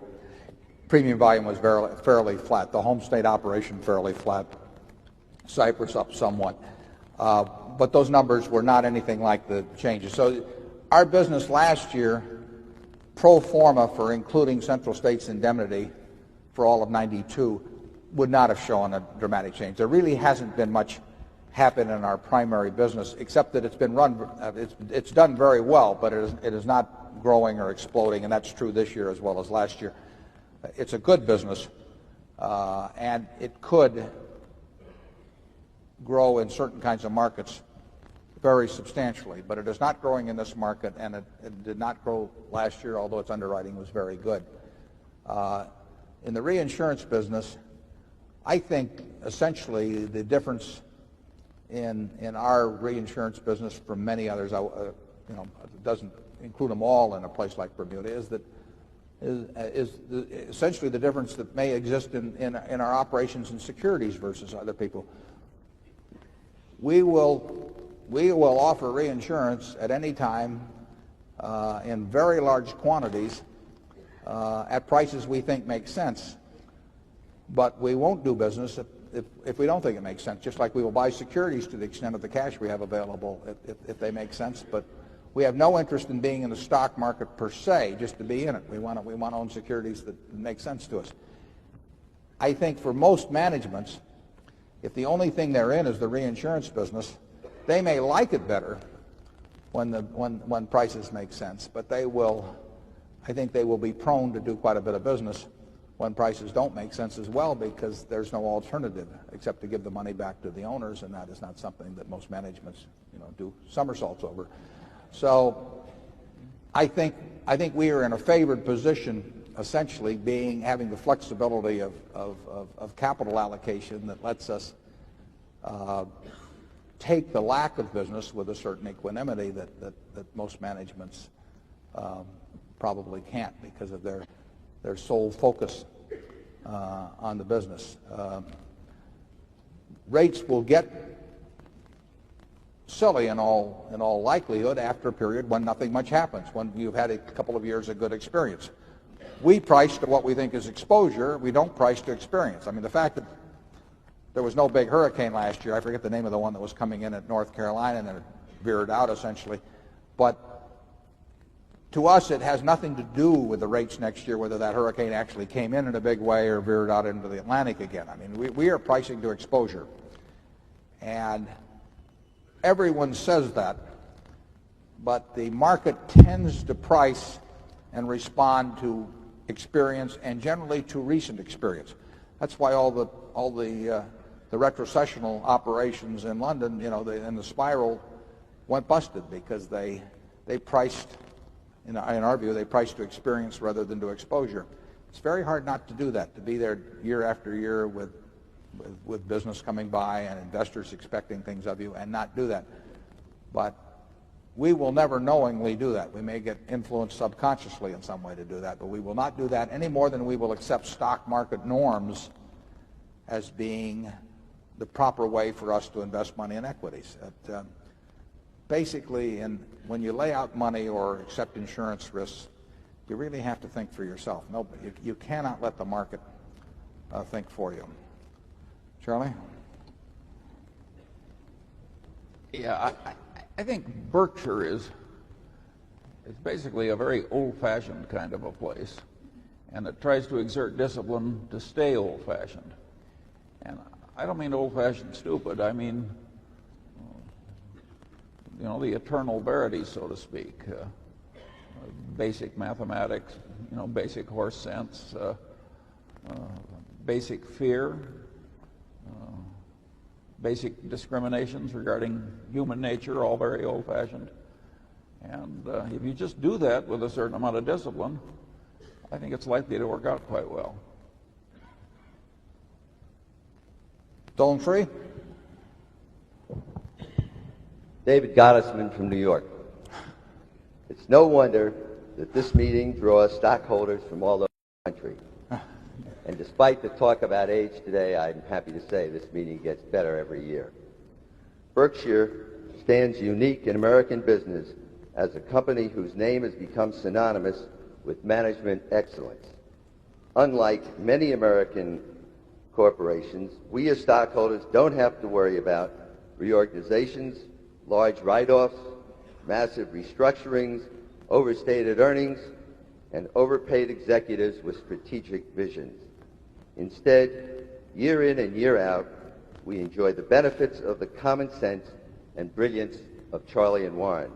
premium volume was fairly flat. The home state operation fairly flat. Cyprus up somewhat. But those numbers were not anything like the changes. So our business last year, pro forma for including Central States Indemnity for all of 92, would not have shown a dramatic change. There really hasn't been much happen in our primary business, except that it's been run, it's done very well, but it is not growing or exploding, and that's true this year as well as last year. It's a good business, and it could grow in certain kinds of markets very substantially, but it is not growing in this market, and it did not grow last year, although its underwriting was very good. In the reinsurance business, I think essentially the difference in our reinsurance business from many others, it doesn't include them all in a place like Bermuda, is essentially the difference that may exist in our operations in securities versus other people. We will offer reinsurance at any time in very large quantities at prices we think make sense, but we won't do business if we don't think it makes sense, just like we will buy securities to the extent of the cash we have available if they make sense. But we have no interest in being in the stock market per se, just to be in it. We want to own securities that make sense to us. I think for most managements, if the only thing they're in is the reinsurance business, they may like it better when prices make sense, but I think they will be prone to do quite a bit of business when prices don't make sense as well, because there's no alternative except to give the money back to the owners, and that is not something that most managements do somersaults over. So I think we are in a favored position, essentially having the flexibility of capital allocation that lets us take the lack of business with a certain equanimity that most managements probably can't, because of their sole focus on the business. Rates will get silly in all likelihood after a period when nothing much happens, when you've had a couple of years of good experience. We price to what we think is exposure. We don't price to experience. I mean, the fact that there was no big hurricane last year, I forget the name of the one that was coming in at North Carolina and then it veered out essentially, but to us, it has nothing to do with the rates next year, whether that hurricane actually came in a big way or veered out into the Atlantic again. I mean, we are pricing to exposure. And everyone says that, but the market tends to price and respond to experience, and generally to recent experience. That's why all the retrocessional operations in London, in the spiral, went busted, because they priced. In our view, they price to experience rather than to exposure. It's very hard not to do that, to be there year after year with business coming by and investors expecting things of you and not do that. But we will never knowingly do that. We may get influenced subconsciously in some way to do that, but we will not do that any more than we will accept stock market norms as being the proper way for us to invest money in equities. Basically, when you lay out money or accept insurance risks, you really have to think for yourself. You cannot let the market think for you. Charlie? Yeah, I think Berkshire is basically a very old-fashioned kind of a place, and it tries to exert discipline to stay old-fashioned. And I don't mean old-fashioned stupid. I mean, the eternal verities, so to speak. Basic mathematics, basic horse sense, basic fear, basic discriminations regarding human nature, all very old-fashioned. And if you just do that with a certain amount of discipline, I think it's likely to work out quite well. Dolan Free? David Gottesman from New York. It's no wonder that this meeting draws stockholders from all over the country. And despite the talk about age today, I'm happy to say this meeting gets better every year. Berkshire stands unique in American business as a company whose name has become synonymous with management excellence. Unlike many American corporations, we as stockholders don't have to worry about reorganizations, large write-offs, massive restructurings, overstated earnings, and overpaid executives with strategic visions. Instead, year in and year out, we enjoy the benefits of the common sense and brilliance of Charlie and Warren.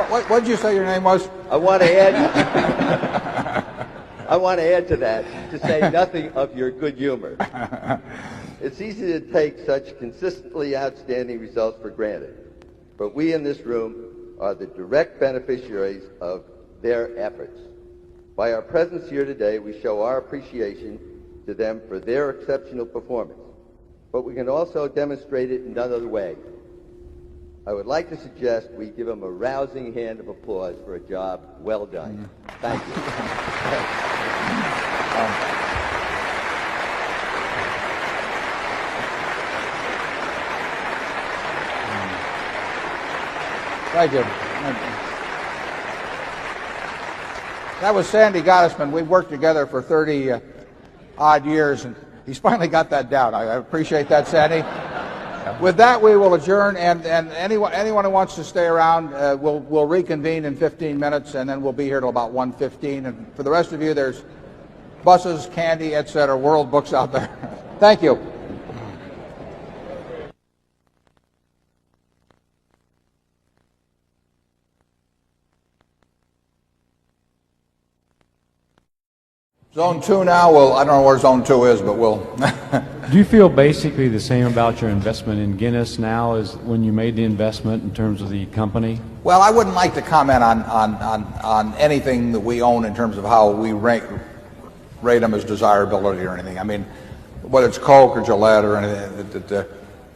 What did you say your name was? I want to add to that, to say nothing of your good humor. It's easy to take such consistently outstanding results for granted, but we in this room are the direct beneficiaries of their efforts. By our presence here today, we show our appreciation to them for their exceptional performance, but we can also demonstrate it in another way. I would like to suggest we give them a rousing hand of applause for a job well done. Thank you. Thank you. That was Sandy Gottesman. We've worked together for 30 odd years, and he's finally got that down. I appreciate that, Sandy. With that, we will adjourn, and anyone who wants to stay around, we'll reconvene in 15 minutes, and then we'll be here till about 1:15. And for the rest of you, there's buses, candy, etc., world books out there. Thank you. Zone 2 now, I don't know where Zone 2 is, but we'll... Do you feel basically the same about your investment in Guinness now as when you made the investment in terms of the company? Well, I wouldn't like to comment on anything that we own in terms of how we rate them as desirability or anything. I mean, whether it's Coke or Gillette or anything,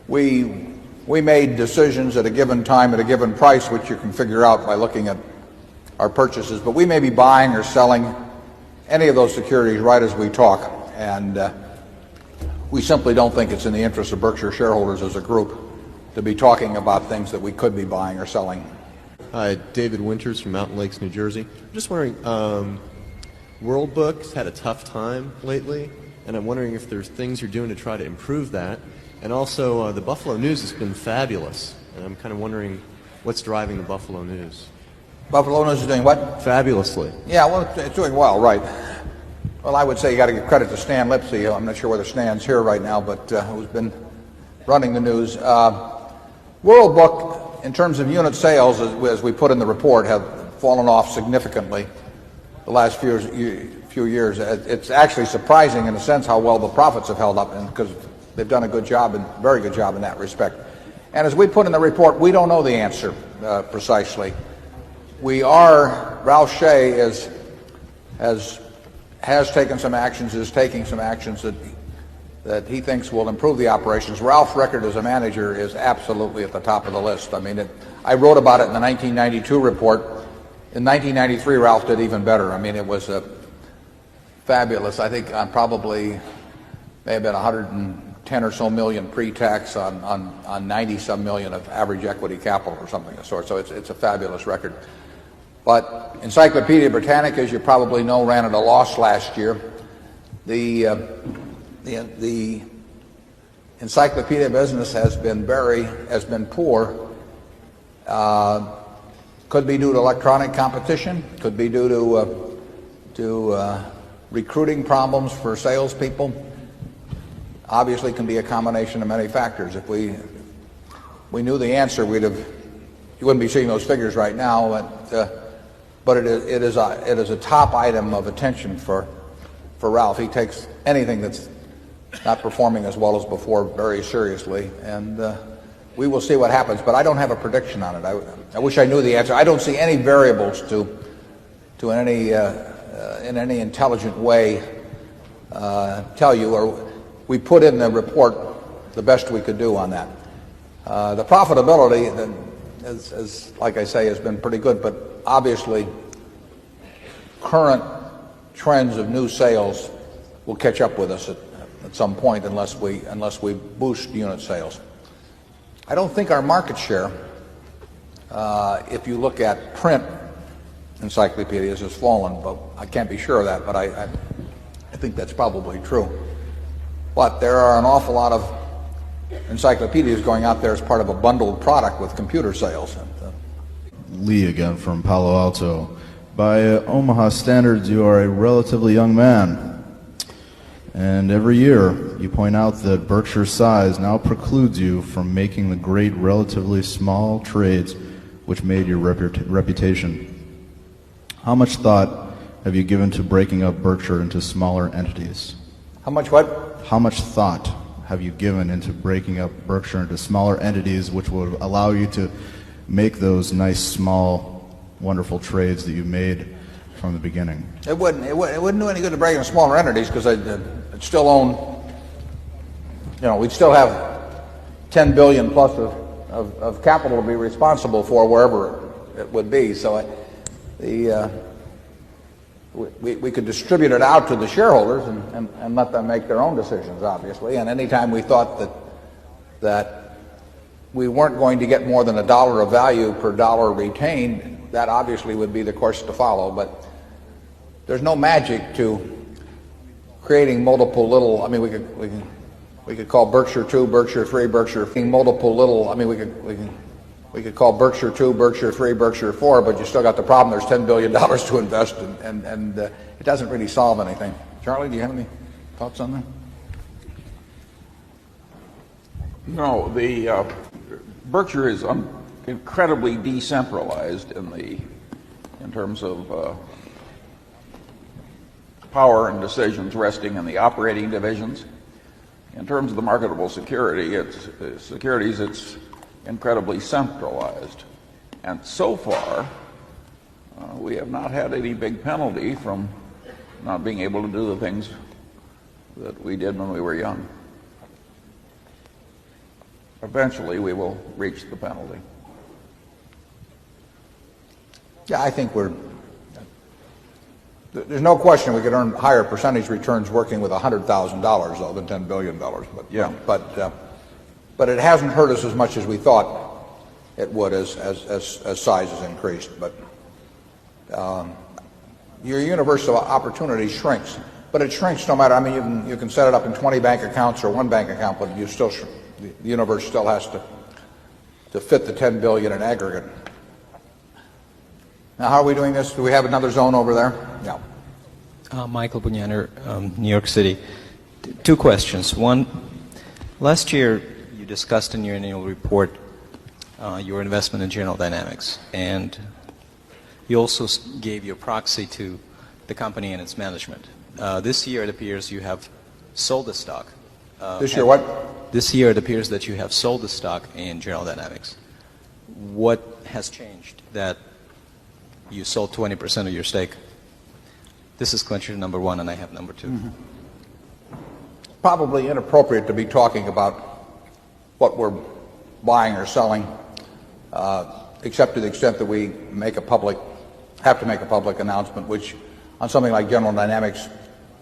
we made decisions at a given time at a given price, which you can figure out by looking at our purchases. But we may be buying or selling any of those securities right as we talk, and we simply don't think it's in the interest of Berkshire shareholders as a group to be talking about things that we could be buying or selling. Hi, David Winters from Mountain Lakes, New Jersey. I'm just wondering, World Book's had a tough time lately, and I'm wondering if there's things you're doing to try to improve that. And also, the Buffalo News has been fabulous, and I'm kind of wondering what's driving the Buffalo News. Buffalo News is doing what? Fabulously. Yeah, well, it's doing well, right. Well, I would say you got to give credit to Stan Lipsey. I'm not sure whether Stan's here right now, but who's been running the news. World Book, in terms of unit sales, as we put in the report, have fallen off significantly the last few years. It's actually surprising in a sense how well the profits have held up, because they've done a good job, and very good job in that respect. And as we put in the report, we don't know the answer precisely. Ralph Shea has taken some actions, is taking some actions that he thinks will improve the operations. Ralph's record as a manager is absolutely at the top of the list. I mean, I wrote about it in the 1992 report. In 1993, Ralph did even better. I mean, it was fabulous. I think on probably may have been 110 or so million pre-tax on 90-some million of average equity capital or something of the sort. So it's a fabulous record. But Encyclopedia Britannica, as you probably know, ran at a loss last year. The encyclopedia business has been poor. Could be due to electronic competition. Could be due to recruiting problems for salespeople. Obviously, can be a combination of many factors. If we knew the answer, you wouldn't be seeing those figures right now. But it is a top item of attention for Ralph. He takes anything that's not performing as well as before very seriously, and we will see what happens. But I don't have a prediction on it. I wish I knew the answer. I don't see any variables to in any intelligent way tell you. Or we put in the report the best we could do on that. The profitability, as like I say, has been pretty good, but obviously current trends of new sales will catch up with us at some point unless we boost unit sales. I don't think our market share, if you look at print encyclopedias, has fallen, but I can't be sure of that, but I think that's probably true. But there are an awful lot of encyclopedias going out there as part of a bundled product with computer sales. Lee again from Palo Alto. By Omaha standards, you are a relatively young man. And every year, you point out that Berkshire's size now precludes you from making the great, relatively small trades which made your reputation. How much thought have you given to breaking up Berkshire into smaller entities? How much what? How much thought have you given into breaking up Berkshire into smaller entities which would allow you to make those nice, small, wonderful trades that you made from the beginning? It wouldn't do any good to break into smaller entities because I'd still own, we'd still have 10 billion plus of capital to be responsible for wherever it would be. So we could distribute it out to the shareholders and let them make their own decisions, obviously. And anytime we thought that we weren't going to get more than $1 of value per dollar retained, that obviously would be the course to follow. But there's no magic to creating multiple little. I mean, we could call Berkshire 2, Berkshire 3, Berkshire multiple little. I mean, we could call Berkshire 2, Berkshire 3, Berkshire 4, but you still got the problem. There's $10 billion to invest, and it doesn't really solve anything. Charlie, do you have any thoughts on that? No, Berkshire is incredibly decentralized in terms of power and decisions resting in the operating divisions. In terms of the marketable securities, it's incredibly centralized. And so far, we have not had any big penalty from not being able to do the things that we did when we were young. Eventually, we will reach the penalty. Yeah, I think there's no question we could earn higher percentage returns working with $100,000 though than $10 billion. But yeah, but it hasn't hurt us as much as we thought it would as size has increased. But your universe of opportunity shrinks, but it shrinks no matter. I mean, you can set it up in 20 bank accounts or one bank account, but you still the universe still has to fit the 10 billion in aggregate. Now, how are we doing this? Do we have another zone over there? Yeah. Michael Bunyaner, New York City. Two questions. One, last year you discussed in your annual report your investment in General Dynamics, and you also gave your proxy to the company and its management. This year it appears you have sold the stock. This year what? This year it appears that you have sold the stock in General Dynamics. What has changed that you sold 20% of your stake? This is question number one, and I have number two. Mm-hmm. Probably inappropriate to be talking about what we're buying or selling, except to the extent that we have to make a public announcement, which on something like General Dynamics,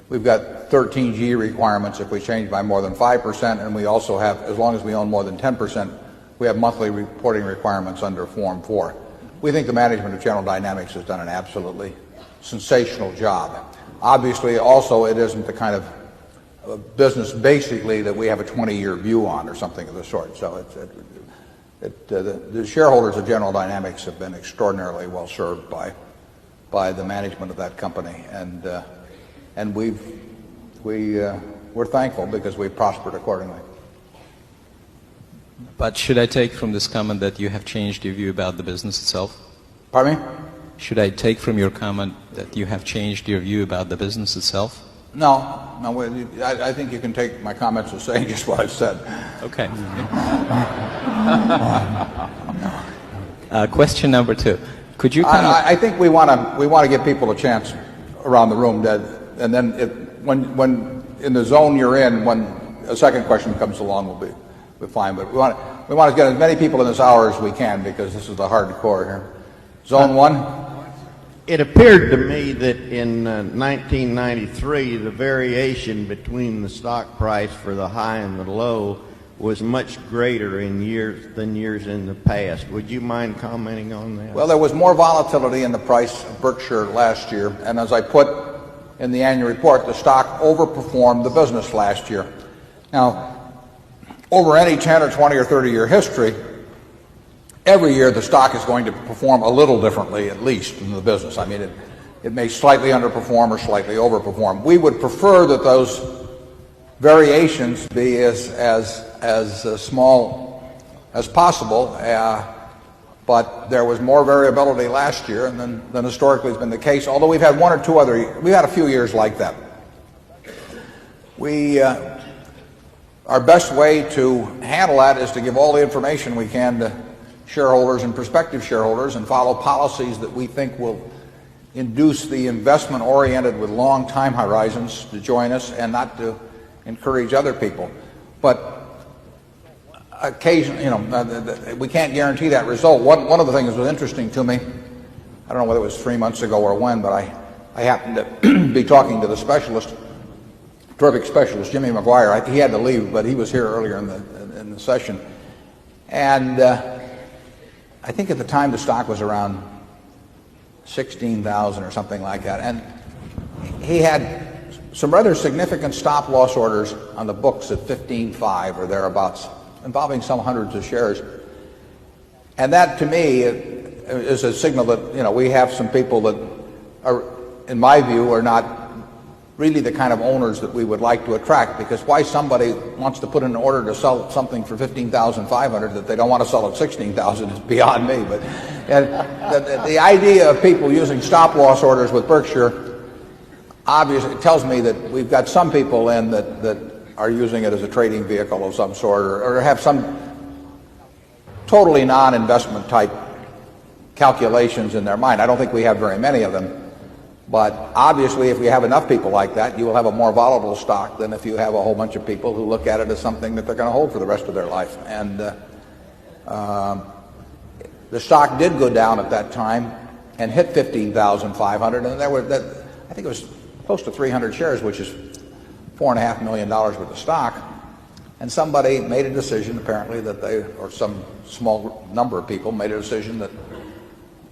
we've got 13G requirements if we change by more than 5%, and we also have, as long as we own more than 10%, we have monthly reporting requirements under Form 4. We think the management of General Dynamics has done an absolutely sensational job. Obviously, also, it isn't the kind of business, basically, that we have a 20-year view on or something of the sort. So the shareholders of General Dynamics have been extraordinarily well served by the management of that company, and we're thankful because we've prospered accordingly. But should I take from this comment that you have changed your view about the business itself? Pardon me? Should I take from your comment that you have changed your view about the business itself? No. I think you can take my comments as saying just what I've said. Okay. Question number two. Could you comment? I think we want to give people a chance around the room, and then when in the zone you're in, when a second question comes along, we'll be fine. But we want to get as many people in this hour as we can because this is the hardcore here. Zone one. It appeared to me that in 1993, the variation between the stock price for the high and the low was much greater in years in the past. Would you mind commenting on that? Well, there was more volatility in the price of Berkshire last year, and as I put in the annual report, the stock overperformed the business last year. Now, over any 10 or 20 or 30-year history, every year the stock is going to perform a little differently, at least, than the business. I mean, it may slightly underperform or slightly overperform. We would prefer that those variations be as small as possible, but there was more variability last year than historically has been the case, although we've had one or two we've had a few years like that. Our best way to handle that is to give all the information we can to shareholders and prospective shareholders and follow policies that we think will induce the investment oriented with long time horizons to join us and not to encourage other people. But occasionally, we can't guarantee that result. One of the things that was interesting to me, I don't know whether it was 3 months ago or when, but I happened to be talking to the specialist, terrific specialist, Jimmy McGuire. He had to leave, but he was here earlier in the session. And I think at the time the stock was around 16,000 or something like that. And he had some rather significant stop-loss orders on the books at 15.5 or thereabouts, involving some hundreds of shares. And that, to me, is a signal that, we have some people that are, in my view, are not really the kind of owners that we would like to attract, because why somebody wants to put in an order to sell something for 15,500 that they don't want to sell at 16,000 is beyond me. But the idea of people using stop-loss orders with Berkshire obviously tells me that we've got some people in that are using it as a trading vehicle of some sort, or have some totally non-investment type calculations in their mind. I don't think we have very many of them. But obviously, if we have enough people like that, you will have a more volatile stock than if you have a whole bunch of people who look at it as something that they're going to hold for the rest of their life. And the stock did go down at that time and hit 15,500, and there were I think it was close to 300 shares, which is $4.5 million worth of stock. And somebody made a decision, apparently, or some small number of people made a decision that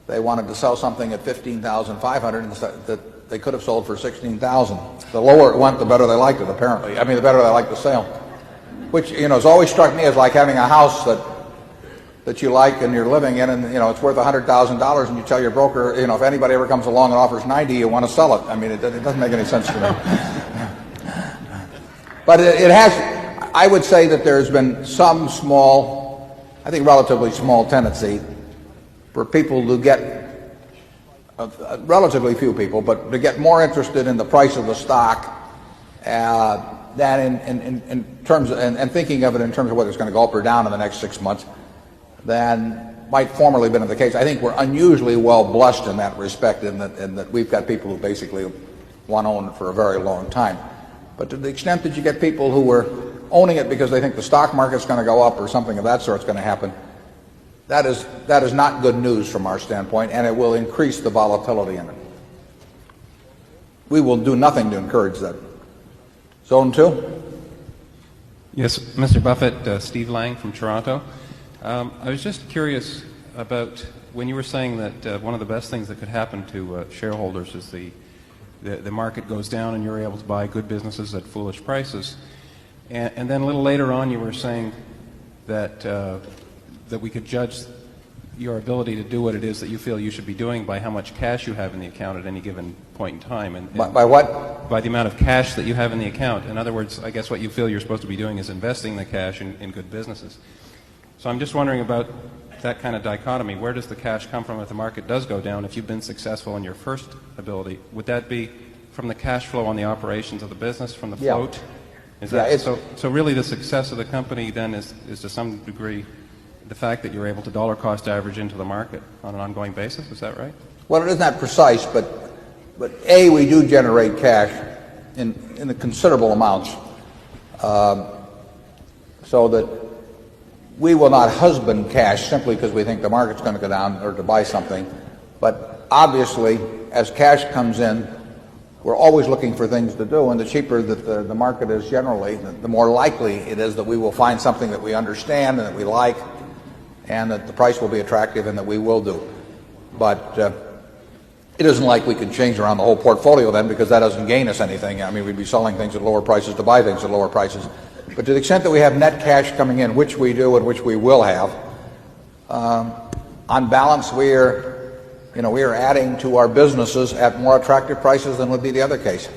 they wanted to sell something at 15,500 and that they could have sold for 16,000. The lower it went, the better they liked it, apparently. I mean, the better they liked the sale. Which, has always struck me as like having a house that you like and you're living in, and, it's worth $100,000, and you tell your broker, if anybody ever comes along and offers 90, you want to sell it. I mean, it doesn't make any sense to me. But it has, I would say that there's been some small, I think relatively small tendency for people to get, relatively few people, but to get more interested in the price of the stock than in terms of, and thinking of it in terms of whether it's going to go up or down in the next 6 months than might formerly been the case. I think we're unusually well blessed in that respect, in that we've got people who basically want to own it for a very long time. But to the extent that you get people who are owning it because they think the stock market's going to go up or something of that sort's going to happen, that is not good news from our standpoint, and it will increase the volatility in it. We will do nothing to encourage that. Zone 2? Yes, Mr. Buffett, Steve Lang from Toronto. I was just curious about when you were saying that one of the best things that could happen to shareholders is the market goes down and you're able to buy good businesses at foolish prices. And then a little later on you were saying that we could judge your ability to do what it is that you feel you should be doing by how much cash you have in the account at any given point in time. And by what? By the amount of cash that you have in the account. In other words, I guess what you feel you're supposed to be doing is investing the cash in good businesses. So I'm just wondering about that kind of dichotomy. Where does the cash come from if the market does go down? If you've been successful in your first ability, would that be from the cash flow on the operations of the business, from the float? Is that, so really the success of the company then is to some degree the fact that you're able to dollar cost average into the market on an ongoing basis, is that right? Well, it isn't that precise, but A, we do generate cash in the considerable amounts, so that we will not husband cash simply because we think the market's going to go down or to buy something. But obviously, as cash comes in, we're always looking for things to do, and the cheaper that the market is generally, the more likely it is that we will find something that we understand and that we like, and that the price will be attractive and that we will do. But it isn't like we can change around the whole portfolio then, because that doesn't gain us anything. I mean, we'd be selling things at lower prices to buy things at lower prices. But to the extent that we have net cash coming in, which we do and which we will have, on balance, we are adding to our businesses at more attractive prices than would be the other case.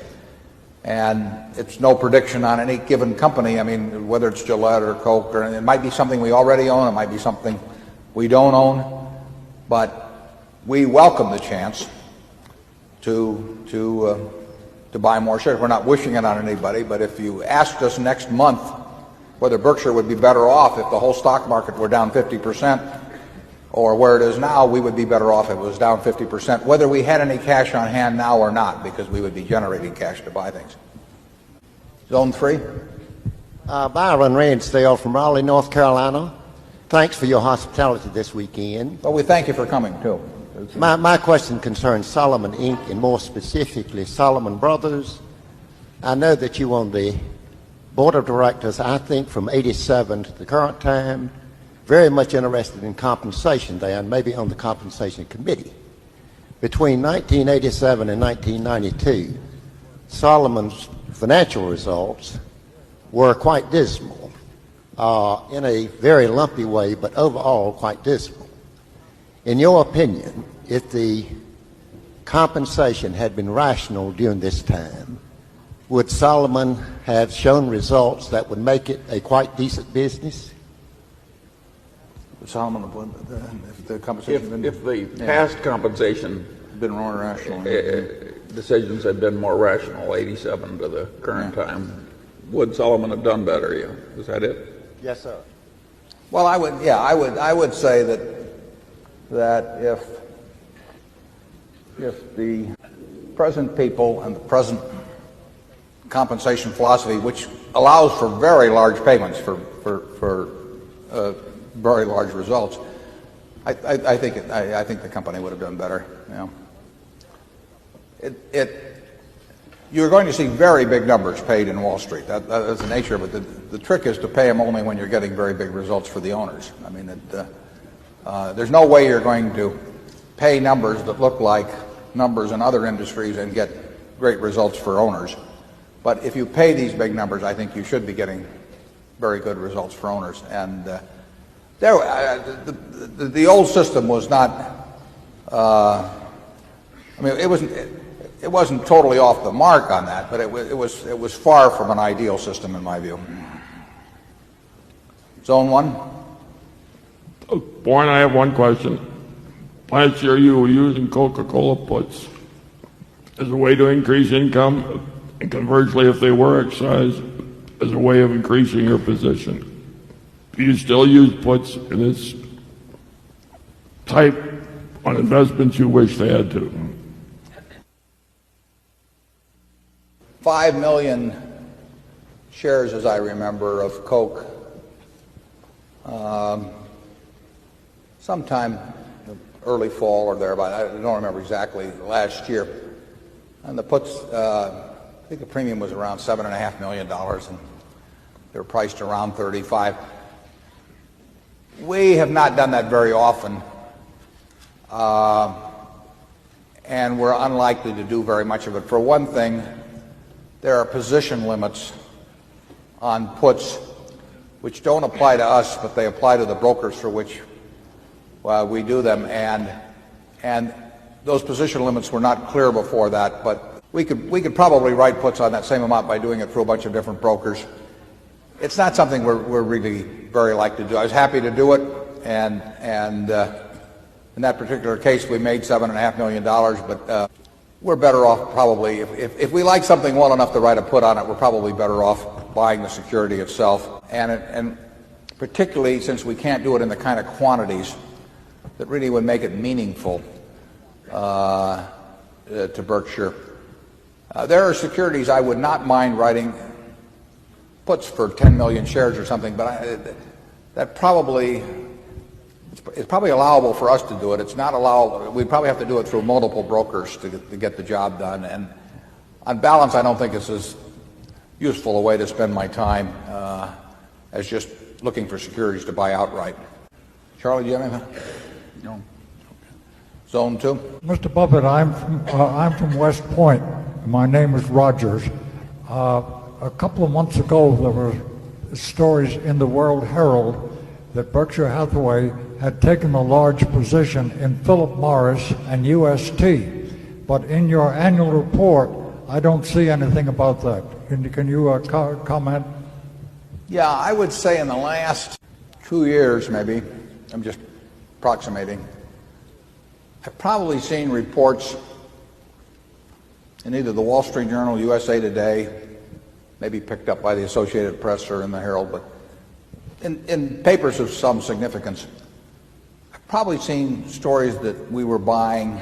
And it's no prediction on any given company. I mean, whether it's Gillette or Coke, or it might be something we already own, it might be something we don't own, but we welcome the chance to buy more shares. We're not wishing it on anybody, but if you asked us next month whether Berkshire would be better off if the whole stock market were down 50%, or where it is now, we would be better off if it was down 50%, whether we had any cash on hand now or not, because we would be generating cash to buy things. Zone 3. Byron Ransdale from Raleigh, North Carolina. Thanks for your hospitality this weekend. Well, we thank you for coming, too. My question concerns Solomon Inc., and more specifically Solomon Brothers. I know that you on the board of directors, I think from 87 to the current time, very much interested in compensation there, and maybe on the compensation committee. Between 1987 and 1992, Solomon's financial results were quite dismal, in a very lumpy way, but overall quite dismal. In your opinion, if the compensation had been rational during this time, would Solomon have shown results that would make it a quite decent business? Solomon, if the compensation if the past compensation been more rational, decisions had been more rational, 87 to the current time, would Solomon have done better? Yeah, is that it? Yes, sir. Well, I would say that if the present people and the present compensation philosophy, which allows for very large payments for very large results, I think the company would have done better. You're going to see very big numbers paid in Wall Street. That's the nature of it. The trick is to pay them only when you're getting very big results for the owners. I mean, there's no way you're going to pay numbers that look like numbers in other industries and get great results for owners. But if you pay these big numbers, I think you should be getting very good results for owners. And the old system was not. I mean, it wasn't totally off the mark on that, but it was far from an ideal system in my view. Zone 1. Warren, I have one question. Last year you were using Coca-Cola puts as a way to increase income, and conversely, if they were exercised, as a way of increasing your position. Do you still use puts in this type on investments you wish they had to? 5 million shares, as I remember, of Coke sometime early fall or thereabout. I don't remember exactly, last year. And the puts, I think the premium was around $7.5 million, and they were priced around 35. We have not done that very often, and we're unlikely to do very much of it. For one thing, there are position limits on puts which don't apply to us, but they apply to the brokers for which we do them, and those position limits were not clear before that, but we could probably write puts on that same amount by doing it through a bunch of different brokers. It's not something we're really very likely to do. I was happy to do it, and in that particular case we made $7.5 million, but we're better off probably, if we like something well enough to write a put on it, we're probably better off buying the security itself, and particularly since we can't do it in the kind of quantities that really would make it meaningful to Berkshire. There are securities I would not mind writing puts for 10 million shares or something, but it's probably allowable for us to do it. It's not allowable. We'd probably have to do it through multiple brokers to get the job done. on balance, I don't think it's as useful a way to spend my time as just looking for securities to buy outright. Charlie, do you have anything? No. Zone 2. Mr. Buffett, I'm from West Point. My name is Rogers. A couple of months ago, there were stories in the World Herald that Berkshire Hathaway had taken a large position in Philip Morris and UST. But in your annual report, I don't see anything about that. Can you comment? Yeah, I would say in the last 2 years, maybe, I'm just approximating, I've probably seen reports in either the Wall Street Journal, USA Today, maybe picked up by the Associated Press or in the Herald, but in papers of some significance, I've probably seen stories that we were buying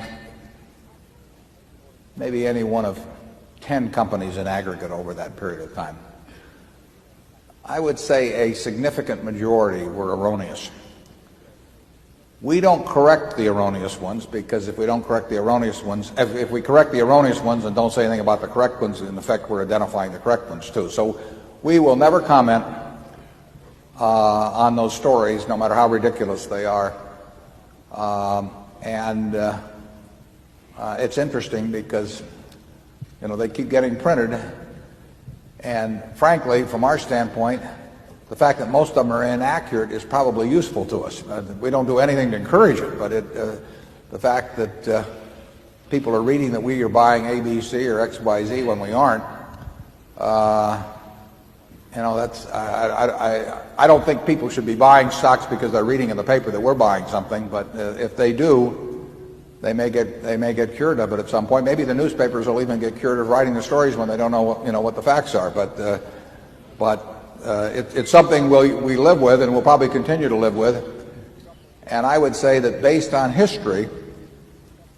maybe any one of 10 companies in aggregate over that period of time. I would say a significant majority were erroneous. We don't correct the erroneous ones, because if we don't correct the erroneous ones, if we correct the erroneous ones and don't say anything about the correct ones, in effect we're identifying the correct ones too. So we will never comment on those stories, no matter how ridiculous they are. It's interesting because, you know, they keep getting printed, and frankly, from our standpoint, the fact that most of them are inaccurate is probably useful to us. We don't do anything to encourage it, but the fact that people are reading that we are buying ABC or XYZ when we aren't, you know, that's I don't think people should be buying stocks because they're reading in the paper that we're buying something. But if they do, they may get cured of it at some point. Maybe the newspapers will even get cured of writing the stories when they don't know what the facts are. But it's something we live with, and we'll probably continue to live with. And I would say that based on history,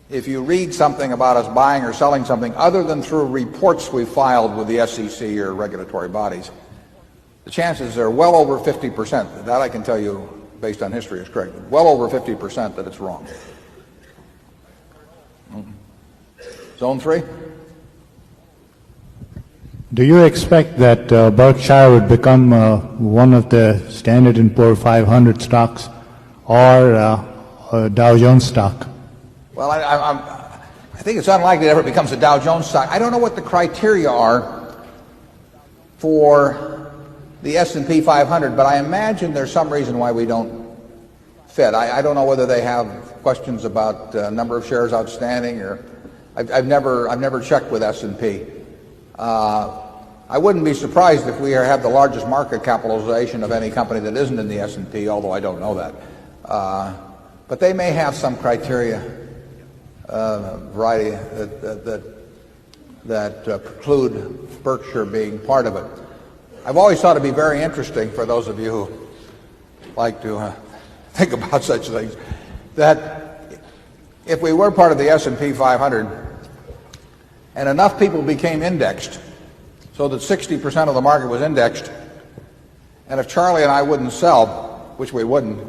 if you read something about us buying or selling something other than through reports we filed with the SEC or regulatory bodies, the chances are well over 50%. That I can tell you based on history is correct. Well over 50% that it's wrong. Zone 3. Do you expect that Berkshire would become one of the Standard & Poor's 500 stocks or a Dow Jones stock? Well, I think it's unlikely it ever becomes a Dow Jones stock. I don't know what the criteria are for the S&P 500, but I imagine there's some reason why we don't fit. I don't know whether they have questions about number of shares outstanding, or I've never checked with S&P. I wouldn't be surprised if we have the largest market capitalization of any company that isn't in the S&P, although I don't know that. But they may have some criteria, variety that preclude Berkshire being part of it. I've always thought it'd be very interesting for those of you who like to think about such things, that if we were part of the S&P 500 and enough people became indexed so that 60% of the market was indexed, and if Charlie and I wouldn't sell, which we wouldn't,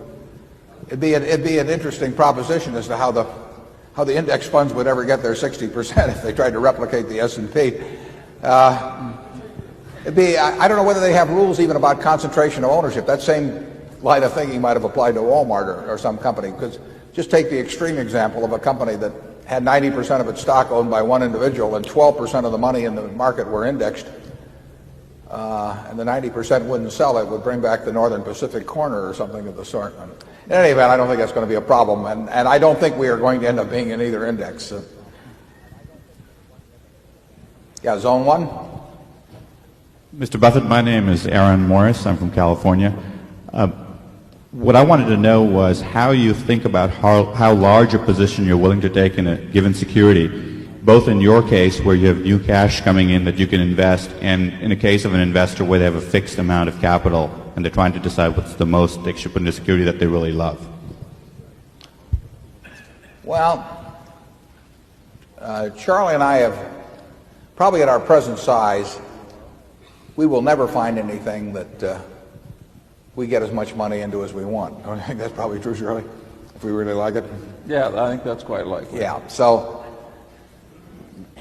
it'd be an interesting proposition as to how the index funds would ever get their 60% if they tried to replicate the S&P. I don't know whether they have rules even about concentration of ownership. That same line of thinking might have applied to Walmart or some company, because just take the extreme example of a company that had 90% of its stock owned by one individual and 12% of the money in the market were indexed, and the 90% wouldn't sell it, would bring back the Northern Pacific corner or something of the sort. In any event, I don't think that's going to be a problem, and I don't think we are going to end up being in either index. Yeah, Zone 1. Mr. Buffett, my name is Aaron Morris. I'm from California. What I wanted to know was how you think about how large a position you're willing to take in a given security, both in your case where you have new cash coming in that you can invest, and in a case of an investor where they have a fixed amount of capital and they're trying to decide what's the most they should put in a security that they really love. Well, Charlie and I have, probably at our present size, we will never find anything that we get as much money into as we want. I think that's probably true, Charlie, if we really like it. Yeah, I think that's quite likely. Yeah, so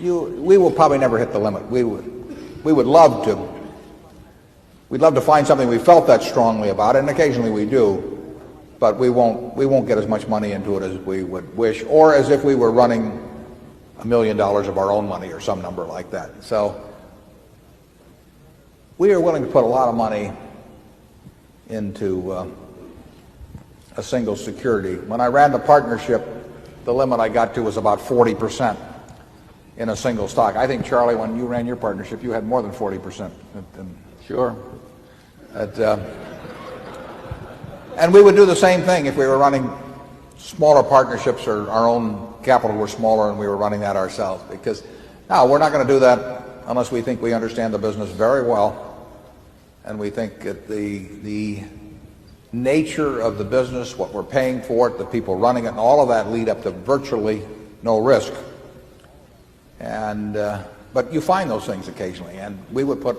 we will probably never hit the limit. We'd love to find something we felt that strongly about, and occasionally we do, but we won't get as much money into it as we would wish, or as if we were running $1 million of our own money or some number like that. So we are willing to put a lot of money into a single security. When I ran the partnership, the limit I got to was about 40% in a single stock. I think, Charlie, when you ran your partnership, you had more than 40%. Sure. And we would do the same thing if we were running smaller partnerships or our own capital were smaller and we were running that ourselves. Because now we're not going to do that unless we think we understand the business very well and we think that the nature of the business, what we're paying for it, the people running it, and all of that lead up to virtually no risk. And but you find those things occasionally, and we would put,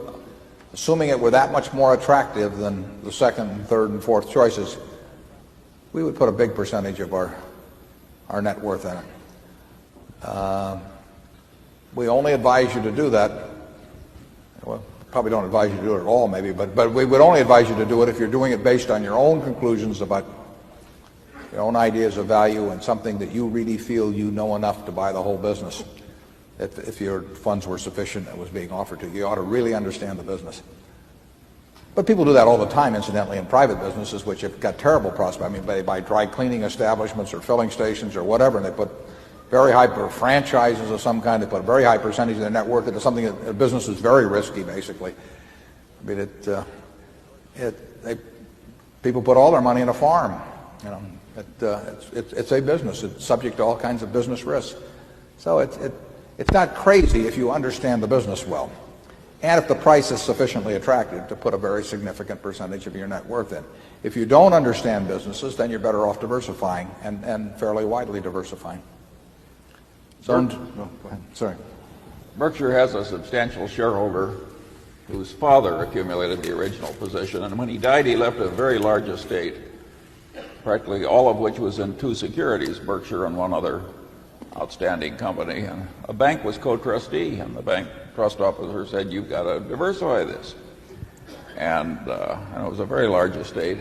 assuming it were that much more attractive than the second, third, and fourth choices, we would put a big percentage of our net worth in it. We only advise you to do that. Well, probably don't advise you to do it at all, maybe, but we would only advise you to do it if you're doing it based on your own conclusions about your own ideas of value and something that you really feel you know enough to buy the whole business. If your funds were sufficient that was being offered to you, you ought to really understand the business. But people do that all the time, incidentally, in private businesses, which have got terrible prospects. I mean, they buy dry cleaning establishments or filling stations or whatever, and they put very high franchises of some kind. They put a very high percentage of their net worth into something that a business is very risky, basically. I mean, people put all their money in a farm. You know, it's a business. It's subject to all kinds of business risks. So it's not crazy if you understand the business well, and if the price is sufficiently attractive to put a very significant percentage of your net worth in. If you don't understand businesses, then you're better off diversifying and fairly widely diversifying. So, go ahead. Sorry. Berkshire has a substantial shareholder whose father accumulated the original position, and when he died, he left a very large estate, practically all of which was in two securities, Berkshire and one other outstanding company. And a bank was co-trustee, and the bank trust officer said, "You've got to diversify this." And it was a very large estate.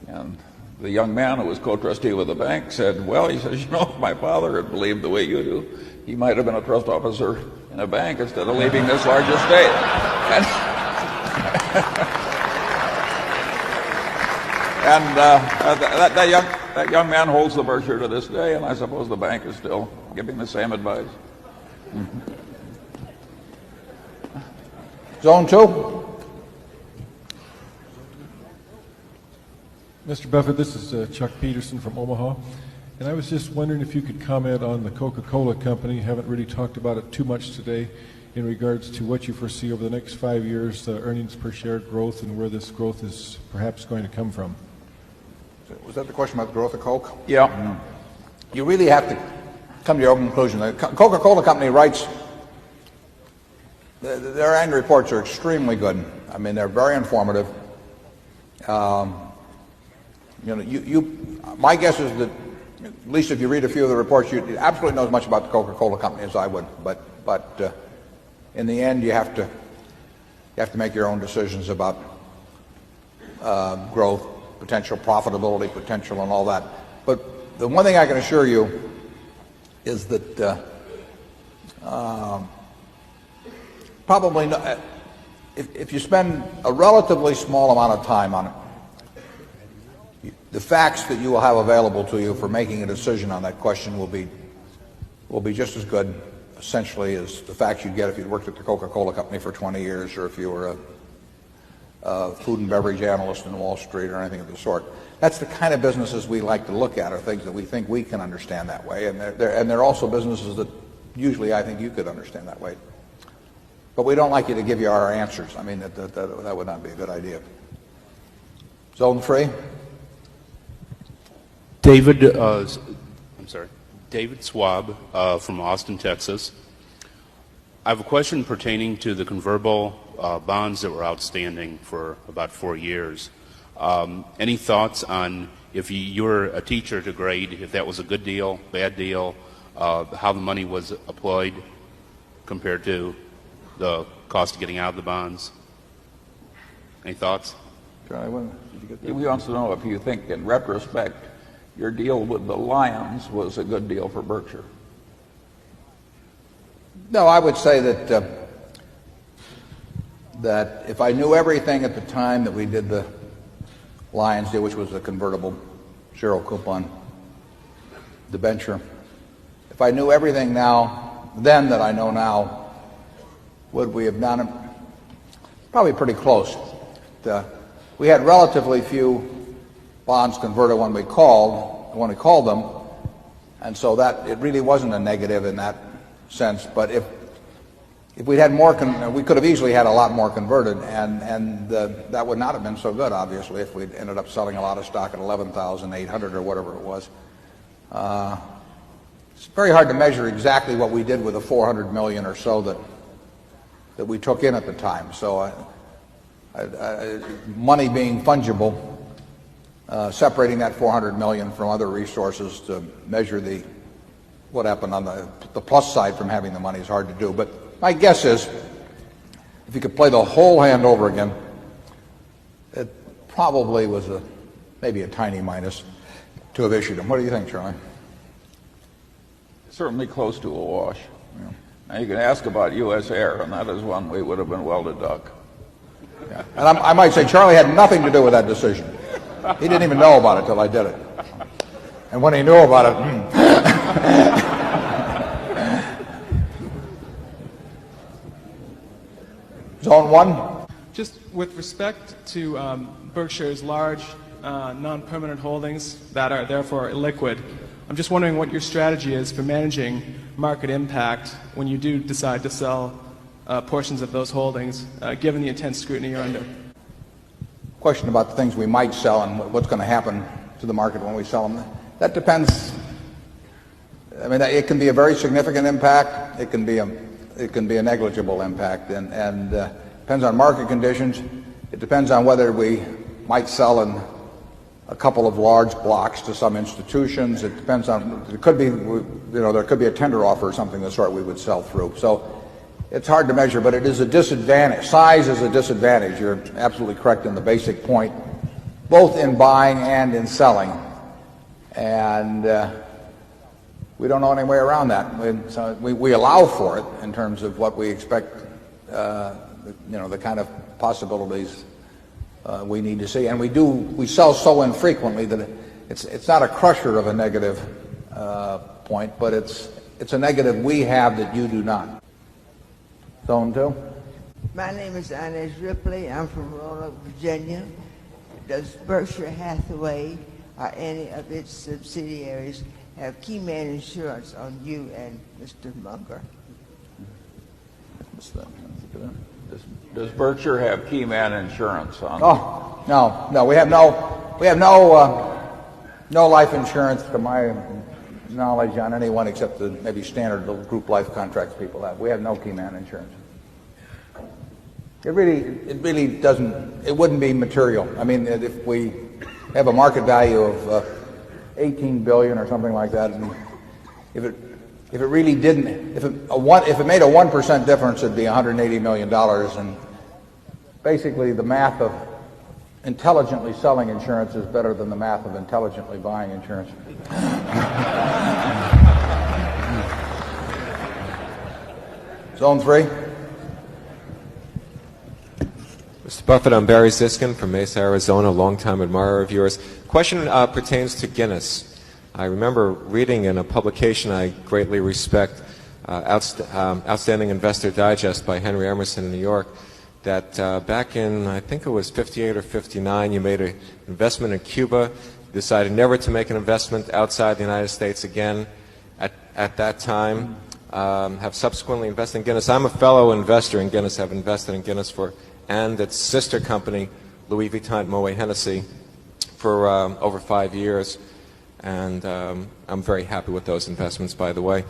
And the young man who was co-trustee with the bank said, "Well," he says, "you know, if my father had believed the way you do, he might have been a trust officer in a bank instead of leaving this large estate." And that young man holds the Berkshire to this day, and I suppose the bank is still giving the same advice. Zone 2. Mr. Buffett, this is Chuck Peterson from Omaha, and I was just wondering if you could comment on the Coca-Cola Company. You haven't really talked about it too much today in regards to what you foresee over the next 5 years, the earnings per share growth, and where this growth is perhaps going to come from. Was that the question about the growth of Coke? Yeah. You really have to come to your own conclusion. The Coca-Cola Company writes, their annual reports are extremely good. I mean, they're very informative. My guess is that, at least if you read a few of the reports, you absolutely know as much about the Coca-Cola Company as I would. But in the end, you have to make your own decisions about growth, potential profitability, potential, and all that. But the one thing I can assure you is that probably if you spend a relatively small amount of time on it, the facts that you will have available to you for making a decision on that question will be just as good, essentially, as the facts you'd get if you'd worked at the Coca-Cola Company for 20 years or if you were a food and beverage analyst in Wall Street or anything of the sort. That's the kind of businesses we like to look at, are things that we think we can understand that way. And they're also businesses that usually I think you could understand that way. But we don't like you to give you our answers. I mean, that would not be a good idea. Zone 3. David Swab from Austin, Texas. I have a question pertaining to the convertible bonds that were outstanding for about 4 years. Any thoughts on, if you were a teacher to grade, if that was a good deal, bad deal, how the money was employed, compared to the cost of getting out of the bonds? Any thoughts? Charlie, did you get that? He wants to know if you think, in retrospect, your deal with the Lions was a good deal for Berkshire. No, I would say that that if I knew everything at the time that we did the Lions deal, which was a convertible zero coupon debenture, if I knew everything then that I know now, would we have done it? Probably pretty close. We had relatively few bonds converted when we called them, and so that it really wasn't a negative in that sense. But if we'd had more, we could have easily had a lot more converted, and that would not have been so good, obviously, if we'd ended up selling a lot of stock at 11,800 or whatever it was. It's very hard to measure exactly what we did with the 400 million or so that we took in at the time. So money being fungible, separating that 400 million from other resources to measure what happened on the plus side from having the money is hard to do. But my guess is, if you could play the whole hand over again, it probably was maybe a tiny minus to have issued them. What do you think, Charlie? Certainly close to a wash. Yeah. Now you can ask about U.S. Air, and that is one we would have been well to duck. Yeah. And I might say Charlie had nothing to do with that decision. He didn't even know about it till I did it. And when he knew about it, Zone 1. Just with respect to Berkshire's large non-permanent holdings that are therefore illiquid, I'm just wondering what your strategy is for managing market impact when you do decide to sell portions of those holdings, given the intense scrutiny you're under. Question about the things we might sell and what's going to happen to the market when we sell them. That depends. I mean, it can be a very significant impact. It can be a negligible impact, and depends on market conditions. It depends on whether we might sell in a couple of large blocks to some institutions. It depends on. It could be, there could be a tender offer or something of the sort we would sell through. So it's hard to measure, but it is a disadvantage. Size is a disadvantage. You're absolutely correct in the basic point, both in buying and in selling. And we don't know any way around that. So we allow for it in terms of what we expect, the kind of possibilities we need to see. And we sell so infrequently that it's not a crusher of a negative point, but it's a negative we have that you do not. Zone 2. My name is Inez Ripley. I'm from Roanoke, Virginia. Does Berkshire Hathaway or any of its subsidiaries have key man insurance on you and Mr. Munger? Does Berkshire have key man insurance on? Oh, no. We have no life insurance, to my knowledge, on anyone except the maybe standard little group life contracts people have. We have no key man insurance. It really doesn't. It wouldn't be material. I mean, if we have a market value of 18 billion or something like that, and if it really didn't, if it made a 1% difference, it'd be $180 million. And basically, the math of intelligently selling insurance is better than the math of intelligently buying insurance. Zone 3. Mr. Buffett, I'm Barry Ziskin from Mesa, Arizona, longtime admirer of yours. Question pertains to Guinness. I remember reading in a publication I greatly respect, Outstanding Investor Digest by Henry Emerson in New York, that back in, I think it was 58 or 59, you made an investment in Cuba, decided never to make an investment outside the United States again at that time, have subsequently invested in Guinness. I'm a fellow investor in Guinness, have invested in Guinness and its sister company, Louis Vuitton Moet Hennessy, for over 5 years. And I'm very happy with those investments, by the way.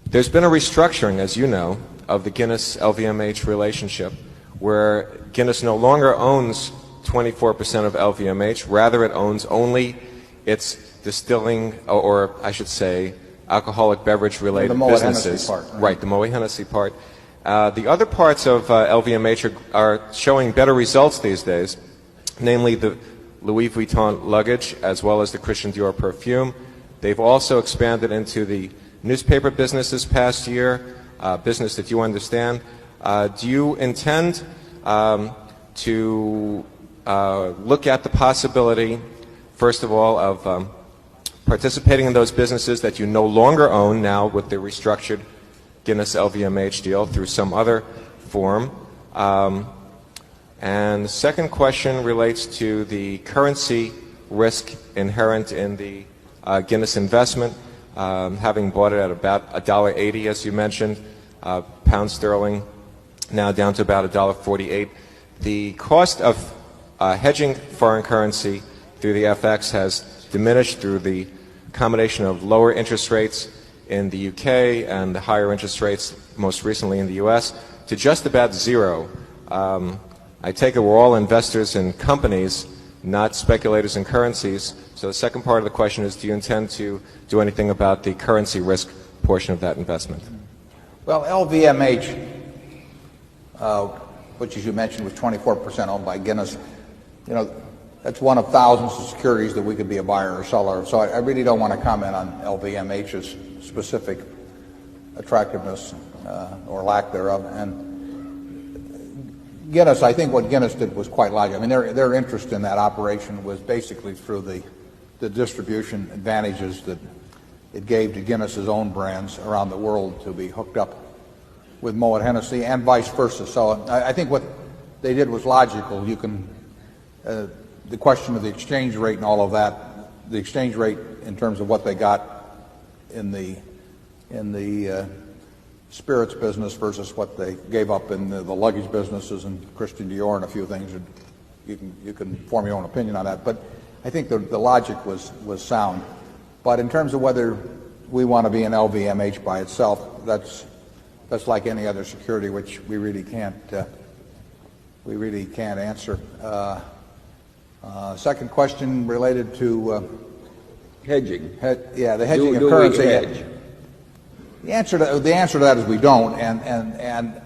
There's been a restructuring, as you know, of the Guinness-LVMH relationship, where Guinness no longer owns 24% of LVMH. Rather, it owns only its distilling, or I should say, alcoholic beverage-related The Moet Hennessy businesses. part, Right, the Moet Hennessy part. The other parts of LVMH are showing better results these days, namely the Louis Vuitton luggage as well as the Christian Dior perfume. They've also expanded into the newspaper business this past year, business that you understand. Do you intend to look at the possibility, first of all, of participating in those businesses that you no longer own now with the restructured Guinness LVMH deal through some other form? And the second question relates to the currency risk inherent in the Guinness investment, having bought it at about $1.80, as you mentioned, pound sterling now down to about $1.48. The cost of hedging foreign currency through the FX has diminished through the combination of lower interest rates in the UK and the higher interest rates most recently in the US to just about zero. I take it we're all investors in companies, not speculators in currencies. So the second part of the question is, do you intend to do anything about the currency risk portion of that investment? Well, LVMH, which as you mentioned was 24% owned by Guinness, that's one of thousands of securities that we could be a buyer or seller. So I really don't want to comment on LVMH's specific attractiveness or lack thereof. And Guinness, I think what Guinness did was quite logical. I mean, their interest in that operation was basically through the distribution advantages that it gave to Guinness's own brands around the world to be hooked up with Moet Hennessy and vice versa. So I think what they did was logical. You can the question of the exchange rate and all of that, the exchange rate in terms of what they got in the spirits business versus what they gave up in the luggage businesses and Christian Dior and a few things. You can form your own opinion on that. But I think the logic was sound. But in terms of whether we want to be an LVMH by itself, that's like any other security, which we really can't answer. Second question related to hedging. The hedging Do of we currency. hedge? The answer to that is we don't. And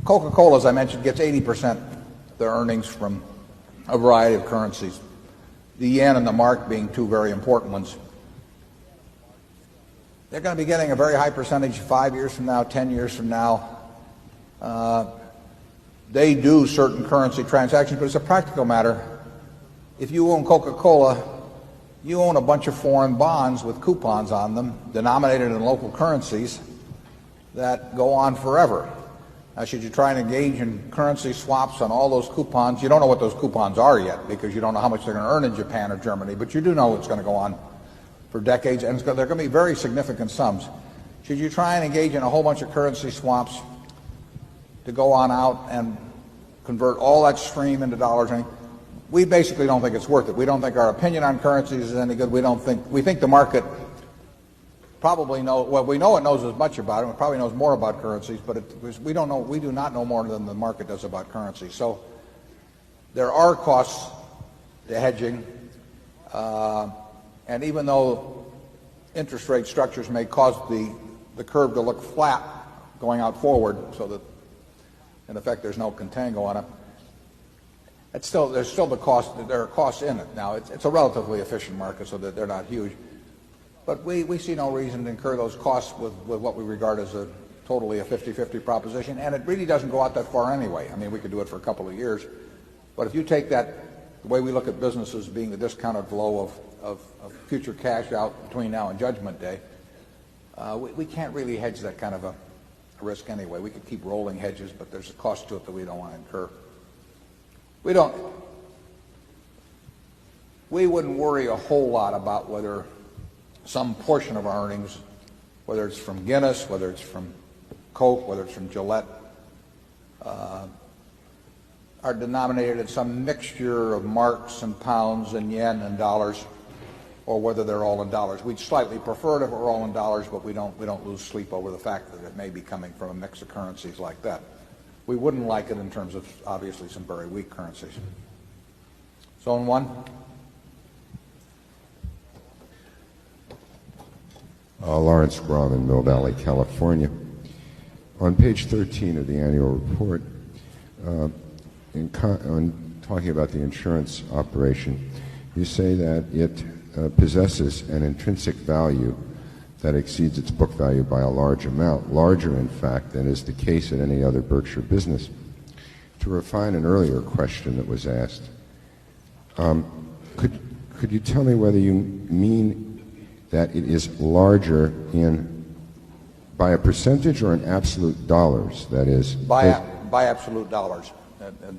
Coca-Cola, as I mentioned, gets 80% of their earnings from a variety of currencies. The yen and the mark being two very important ones. They're going to be getting a very high percentage 5 years from now, 10 years from now. They do certain currency transactions, but it's a practical matter. If you own Coca-Cola, you own a bunch of foreign bonds with coupons on them, denominated in local currencies, that go on forever. Now, should you try and engage in currency swaps on all those coupons, you don't know what those coupons are yet because you don't know how much they're going to earn in Japan or Germany, but you do know it's going to go on for decades, and they're going to be very significant sums. Should you try and engage in a whole bunch of currency swaps to go on out and convert all that stream into dollars? We basically don't think it's worth it. We don't think our opinion on currencies is any good. We think the market probably we know it knows as much about it. It probably knows more about currencies, but we do not know more than the market does about currency. So there are costs to hedging, and even though interest rate structures may cause the curve to look flat going out forward, so that in effect there's no contango on it, there's still the cost. There are costs in it. Now it's a relatively efficient market, so that they're not huge. But we see no reason to incur those costs with what we regard as totally a 50-50 proposition, and it really doesn't go out that far anyway. I mean, we could do it for a couple of years, but if you take the way we look at businesses being the discounted flow of future cash out between now and Judgment Day, we can't really hedge that kind of a risk anyway. We could keep rolling hedges, but there's a cost to it that we don't want to incur. We wouldn't worry a whole lot about whether some portion of our earnings, whether it's from Guinness, whether it's from Coke, whether it's from Gillette, are denominated in some mixture of marks and pounds and yen and dollars, or whether they're all in dollars. We'd slightly prefer it if it were all in dollars, but we don't lose sleep over the fact that it may be coming from a mix of currencies like that. We wouldn't like it in terms of obviously some very weak currencies. Zone 1. Lawrence Grom in Mill Valley, California. On page 13 of the annual report, on talking about the insurance operation, you say that it possesses an intrinsic value that exceeds its book value by a large amount, larger, in fact, than is the case at any other Berkshire business. To refine an earlier question that was asked, could you tell me whether you mean that it is larger by a percentage or in absolute dollars? That is, by absolute dollars.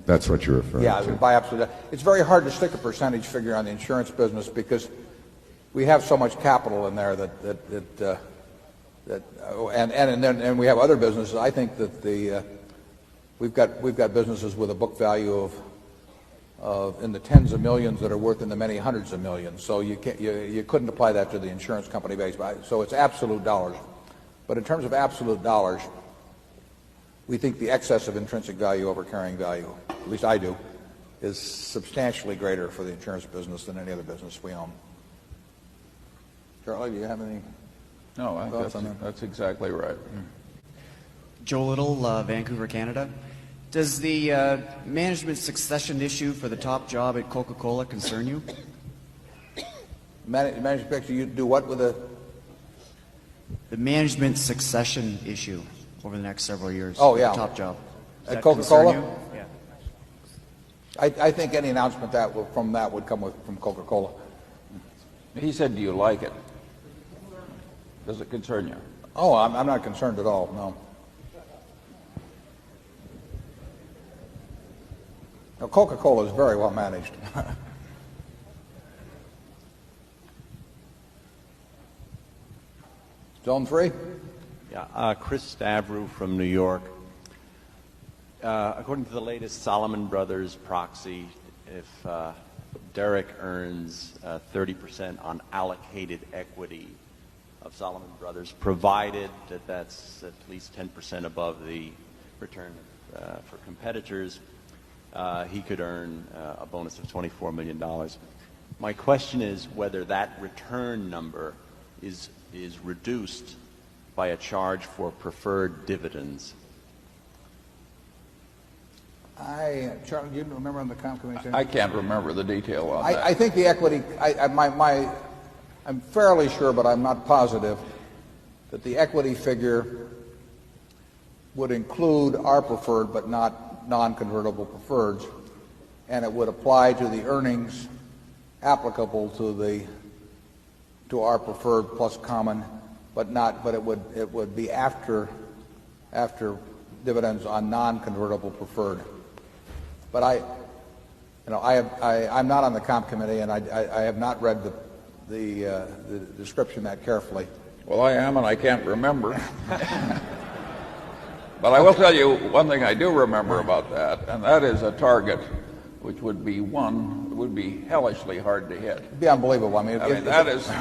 That's what you're referring to. Yeah, by absolute. It's very hard to stick a percentage figure on the insurance business because we have so much capital in there and we have other businesses. I think that we've got businesses with a book value of in the tens of millions that are worth in the many hundreds of millions. So you couldn't apply that to the insurance company base. So it's absolute dollars. But in terms of absolute dollars, we think the excess of intrinsic value over carrying value, at least I do, is substantially greater for the insurance business than any other business we own. Charlie, do you have any? No, I guess that's exactly right. Joe Little, Vancouver, Canada. Does the management succession issue for the top job at Coca-Cola concern you? Management succession, you do what with the management succession issue over the next several years? Oh, yeah. The top job. Does at that concern Coca-Cola? you? Yeah. I think any announcement from that would come from Coca-Cola. He said, do you like it? Does it concern you? Oh, I'm not concerned at all, no. Now, Coca-Cola is very well managed. Zone 3? Yeah, Chris Stavru from New York. According to the latest Salomon Brothers proxy, if Derek earns 30% on allocated equity of Salomon Brothers, provided that that's at least 10% above the return for competitors, he could earn a bonus of $24 million. My question is whether that return number is reduced by a charge for preferred dividends. Charlie, do you remember on the comp committee? I can't remember the detail on that. I think the equity, I'm fairly sure, but I'm not positive, that the equity figure would include our preferred but not non-convertible preferreds, and it would apply to the earnings applicable to our preferred plus common, but it would be after dividends on non-convertible preferred. But I'm not on the comp committee, and I have not read the description that carefully. Well, I am, and I can't remember. But I will tell you one thing I do remember about that, and that is a target which would be hellishly hard to hit. It'd be unbelievable.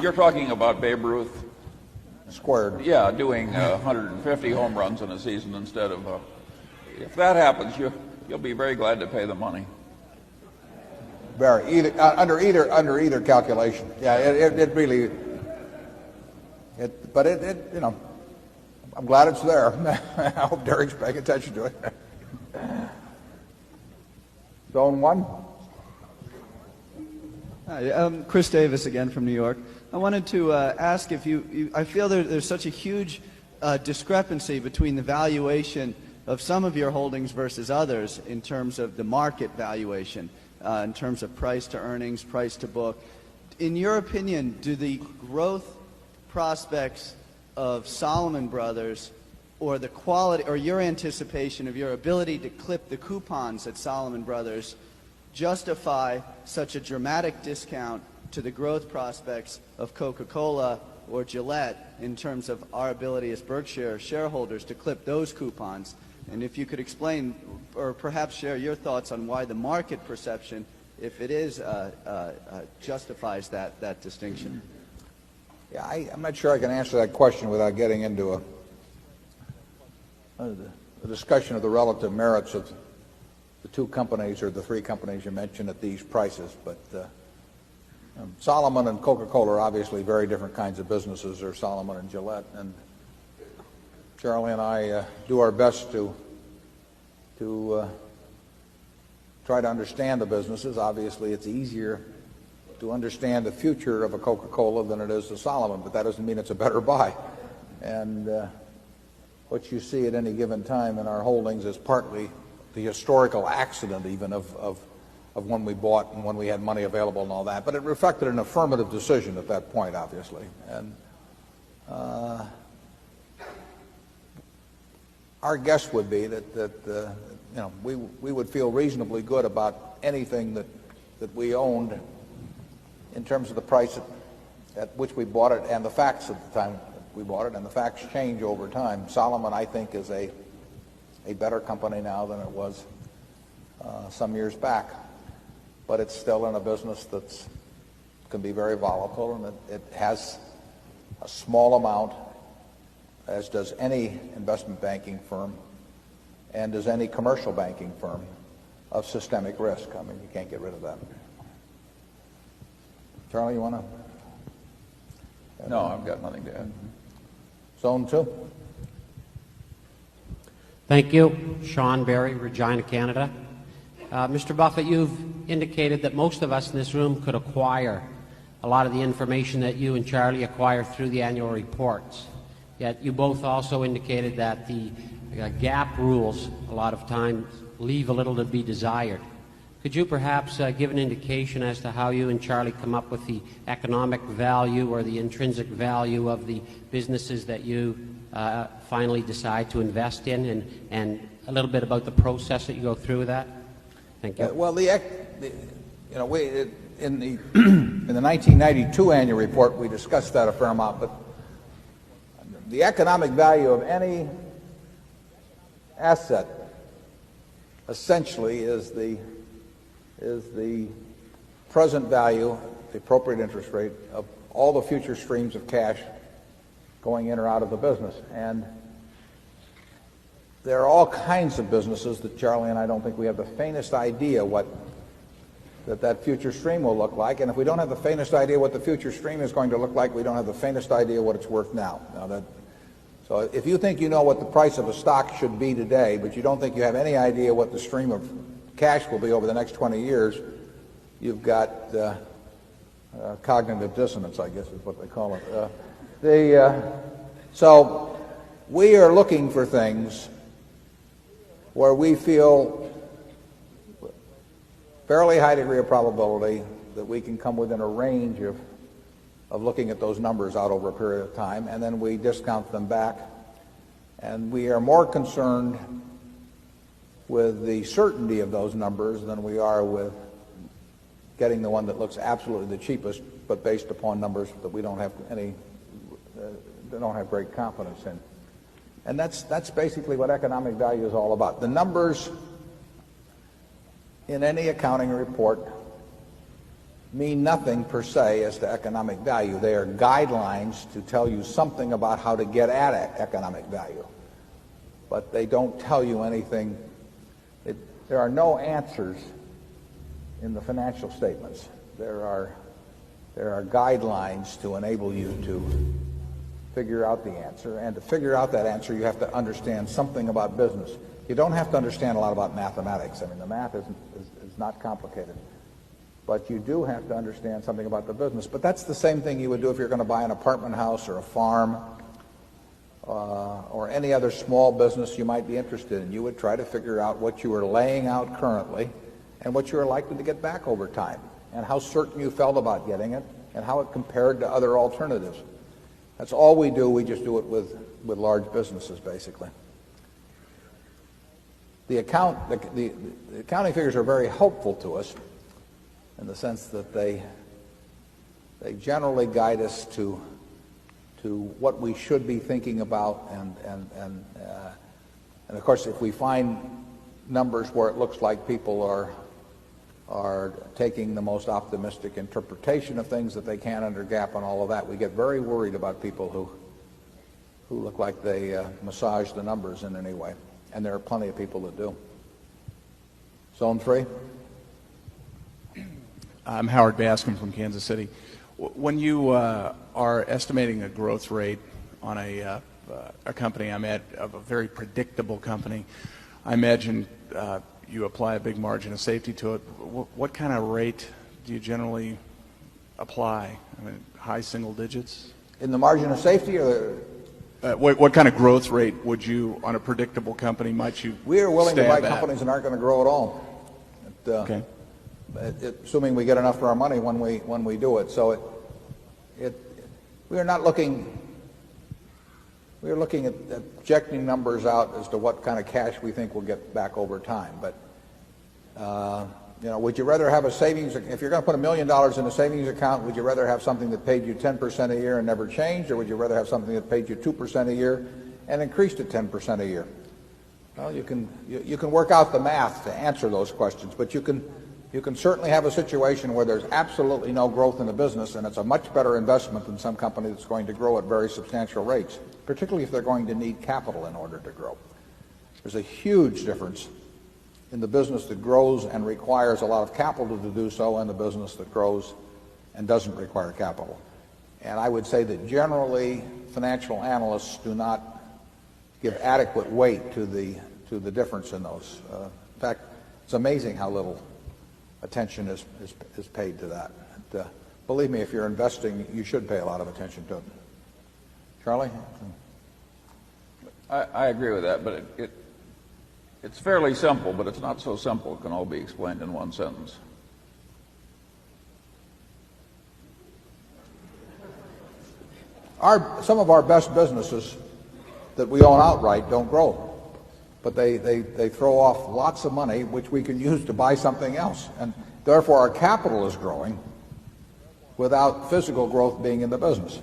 You're talking about Babe Ruth squared. Yeah, doing 150 home runs in a season instead of. If that happens, you'll be very glad to pay the money. Under either calculation. Yeah, it really. But I'm glad it's there. I hope Derek's paying attention to it. Zone 1. Hi, I'm Chris Davis again from New York. I wanted to ask if I feel there's such a huge discrepancy between the valuation of some of your holdings versus others in terms of the market valuation, in terms of price to earnings, price to book. In your opinion, do the growth prospects of Salomon Brothers or the quality or your anticipation of your ability to clip the coupons at Salomon Brothers justify such a dramatic discount to the growth prospects of Coca-Cola or Gillette in terms of our ability as Berkshire shareholders to clip those coupons? And if you could explain or perhaps share your thoughts on why the market perception, if it is, justifies that distinction. Yeah, I'm not sure I can answer that question without getting into a discussion of the relative merits of the two companies or the three companies you mentioned at these prices. But Solomon and Coca-Cola are obviously very different kinds of businesses, or Solomon and Gillette, and Charlie and I do our best to try to understand the businesses. Obviously, it's easier to understand the future of a Coca-Cola than it is a Solomon, but that doesn't mean it's a better buy. And what you see at any given time in our holdings is partly the historical accident even of when we bought and when we had money available and all that. But it reflected an affirmative decision at that point, obviously. And our guess would be that we would feel reasonably good about anything that we owned in terms of the price at which we bought it and the facts at the time we bought it, and the facts change over time. Solomon, I think, is a better company now than it was some years back, but it's still in a business that can be very volatile, and it has a small amount, as does any investment banking firm and as any commercial banking firm, of systemic risk. I mean, you can't get rid of that. Charlie, you want to? No, I've got nothing to add. Zone 2. Thank you. Sean Berry, Regina, Canada. Mr. Buffett, you've indicated that most of us in this room could acquire a lot of the information that you and Charlie acquire through the annual reports. Yet you both also indicated that the GAAP rules a lot of times leave a little to be desired. Could you perhaps give an indication as to how you and Charlie come up with the economic value or the intrinsic value of the businesses that you finally decide to invest in, and a little bit about the process that you go through with that? Thank you. Well, in the 1992 annual report, we discussed that a fair amount, but the economic value of any asset essentially is the present value, the appropriate interest rate of all the future streams of cash going in or out of the business. And there are all kinds of businesses that Charlie and I don't think we have the faintest idea what that future stream will look like. And if we don't have the faintest idea what the future stream is going to look like, we don't have the faintest idea what it's worth now. So if you think you know what the price of a stock should be today, but you don't think you have any idea what the stream of cash will be over the next 20 years, you've got cognitive dissonance, I guess is what they call it. So we are looking for things where we feel fairly high degree of probability that we can come within a range of looking at those numbers out over a period of time, and then we discount them back. And we are more concerned with the certainty of those numbers than we are with getting the one that looks absolutely the cheapest, but based upon numbers that we don't have great confidence in. And that's basically what economic value is all about. The numbers in any accounting report mean nothing per se as to economic value. They are guidelines to tell you something about how to get at economic value. But they don't tell you anything. There are no answers in the financial statements. There are guidelines to enable you to figure out the answer. And to figure out that answer, you have to understand something about business. You don't have to understand a lot about mathematics. I mean, the math is not complicated. But you do have to understand something about the business. But that's the same thing you would do if you're going to buy an apartment house or a farm or any other small business you might be interested in. You would try to figure out what you are laying out currently and what you are likely to get back over time, and how certain you felt about getting it, and how it compared to other alternatives. That's all we do. We just do it with large businesses, basically. The accounting figures are very helpful to us in the sense that they generally guide us to what we should be thinking about, and of course, if we find numbers where it looks like people are taking the most optimistic interpretation of things that they can under GAAP and all of that, we get very worried about people who look like they massage the numbers in any way, and there are plenty of people that do. Zone 3. I'm Howard Bascom from Kansas City. When you are estimating a growth rate on a company I'm at, of a very predictable company, I imagine you apply a big margin of safety to it. What kind of rate do you generally apply? I mean, high single digits? In the margin of safety, or what kind of growth rate would you, on a predictable company, might you we are willing to stab buy at? companies that aren't going to grow at all. Okay. Assuming we get enough for our money when we do it. So we are not looking. We are looking at projecting numbers out as to what kind of cash we think we'll get back over time. But would you rather have a savings? If you're going to put $1 million in a savings account, would you rather have something that paid you 10% a year and never changed, or would you rather have something that paid you 2% a year and increased at 10% a year? Well, you can work out the math to answer those questions, but you can certainly have a situation where there's absolutely no growth in the business, and it's a much better investment than some company that's going to grow at very substantial rates, particularly if they're going to need capital in order to grow. There's a huge difference in the business that grows and requires a lot of capital to do so, and the business that grows and doesn't require capital. And I would say that generally financial analysts do not give adequate weight to the difference in those. In fact, it's amazing how little attention is paid to that. Believe me, if you're investing, you should pay a lot of attention to it. Charlie? I agree with that, but it's fairly simple, but it's not so simple it can all be explained in one sentence. Some of our best businesses that we own outright don't grow. But they throw off lots of money, which we can use to buy something else. And therefore, our capital is growing without physical growth being in the business.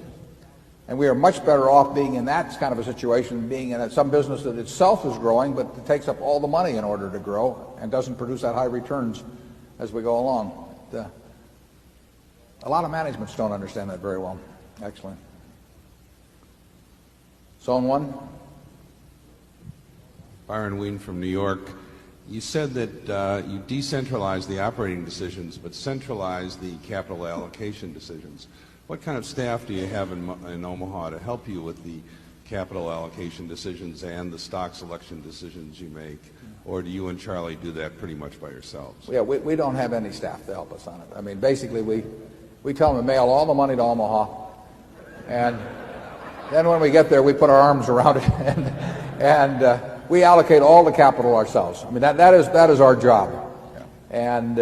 And we are much better off being in that kind of a situation than being in some business that itself is growing, but it takes up all the money in order to grow and doesn't produce that high returns as we go along. A lot of managements don't understand that very well, actually. Zone 1. Byron Ween from New York. You said that you decentralize the operating decisions but centralize the capital allocation decisions. What kind of staff do you have in Omaha to help you with the capital allocation decisions and the stock selection decisions you make? Or do you and Charlie do that pretty much by yourselves? Yeah, we don't have any staff to help us on it. I mean, basically, we tell them to mail all the money to Omaha, and then when we get there, we put our arms around it and we allocate all the capital ourselves. I mean, that is our job. And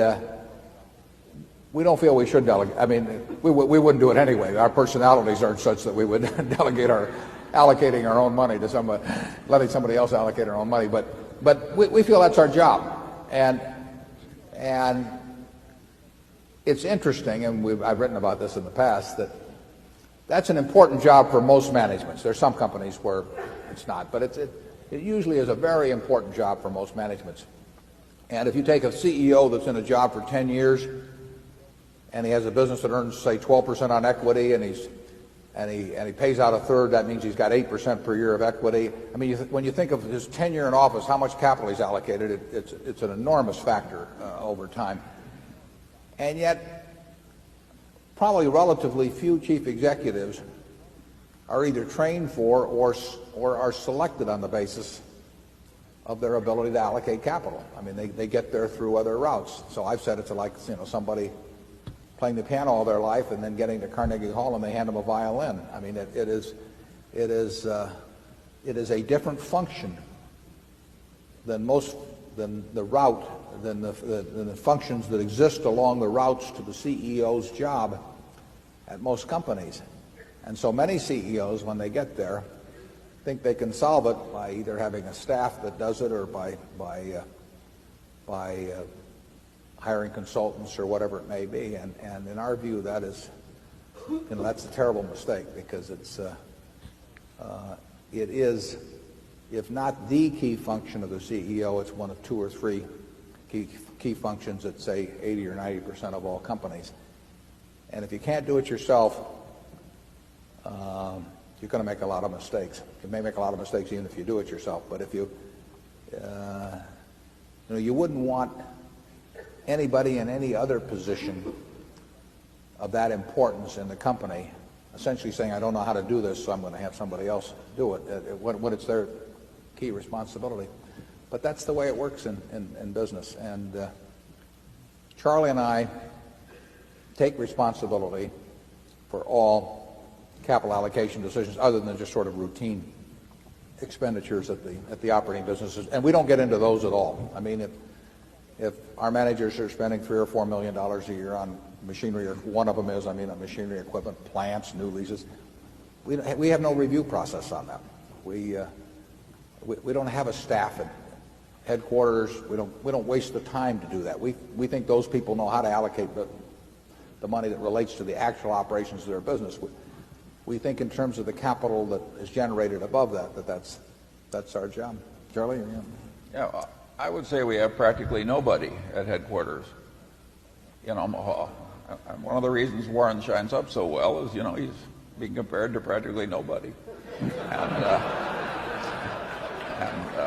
we don't feel we should delegate. I mean, we wouldn't do it anyway. Our personalities aren't such that we would delegate allocating our own money to somebody, letting somebody else allocate our own money. But we feel that's our job. And it's interesting, and I've written about this in the past, that's an important job for most managements. There's some companies where it's not, but it usually is a very important job for most managements. And if you take a CEO that's in a job for 10 years and he has a business that earns, say, 12% on equity, and he pays out a third, that means he's got 8% per year of equity. I mean, when you think of his tenure in office, how much capital he's allocated, it's an enormous factor over time. And yet, probably relatively few chief executives are either trained for or are selected on the basis of their ability to allocate capital. I mean, they get there through other routes. So I've said it's like somebody playing the piano all their life and then getting to Carnegie Hall and they hand them a violin. I mean, it is a different function than the functions that exist along the routes to the CEO's job at most companies. And so many CEOs, when they get there, think they can solve it by either having a staff that does it or by hiring consultants or whatever it may be. And in our view, that's a terrible mistake, because it is, if not the key function of the CEO, it's one of two or three key functions at, say, 80 or 90% of all companies. And if you can't do it yourself, you're going to make a lot of mistakes. You may make a lot of mistakes even if you do it yourself. But if you wouldn't want anybody in any other position of that importance in the company, essentially saying, I don't know how to do this, so I'm going to have somebody else do it, when it's their key responsibility. But that's the way it works in business. And Charlie and I take responsibility for all capital allocation decisions other than just sort of routine expenditures at the operating businesses. And we don't get into those at all. I mean, if our managers are spending $3 or $4 million a year on machinery, or one of them is, on machinery, equipment, plants, new leases, we have no review process on that. We don't have a staff at headquarters. We don't waste the time to do that. We think those people know how to allocate the money that relates to the actual operations of their business. We think in terms of the capital that is generated above that's our job. Charlie? Yeah, I would say we have practically nobody at headquarters in Omaha. And one of the reasons Warren shines up so well is, he's being compared to practically nobody.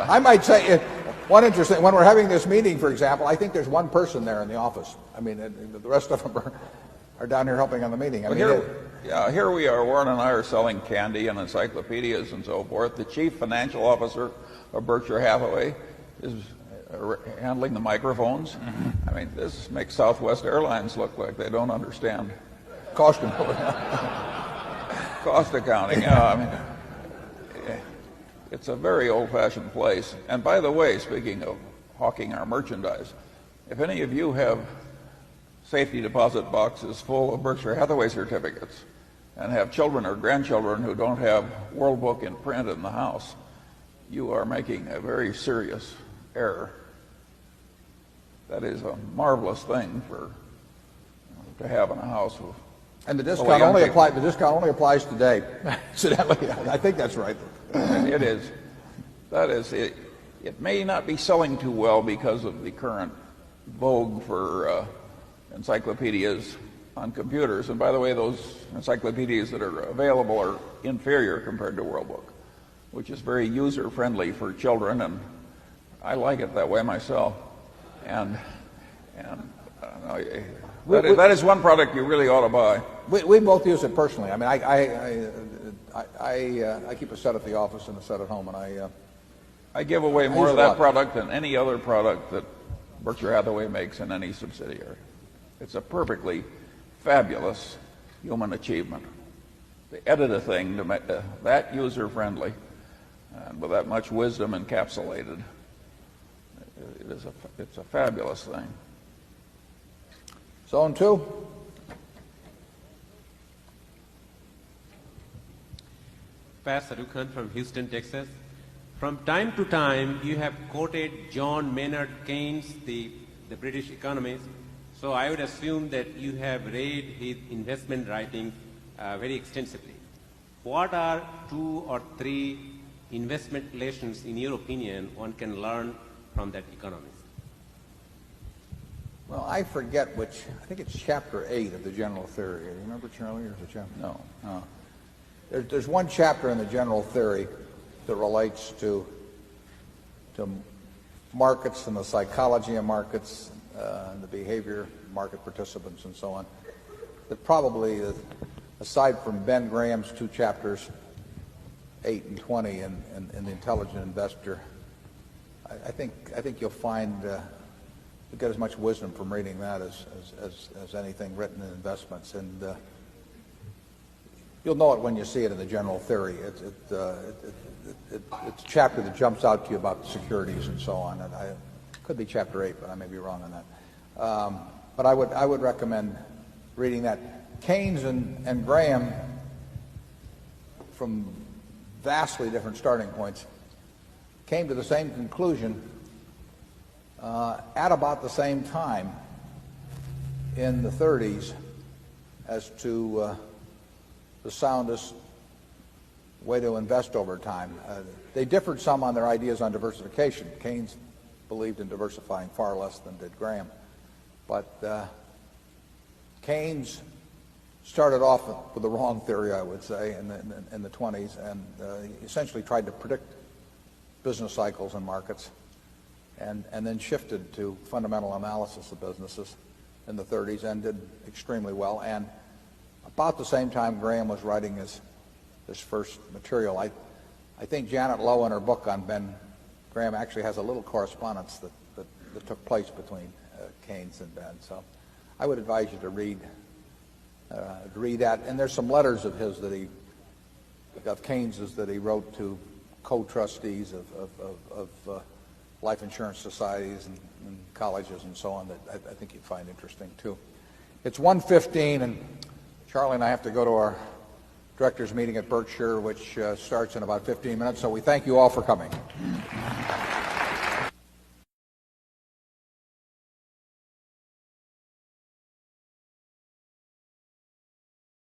I might say, one interesting, when we're having this meeting, for example, I think there's one person there in the office. I mean, the rest of them are down here helping on the meeting. Here we are, Warren and I are selling candy and encyclopedias and so forth. The chief financial officer of Berkshire Hathaway is handling the microphones. I mean, this makes Southwest Airlines look like they don't understand cost accounting. Yeah, it's a very old-fashioned place. And by the way, speaking of hawking our merchandise, if any of you have safety deposit boxes full of Berkshire Hathaway certificates and have children or grandchildren who don't have World Book in print in the house, you are making a very serious error. That is a marvelous thing to have in a house. And the discount only applies today. Incidentally, I think that's right. It is. That is it. It may not be selling too well because of the current vogue for encyclopedias on computers. And by the way, those encyclopedias that are available are inferior compared to World Book, which is very user-friendly for children, and I like it that way myself. And that is one product you really ought to buy. We both use it personally. I mean, I keep a set at the office and a set at home, and I give away more of that product than any other product that Berkshire Hathaway makes in any subsidiary. It's a perfectly fabulous human achievement. To edit a thing to make that user-friendly and with that much wisdom encapsulated, it's a fabulous thing. Zone 2. Pat Sadukan from Houston, Texas. From time to time, you have quoted John Maynard Keynes, the British economist. So I would assume that you have read his investment writings very extensively. What are 2 or 3 investment lessons, in your opinion, one can learn from that economist? Well, I forget which. I think it's chapter 8 of the General Theory. Do you remember, Charlie, or is it chapter? No. There's one chapter in the General Theory that relates to markets and the psychology of markets, and the behavior of market participants and so on. That probably, aside from Ben Graham's 2 chapters, 8 and 20, in The Intelligent Investor, I think you'll find you'll get as much wisdom from reading that as anything written in investments. And you'll know it when you see it in the General Theory. It's a chapter that jumps out to you about securities and so on. And it could be chapter 8, but I may be wrong on that. But I would recommend reading that. Keynes and Graham, from vastly different starting points, came to the same conclusion at about the same time in the 30s as to the soundest way to invest over time. They differed some on their ideas on diversification. Keynes believed in diversifying far less than did Graham. But Keynes started off with the wrong theory, I would say, in the 20s, and he essentially tried to predict business cycles and markets, and then shifted to fundamental analysis of businesses. in the 30s and did extremely well. And about the same time Graham was writing his first material, I think Janet Lowe in her book on Ben Graham actually has a little correspondence that took place between Keynes and Ben. So I would advise you to read that. And there's some letters of his of Keynes's that he wrote to co-trustees of life insurance societies and colleges and so on that I think you'd find interesting too. It's 1:15, and Charlie and I have to go to our directors meeting at Berkshire, which starts in about 15 minutes. So we thank you all for coming.